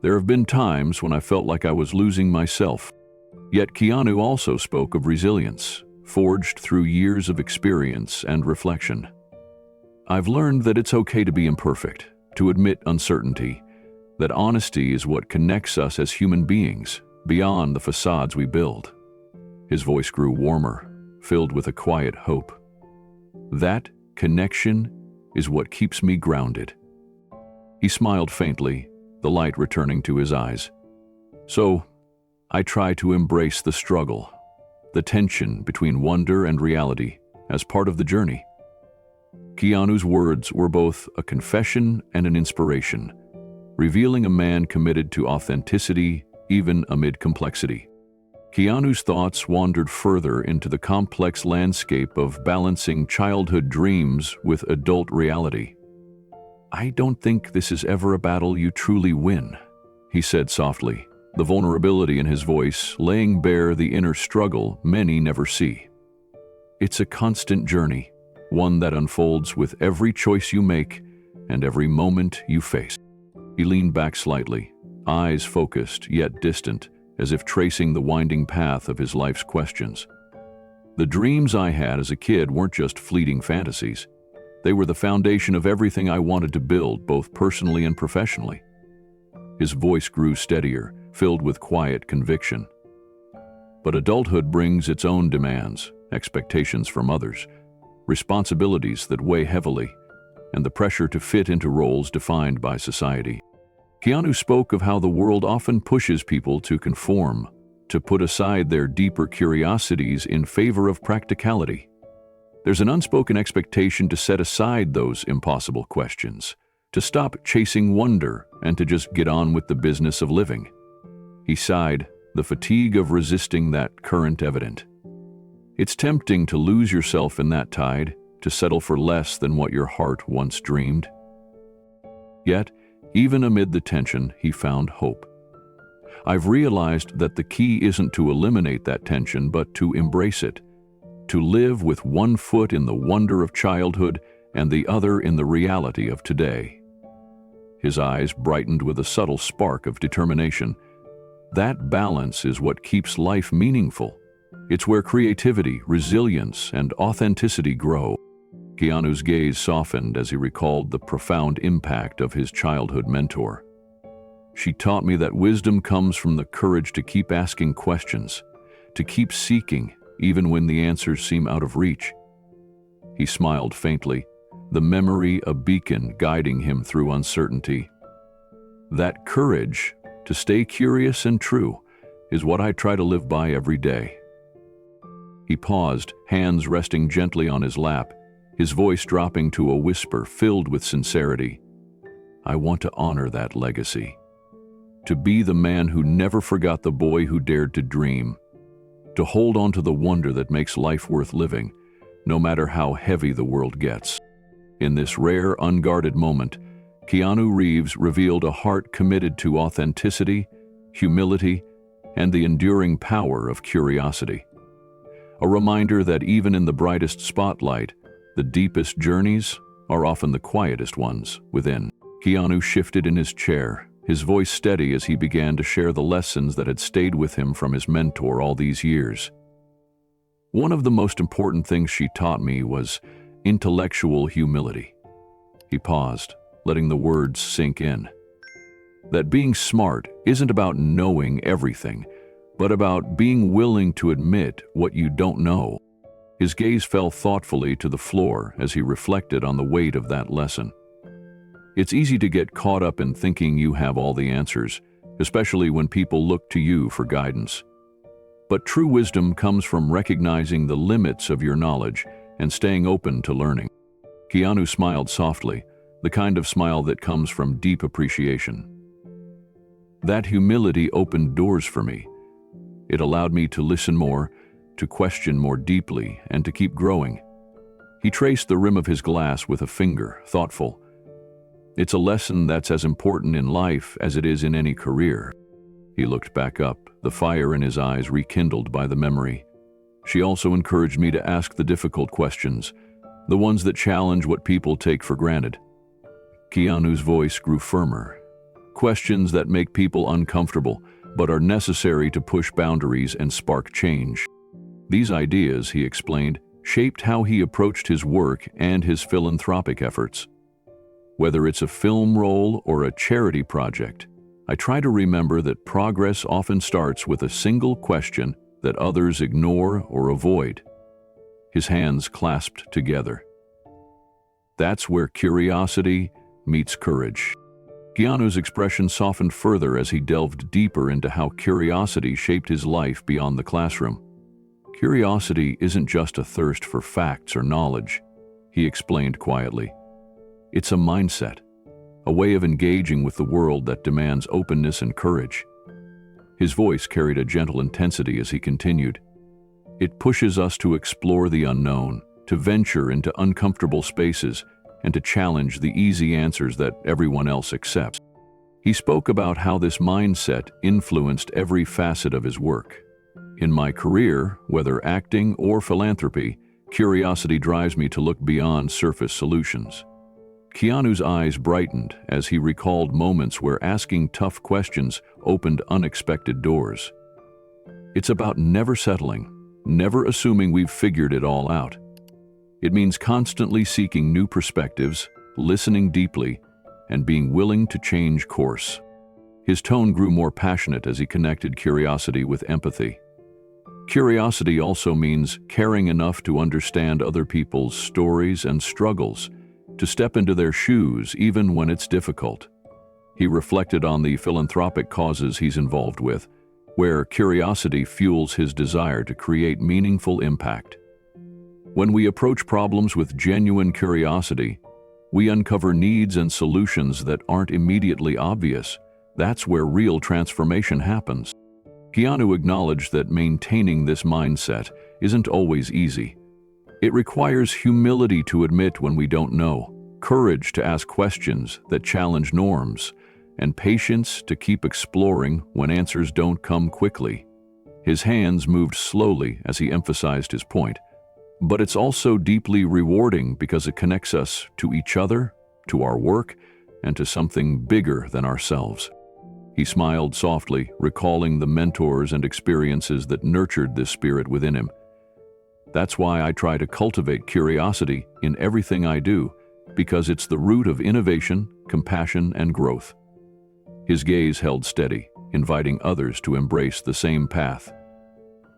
There have been times when I felt like I was losing myself. Yet Keanu also spoke of resilience, forged through years of experience and reflection. I've learned that it's okay to be imperfect, to admit uncertainty, that honesty is what connects us as human beings, beyond the facades we build. His voice grew warmer, filled with a quiet hope. That connection is what keeps me grounded. He smiled faintly, the light returning to his eyes. So, I try to embrace the struggle, the tension between wonder and reality as part of the journey. Keanu's words were both a confession and an inspiration, revealing a man committed to authenticity even amid complexity. Keanu's thoughts wandered further into the complex landscape of balancing childhood dreams with adult reality. "I don't think this is ever a battle you truly win," he said softly, the vulnerability in his voice laying bare the inner struggle many never see. "It's a constant journey, one that unfolds with every choice you make and every moment you face." He leaned back slightly, eyes focused yet distant, as if tracing the winding path of his life's questions. "The dreams I had as a kid weren't just fleeting fantasies. They were the foundation of everything I wanted to build, both personally and professionally." His voice grew steadier, filled with quiet conviction. "But adulthood brings its own demands, expectations from others, responsibilities that weigh heavily, and the pressure to fit into roles defined by society." Keanu spoke of how the world often pushes people to conform, to put aside their deeper curiosities in favor of practicality. There's an unspoken expectation to set aside those impossible questions, to stop chasing wonder and to just get on with the business of living. He sighed, the fatigue of resisting that current evident. "It's tempting to lose yourself in that tide, to settle for less than what your heart once dreamed." Yet, even amid the tension, he found hope. "I've realized that the key isn't to eliminate that tension, but to embrace it, to live with one foot in the wonder of childhood and the other in the reality of today." His eyes brightened with a subtle spark of determination. "That balance is what keeps life meaningful. It's where creativity, resilience, and authenticity grow." Keanu's gaze softened as he recalled the profound impact of his childhood mentor. "She taught me that wisdom comes from the courage to keep asking questions, to keep seeking even when the answers seem out of reach." He smiled faintly, the memory a beacon guiding him through uncertainty. "That courage, to stay curious and true, is what I try to live by every day." He paused, hands resting gently on his lap, his voice dropping to a whisper filled with sincerity. "I want to honor that legacy. To be the man who never forgot the boy who dared to dream. To hold on to the wonder that makes life worth living, no matter how heavy the world gets." In this rare, unguarded moment, Keanu Reeves revealed a heart committed to authenticity, humility, and the enduring power of curiosity. A reminder that even in the brightest spotlight, the deepest journeys are often the quietest ones within. Keanu shifted in his chair, his voice steady as he began to share the lessons that had stayed with him from his mentor all these years. "One of the most important things she taught me was intellectual humility." He paused, letting the words sink in. "That being smart isn't about knowing everything, but about being willing to admit what you don't know." His gaze fell thoughtfully to the floor as he reflected on the weight of that lesson. It's easy to get caught up in thinking you have all the answers, especially when people look to you for guidance. But true wisdom comes from recognizing the limits of your knowledge and staying open to learning. Keanu smiled softly, the kind of smile that comes from deep appreciation. "That humility opened doors for me. It allowed me to listen more, to question more deeply, and to keep growing." He traced the rim of his glass with a finger, thoughtful. "It's a lesson that's as important in life as it is in any career." He looked back up, the fire in his eyes rekindled by the memory. "She also encouraged me to ask the difficult questions, the ones that challenge what people take for granted." Keanu's voice grew firmer. "Questions that make people uncomfortable, but are necessary to push boundaries and spark change." These ideas, he explained, shaped how he approached his work and his philanthropic efforts. "Whether it's a film role or a charity project, I try to remember that progress often starts with a single question that others ignore or avoid." His hands clasped together. "That's where curiosity meets courage." Keanu's expression softened further as he delved deeper into how curiosity shaped his life beyond the classroom. Curiosity isn't just a thirst for facts or knowledge, he explained quietly. It's a mindset, a way of engaging with the world that demands openness and courage. His voice carried a gentle intensity as he continued. It pushes us to explore the unknown, to venture into uncomfortable spaces, and to challenge the easy answers that everyone else accepts. He spoke about how this mindset influenced every facet of his work. In my career, whether acting or philanthropy, curiosity drives me to look beyond surface solutions. Keanu's eyes brightened as he recalled moments where asking tough questions opened unexpected doors. It's about never settling, never assuming we've figured it all out. It means constantly seeking new perspectives, listening deeply, and being willing to change course. His tone grew more passionate as he connected curiosity with empathy. Curiosity also means caring enough to understand other people's stories and struggles, to step into their shoes even when it's difficult. He reflected on the philanthropic causes he's involved with, where curiosity fuels his desire to create meaningful impact. When we approach problems with genuine curiosity, we uncover needs and solutions that aren't immediately obvious. That's where real transformation happens. Keanu acknowledged that maintaining this mindset isn't always easy. It requires humility to admit when we don't know, courage to ask questions that challenge norms, and patience to keep exploring when answers don't come quickly. His hands moved slowly as he emphasized his point, but it's also deeply rewarding because it connects us to each other, to our work, and to something bigger than ourselves. He smiled softly, recalling the mentors and experiences that nurtured this spirit within him. That's why I try to cultivate curiosity in everything I do, because it's the root of innovation, compassion, and growth. His gaze held steady, inviting others to embrace the same path.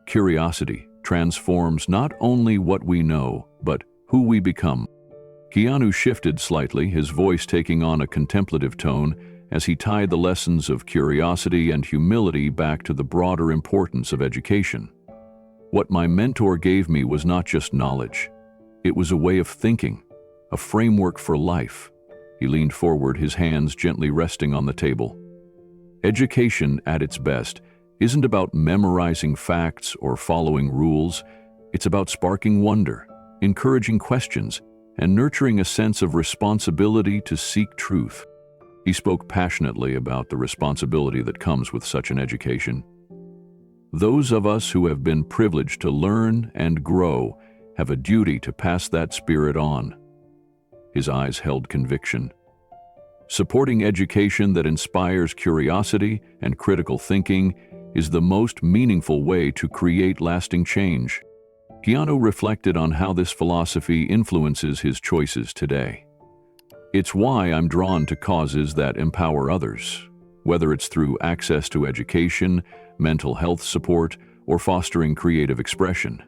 Curiosity transforms not only what we know, but who we become. Keanu shifted slightly, his voice taking on a contemplative tone as he tied the lessons of curiosity and humility back to the broader importance of education. What my mentor gave me was not just knowledge. It was a way of thinking, a framework for life. He leaned forward, his hands gently resting on the table. Education, at its best, isn't about memorizing facts or following rules. It's about sparking wonder, encouraging questions, and nurturing a sense of responsibility to seek truth. He spoke passionately about the responsibility that comes with such an education. Those of us who have been privileged to learn and grow have a duty to pass that spirit on. His eyes held conviction. Supporting education that inspires curiosity and critical thinking is the most meaningful way to create lasting change. Keanu reflected on how this philosophy influences his choices today. It's why I'm drawn to causes that empower others, whether it's through access to education, mental health support, or fostering creative expression.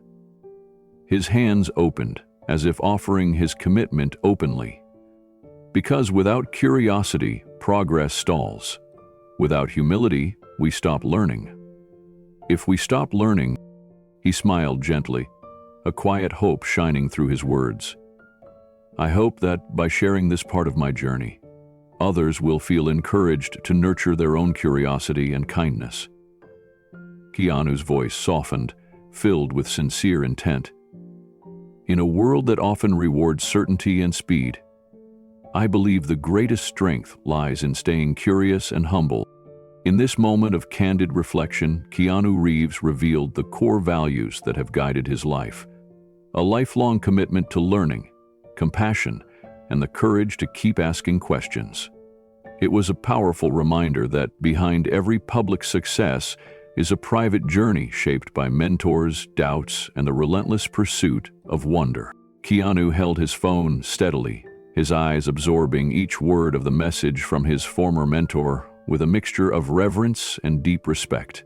His hands opened, as if offering his commitment openly. Because without curiosity, progress stalls. Without humility, we stop learning. If we stop learning, he smiled gently, a quiet hope shining through his words. I hope that by sharing this part of my journey, others will feel encouraged to nurture their own curiosity and kindness. Keanu's voice softened, filled with sincere intent. In a world that often rewards certainty and speed, I believe the greatest strength lies in staying curious and humble. In this moment of candid reflection, Keanu Reeves revealed the core values that have guided his life. A lifelong commitment to learning, compassion, and the courage to keep asking questions. It was a powerful reminder that behind every public success is a private journey shaped by mentors, doubts, and the relentless pursuit of wonder. Keanu held his phone steadily, his eyes absorbing each word of the message from his former mentor with a mixture of reverence and deep respect.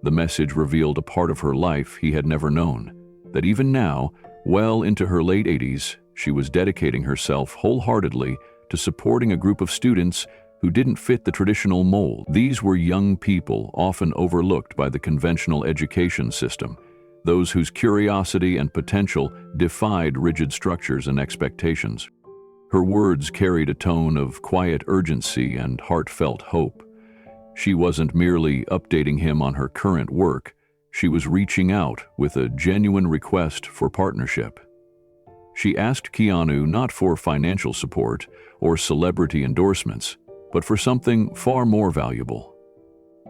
The message revealed a part of her life he had never known, that even now, well into her late 80s, she was dedicating herself wholeheartedly to supporting a group of students who didn't fit the traditional mold. These were young people often overlooked by the conventional education system, those whose curiosity and potential defied rigid structures and expectations. Her words carried a tone of quiet urgency and heartfelt hope. She wasn't merely updating him on her current work, she was reaching out with a genuine request for partnership. She asked Keanu not for financial support or celebrity endorsements, but for something far more valuable: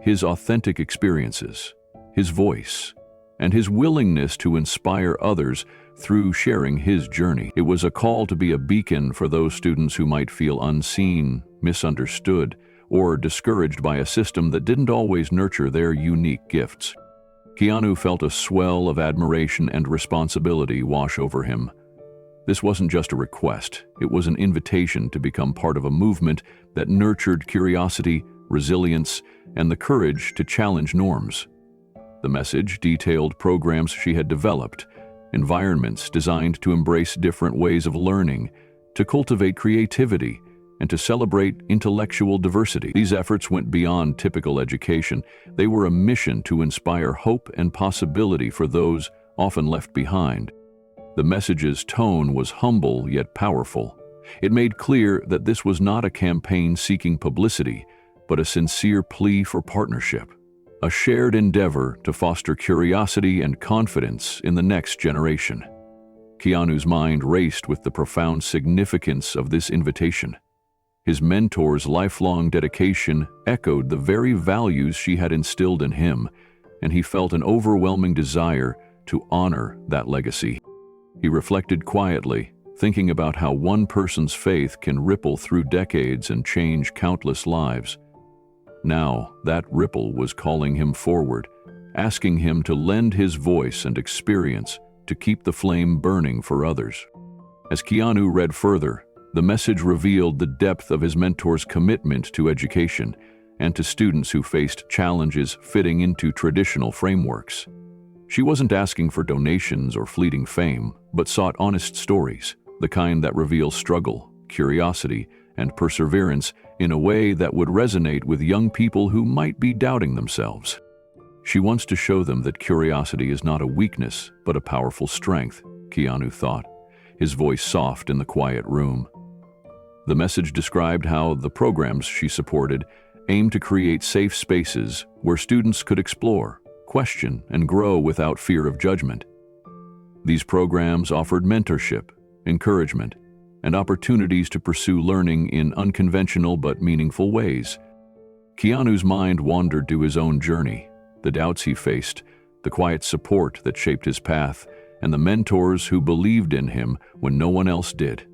his authentic experiences, his voice, and his willingness to inspire others through sharing his journey. It was a call to be a beacon for those students who might feel unseen, misunderstood, or discouraged by a system that didn't always nurture their unique gifts. Keanu felt a swell of admiration and responsibility wash over him. This wasn't just a request, it was an invitation to become part of a movement that nurtured curiosity, resilience, and the courage to challenge norms. The message detailed programs she had developed, environments designed to embrace different ways of learning, to cultivate creativity, and to celebrate intellectual diversity. These efforts went beyond typical education. They were a mission to inspire hope and possibility for those often left behind. The message's tone was humble yet powerful. It made clear that this was not a campaign seeking publicity, but a sincere plea for partnership, a shared endeavor to foster curiosity and confidence in the next generation. Keanu's mind raced with the profound significance of this invitation. His mentor's lifelong dedication echoed the very values she had instilled in him, and he felt an overwhelming desire to honor that legacy. He reflected quietly, thinking about how one person's faith can ripple through decades and change countless lives. Now, that ripple was calling him forward, asking him to lend his voice and experience to keep the flame burning for others. As Keanu read further, the message revealed the depth of his mentor's commitment to education and to students who faced challenges fitting into traditional frameworks. She wasn't asking for donations or fleeting fame, but sought honest stories, the kind that reveal struggle, curiosity, and perseverance in a way that would resonate with young people who might be doubting themselves. She wants to show them that curiosity is not a weakness, but a powerful strength, Keanu thought, his voice soft in the quiet room. The message described how the programs she supported aimed to create safe spaces where students could explore, question, and grow without fear of judgment. These programs offered mentorship, encouragement, and opportunities to pursue learning in unconventional but meaningful ways. Keanu's mind wandered to his own journey, the doubts he faced, the quiet support that shaped his path, and the mentors who believed in him when no one else did.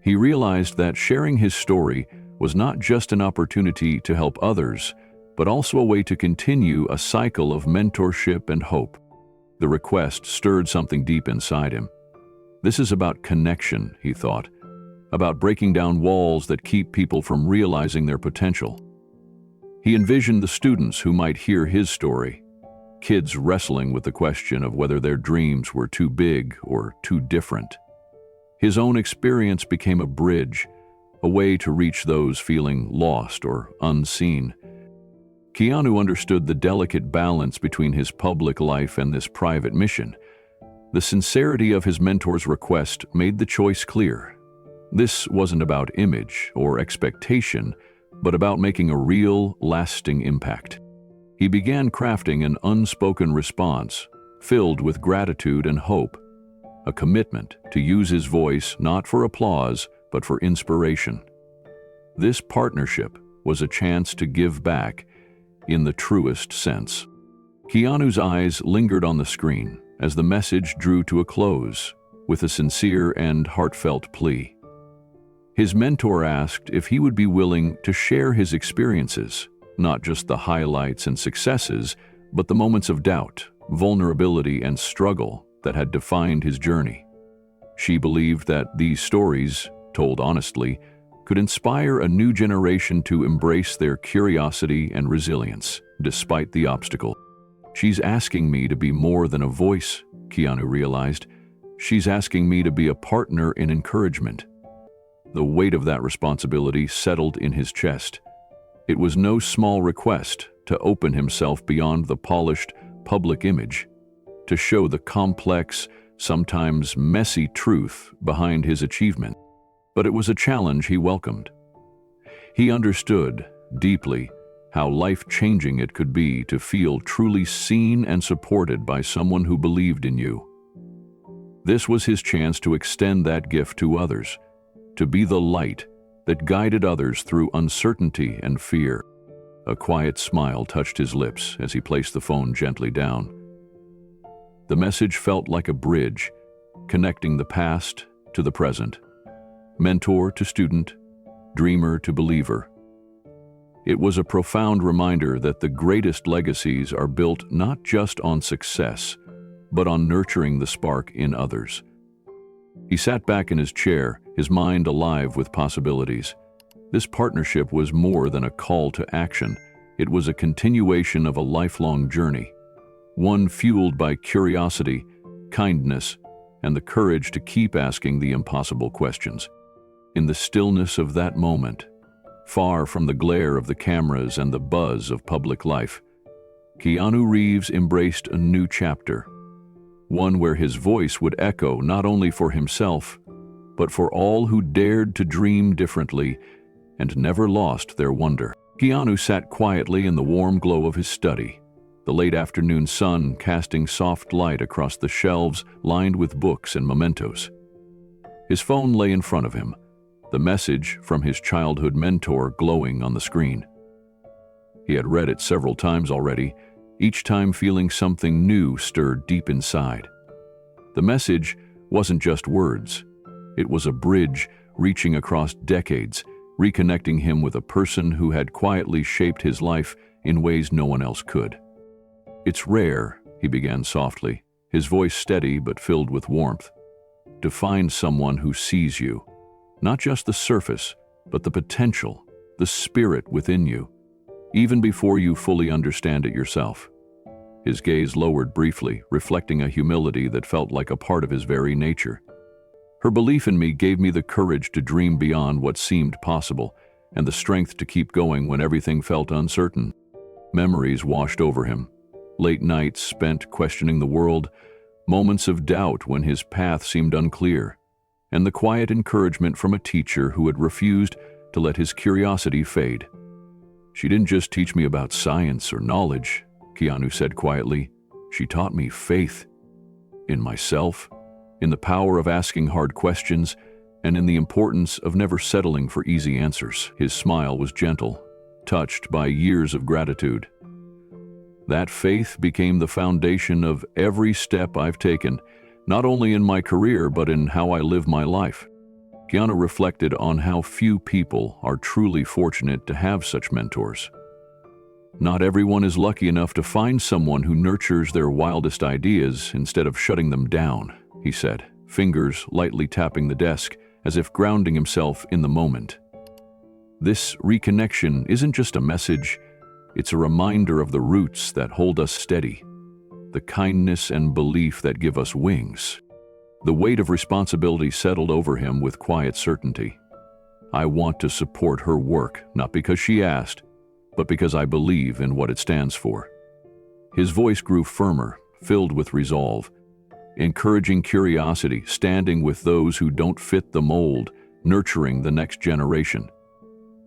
He realized that sharing his story was not just an opportunity to help others, but also a way to continue a cycle of mentorship and hope. The request stirred something deep inside him. This is about connection, he thought, about breaking down walls that keep people from realizing their potential. He envisioned the students who might hear his story, kids wrestling with the question of whether their dreams were too big or too different. His own experience became a bridge, a way to reach those feeling lost or unseen. Keanu understood the delicate balance between his public life and this private mission. The sincerity of his mentor's request made the choice clear. This wasn't about image or expectation, but about making a real, lasting impact. He began crafting an unspoken response, filled with gratitude and hope, a commitment to use his voice not for applause, but for inspiration. This partnership was a chance to give back in the truest sense. Keanu's eyes lingered on the screen as the message drew to a close with a sincere and heartfelt plea. His mentor asked if he would be willing to share his experiences, not just the highlights and successes, but the moments of doubt, vulnerability, and struggle that had defined his journey. She believed that these stories, told honestly, could inspire a new generation to embrace their curiosity and resilience, despite the obstacle. She's asking me to be more than a voice, Keanu realized. She's asking me to be a partner in encouragement. The weight of that responsibility settled in his chest. It was no small request to open himself beyond the polished public image, to show the complex, sometimes messy truth behind his achievement. But it was a challenge he welcomed. He understood deeply how life-changing it could be to feel truly seen and supported by someone who believed in you. This was his chance to extend that gift to others, to be the light that guided others through uncertainty and fear. A quiet smile touched his lips as he placed the phone gently down. The message felt like a bridge, connecting the past to the present, mentor to student, dreamer to believer. It was a profound reminder that the greatest legacies are built not just on success, but on nurturing the spark in others. He sat back in his chair, his mind alive with possibilities. This partnership was more than a call to action. It was a continuation of a lifelong journey, one fueled by curiosity, kindness, and the courage to keep asking the impossible questions. In the stillness of that moment, far from the glare of the cameras and the buzz of public life, Keanu Reeves embraced a new chapter, one where his voice would echo not only for himself, but for all who dared to dream differently and never lost their wonder. Keanu sat quietly in the warm glow of his study, the late afternoon sun casting soft light across the shelves lined with books and mementos. His phone lay in front of him, the message from his childhood mentor glowing on the screen. He had read it several times already, each time feeling something new stirred deep inside. The message wasn't just words. It was a bridge reaching across decades, reconnecting him with a person who had quietly shaped his life in ways no one else could. "It's rare," he began softly, his voice steady but filled with warmth, "to find someone who sees you. Not just the surface, but the potential, the spirit within you, even before you fully understand it yourself." His gaze lowered briefly, reflecting a humility that felt like a part of his very nature. "Her belief in me gave me the courage to dream beyond what seemed possible, and the strength to keep going when everything felt uncertain." Memories washed over him. Late nights spent questioning the world, moments of doubt when his path seemed unclear, and the quiet encouragement from a teacher who had refused to let his curiosity fade. "She didn't just teach me about science or knowledge," Keanu said quietly. "She taught me faith in myself, in the power of asking hard questions, and in the importance of never settling for easy answers." His smile was gentle, touched by years of gratitude. "That faith became the foundation of every step I've taken, not only in my career but in how I live my life." Keanu reflected on how few people are truly fortunate to have such mentors. "Not everyone is lucky enough to find someone who nurtures their wildest ideas instead of shutting them down," he said, fingers lightly tapping the desk as if grounding himself in the moment. "This reconnection isn't just a message, it's a reminder of the roots that hold us steady, the kindness and belief that give us wings." The weight of responsibility settled over him with quiet certainty. "I want to support her work, not because she asked, but because I believe in what it stands for." His voice grew firmer, filled with resolve, encouraging curiosity, standing with those who don't fit the mold, nurturing the next generation.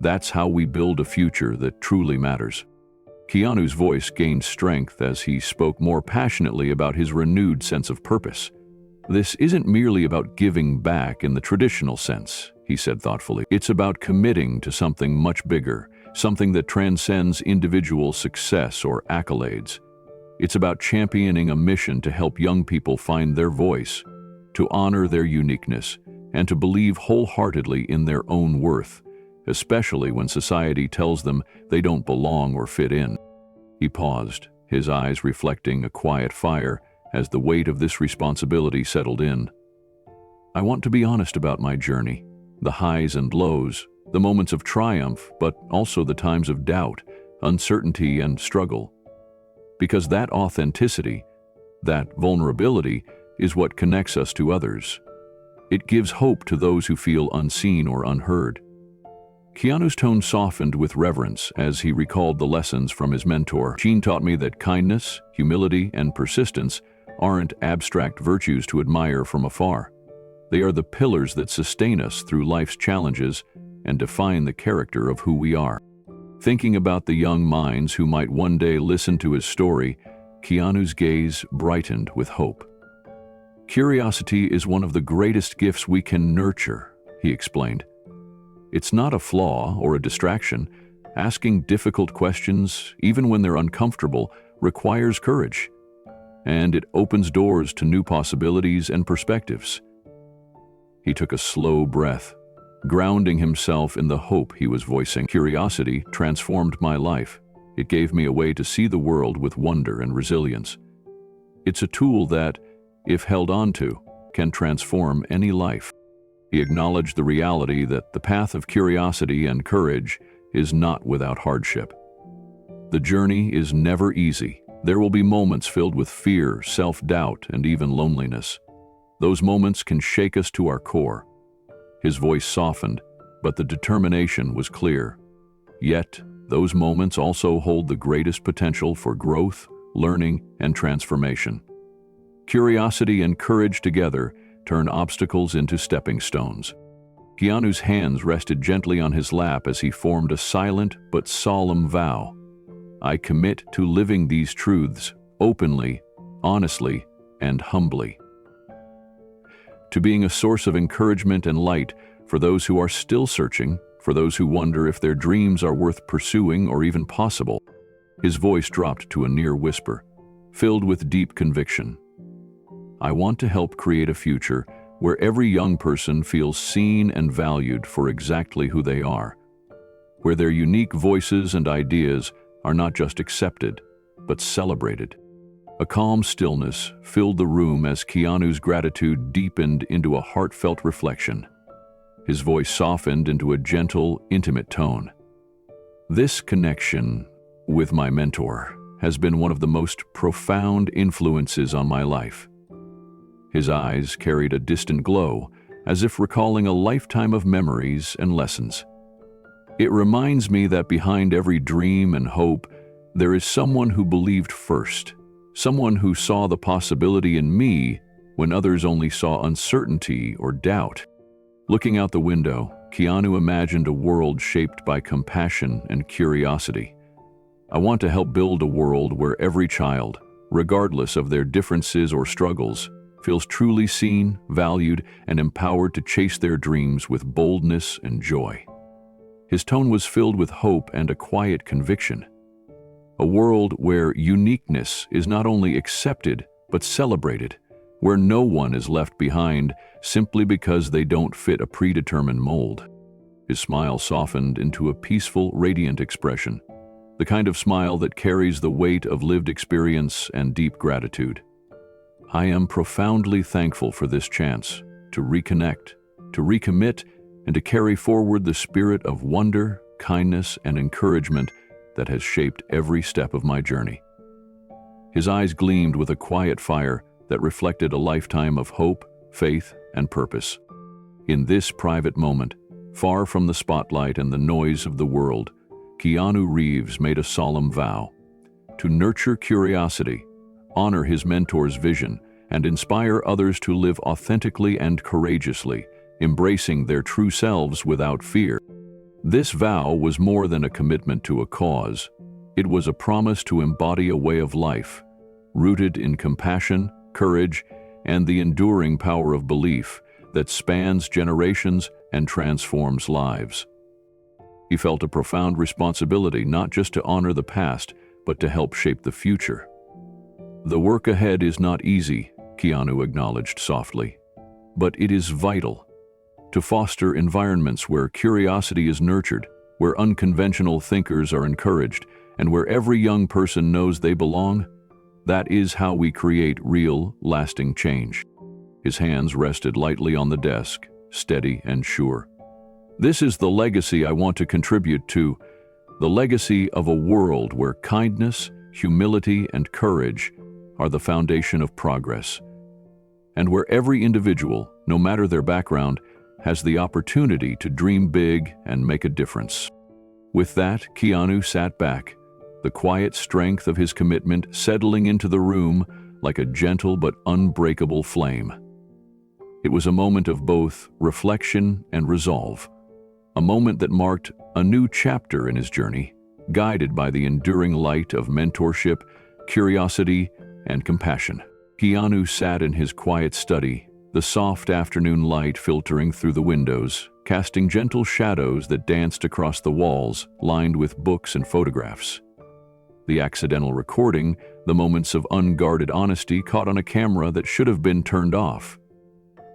That's how we build a future that truly matters. Keanu's voice gained strength as he spoke more passionately about his renewed sense of purpose. "This isn't merely about giving back in the traditional sense," he said thoughtfully. "It's about committing to something much bigger, something that transcends individual success or accolades. It's about championing a mission to help young people find their voice, to honor their uniqueness, and to believe wholeheartedly in their own worth, especially when society tells them they don't belong or fit in." He paused, his eyes reflecting a quiet fire as the weight of this responsibility settled in. "I want to be honest about my journey, the highs and lows, the moments of triumph, but also the times of doubt, uncertainty, and struggle. Because that authenticity, that vulnerability, is what connects us to others. It gives hope to those who feel unseen or unheard. Keanu's tone softened with reverence as he recalled the lessons from his mentor. Gene taught me that kindness, humility, and persistence aren't abstract virtues to admire from afar. They are the pillars that sustain us through life's challenges and define the character of who we are. Thinking about the young minds who might one day listen to his story, Keanu's gaze brightened with hope. Curiosity is one of the greatest gifts we can nurture, he explained. It's not a flaw or a distraction. Asking difficult questions, even when they're uncomfortable, requires courage. And it opens doors to new possibilities and perspectives. He took a slow breath, grounding himself in the hope he was voicing. Curiosity transformed my life. It gave me a way to see the world with wonder and resilience. It's a tool that, if held onto, can transform any life. He acknowledged the reality that the path of curiosity and courage is not without hardship. The journey is never easy. There will be moments filled with fear, self-doubt, and even loneliness. Those moments can shake us to our core. His voice softened, but the determination was clear. Yet, those moments also hold the greatest potential for growth, learning, and transformation. Curiosity and courage together turn obstacles into stepping stones. Keanu's hands rested gently on his lap as he formed a silent but solemn vow. I commit to living these truths openly, honestly, and humbly. To being a source of encouragement and light for those who are still searching, for those who wonder if their dreams are worth pursuing or even possible. His voice dropped to a near whisper, filled with deep conviction. I want to help create a future where every young person feels seen and valued for exactly who they are, where their unique voices and ideas are not just accepted, but celebrated. A calm stillness filled the room as Keanu's gratitude deepened into a heartfelt reflection. His voice softened into a gentle, intimate tone. This connection with my mentor has been one of the most profound influences on my life. His eyes carried a distant glow, as if recalling a lifetime of memories and lessons. It reminds me that behind every dream and hope, there is someone who believed first, someone who saw the possibility in me when others only saw uncertainty or doubt. Looking out the window, Keanu imagined a world shaped by compassion and curiosity. I want to help build a world where every child, regardless of their differences or struggles, feels truly seen, valued, and empowered to chase their dreams with boldness and joy. His tone was filled with hope and a quiet conviction. A world where uniqueness is not only accepted, but celebrated, where no one is left behind simply because they don't fit a predetermined mold. His smile softened into a peaceful, radiant expression, the kind of smile that carries the weight of lived experience and deep gratitude. I am profoundly thankful for this chance to reconnect, to recommit, and to carry forward the spirit of wonder, kindness, and encouragement that has shaped every step of my journey. His eyes gleamed with a quiet fire that reflected a lifetime of hope, faith, and purpose. In this private moment, far from the spotlight and the noise of the world, Keanu Reeves made a solemn vow to nurture curiosity, honor his mentor's vision, and inspire others to live authentically and courageously, embracing their true selves without fear. This vow was more than a commitment to a cause. It was a promise to embody a way of life, rooted in compassion, courage, and the enduring power of belief that spans generations and transforms lives. He felt a profound responsibility not just to honor the past, but to help shape the future. The work ahead is not easy, Keanu acknowledged softly, but it is vital. To foster environments where curiosity is nurtured, where unconventional thinkers are encouraged, and where every young person knows they belong, that is how we create real, lasting change. His hands rested lightly on the desk, steady and sure. This is the legacy I want to contribute to, the legacy of a world where kindness, humility, and courage are the foundation of progress. and where every individual, no matter their background, has the opportunity to dream big and make a difference. With that, Keanu sat back, the quiet strength of his commitment settling into the room like a gentle but unbreakable flame. It was a moment of both reflection and resolve, a moment that marked a new chapter in his journey, guided by the enduring light of mentorship, curiosity, and compassion. Keanu sat in his quiet study, the soft afternoon light filtering through the windows, casting gentle shadows that danced across the walls lined with books and photographs. The accidental recording, the moments of unguarded honesty caught on a camera that should have been turned off,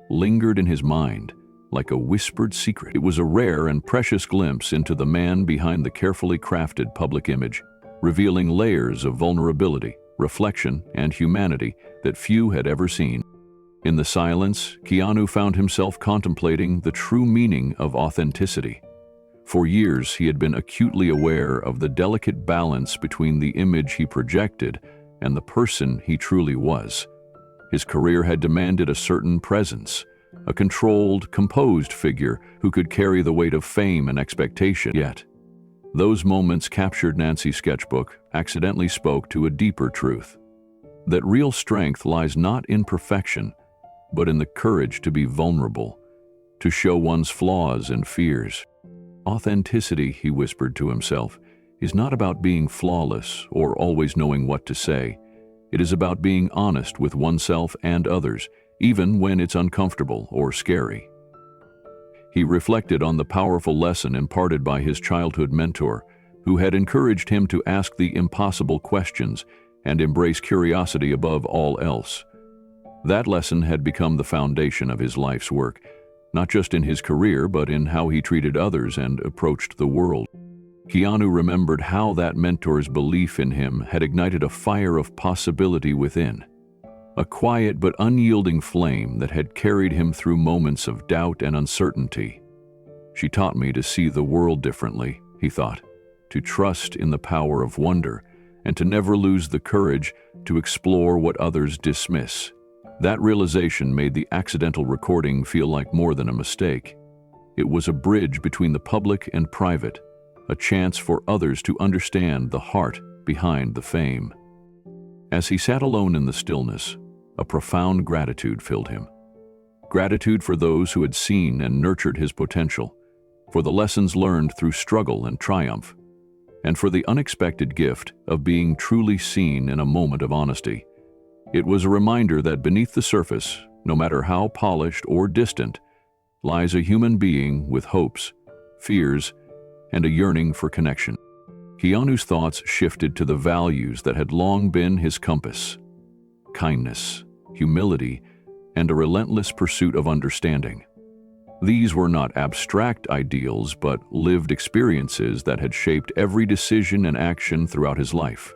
lingered in his mind like a whispered secret. It was a rare and precious glimpse into the man behind the carefully crafted public image, revealing layers of vulnerability, reflection, and humanity that few had ever seen. In the silence, Keanu found himself contemplating the true meaning of authenticity. For years, he had been acutely aware of the delicate balance between the image he projected and the person he truly was. His career had demanded a certain presence, a controlled, composed figure who could carry the weight of fame and expectation. Yet, those moments captured Nancy's sketchbook accidentally spoke to a deeper truth: that real strength lies not in perfection, but in the courage to be vulnerable, to show one's flaws and fears. Authenticity, he whispered to himself, is not about being flawless or always knowing what to say. It is about being honest with oneself and others, even when it's uncomfortable or scary. He reflected on the powerful lesson imparted by his childhood mentor, who had encouraged him to ask the impossible questions and embrace curiosity above all else. That lesson had become the foundation of his life's work, not just in his career, but in how he treated others and approached the world. Keanu remembered how that mentor's belief in him had ignited a fire of possibility within, a quiet but unyielding flame that had carried him through moments of doubt and uncertainty. She taught me to see the world differently, he thought, to trust in the power of wonder, and to never lose the courage to explore what others dismiss. That realization made the accidental recording feel like more than a mistake. It was a bridge between the public and private, a chance for others to understand the heart behind the fame. As he sat alone in the stillness, a profound gratitude filled him. Gratitude for those who had seen and nurtured his potential, for the lessons learned through struggle and triumph, and for the unexpected gift of being truly seen in a moment of honesty. It was a reminder that beneath the surface, no matter how polished or distant, lies a human being with hopes, fears, and a yearning for connection. Keanu's thoughts shifted to the values that had long been his compass: kindness, humility, and a relentless pursuit of understanding. These were not abstract ideals, but lived experiences that had shaped every decision and action throughout his life.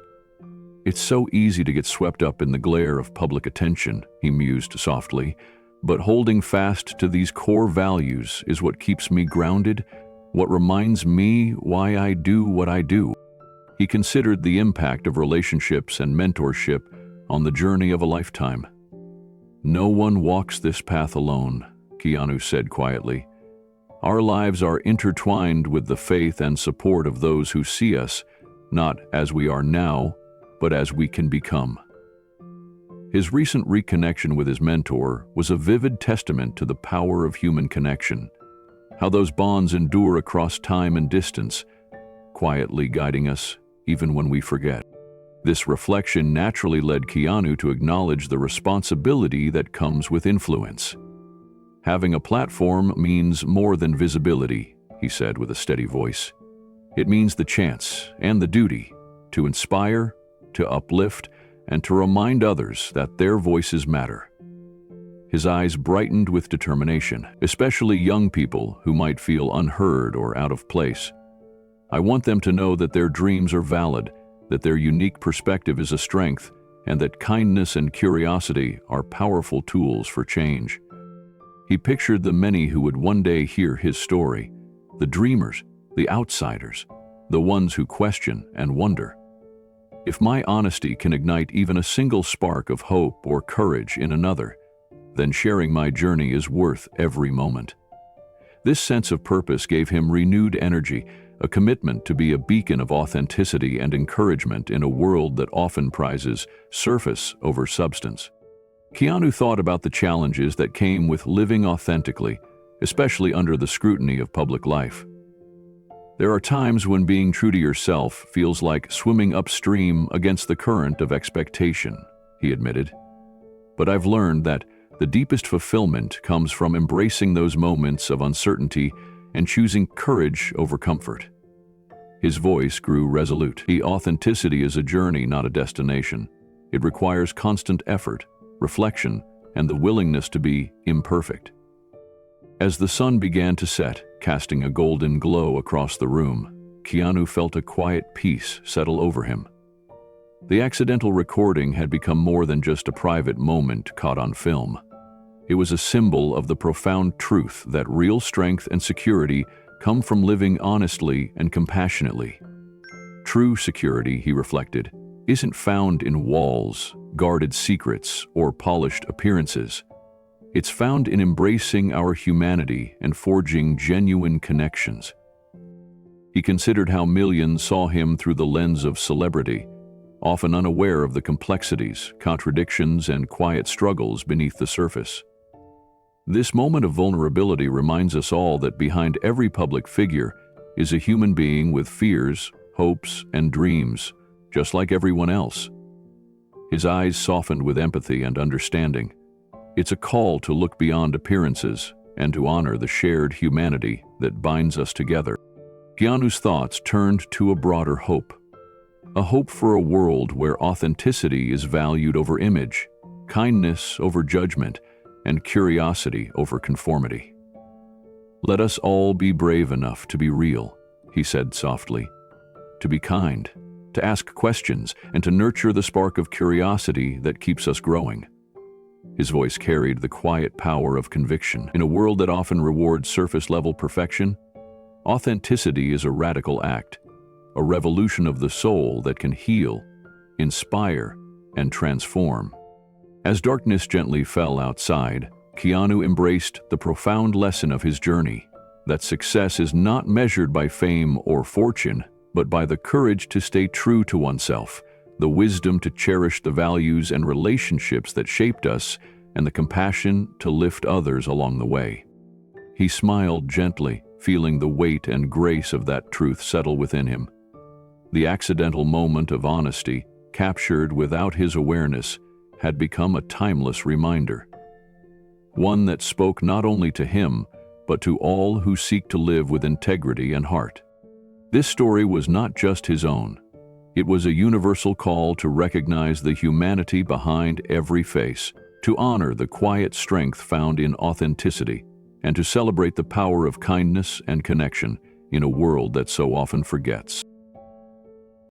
It's so easy to get swept up in the glare of public attention, he mused softly, but holding fast to these core values is what keeps me grounded, what reminds me why I do what I do. He considered the impact of relationships and mentorship on the journey of a lifetime. No one walks this path alone, Keanu said quietly. Our lives are intertwined with the faith and support of those who see us, not as we are now, but as we can become. His recent reconnection with his mentor was a vivid testament to the power of human connection, how those bonds endure across time and distance, quietly guiding us even when we forget. This reflection naturally led Keanu to acknowledge the responsibility that comes with influence. Having a platform means more than visibility, he said with a steady voice. It means the chance and the duty to inspire, to uplift, and to remind others that their voices matter. His eyes brightened with determination, especially young people who might feel unheard or out of place. I want them to know that their dreams are valid, that their unique perspective is a strength, and that kindness and curiosity are powerful tools for change. He pictured the many who would one day hear his story, the dreamers, the outsiders, the ones who question and wonder. If my honesty can ignite even a single spark of hope or courage in another, then sharing my journey is worth every moment. This sense of purpose gave him renewed energy, a commitment to be a beacon of authenticity and encouragement in a world that often prizes surface over substance. Keanu thought about the challenges that came with living authentically, especially under the scrutiny of public life. There are times when being true to yourself feels like swimming upstream against the current of expectation, he admitted. But I've learned that the deepest fulfillment comes from embracing those moments of uncertainty and choosing courage over comfort. His voice grew resolute. Authenticity is a journey, not a destination. It requires constant effort, reflection, and the willingness to be imperfect. As the sun began to set, casting a golden glow across the room, Keanu felt a quiet peace settle over him. The accidental recording had become more than just a private moment caught on film. It was a symbol of the profound truth that real strength and security come from living honestly and compassionately. True security, he reflected, isn't found in walls, guarded secrets, or polished appearances. It's found in embracing our humanity and forging genuine connections. He considered how millions saw him through the lens of celebrity, often unaware of the complexities, contradictions, and quiet struggles beneath the surface. This moment of vulnerability reminds us all that behind every public figure is a human being with fears, hopes, and dreams, just like everyone else. His eyes softened with empathy and understanding. It's a call to look beyond appearances and to honor the shared humanity that binds us together. Keanu's thoughts turned to a broader hope. A hope for a world where authenticity is valued over image, kindness over judgment, and curiosity over conformity. Let us all be brave enough to be real, he said softly, to be kind, to ask questions, and to nurture the spark of curiosity that keeps us growing. His voice carried the quiet power of conviction. In a world that often rewards surface-level perfection, authenticity is a radical act, a revolution of the soul that can heal, inspire, and transform. As darkness gently fell outside, Keanu embraced the profound lesson of his journey, that success is not measured by fame or fortune, but by the courage to stay true to oneself, the wisdom to cherish the values and relationships that shaped us, and the compassion to lift others along the way. He smiled gently, feeling the weight and grace of that truth settle within him. The accidental moment of honesty, captured without his awareness, had become a timeless reminder. One that spoke not only to him, but to all who seek to live with integrity and heart. This story was not just his own. It was a universal call to recognize the humanity behind every face, to honor the quiet strength found in authenticity, and to celebrate the power of kindness and connection in a world that so often forgets.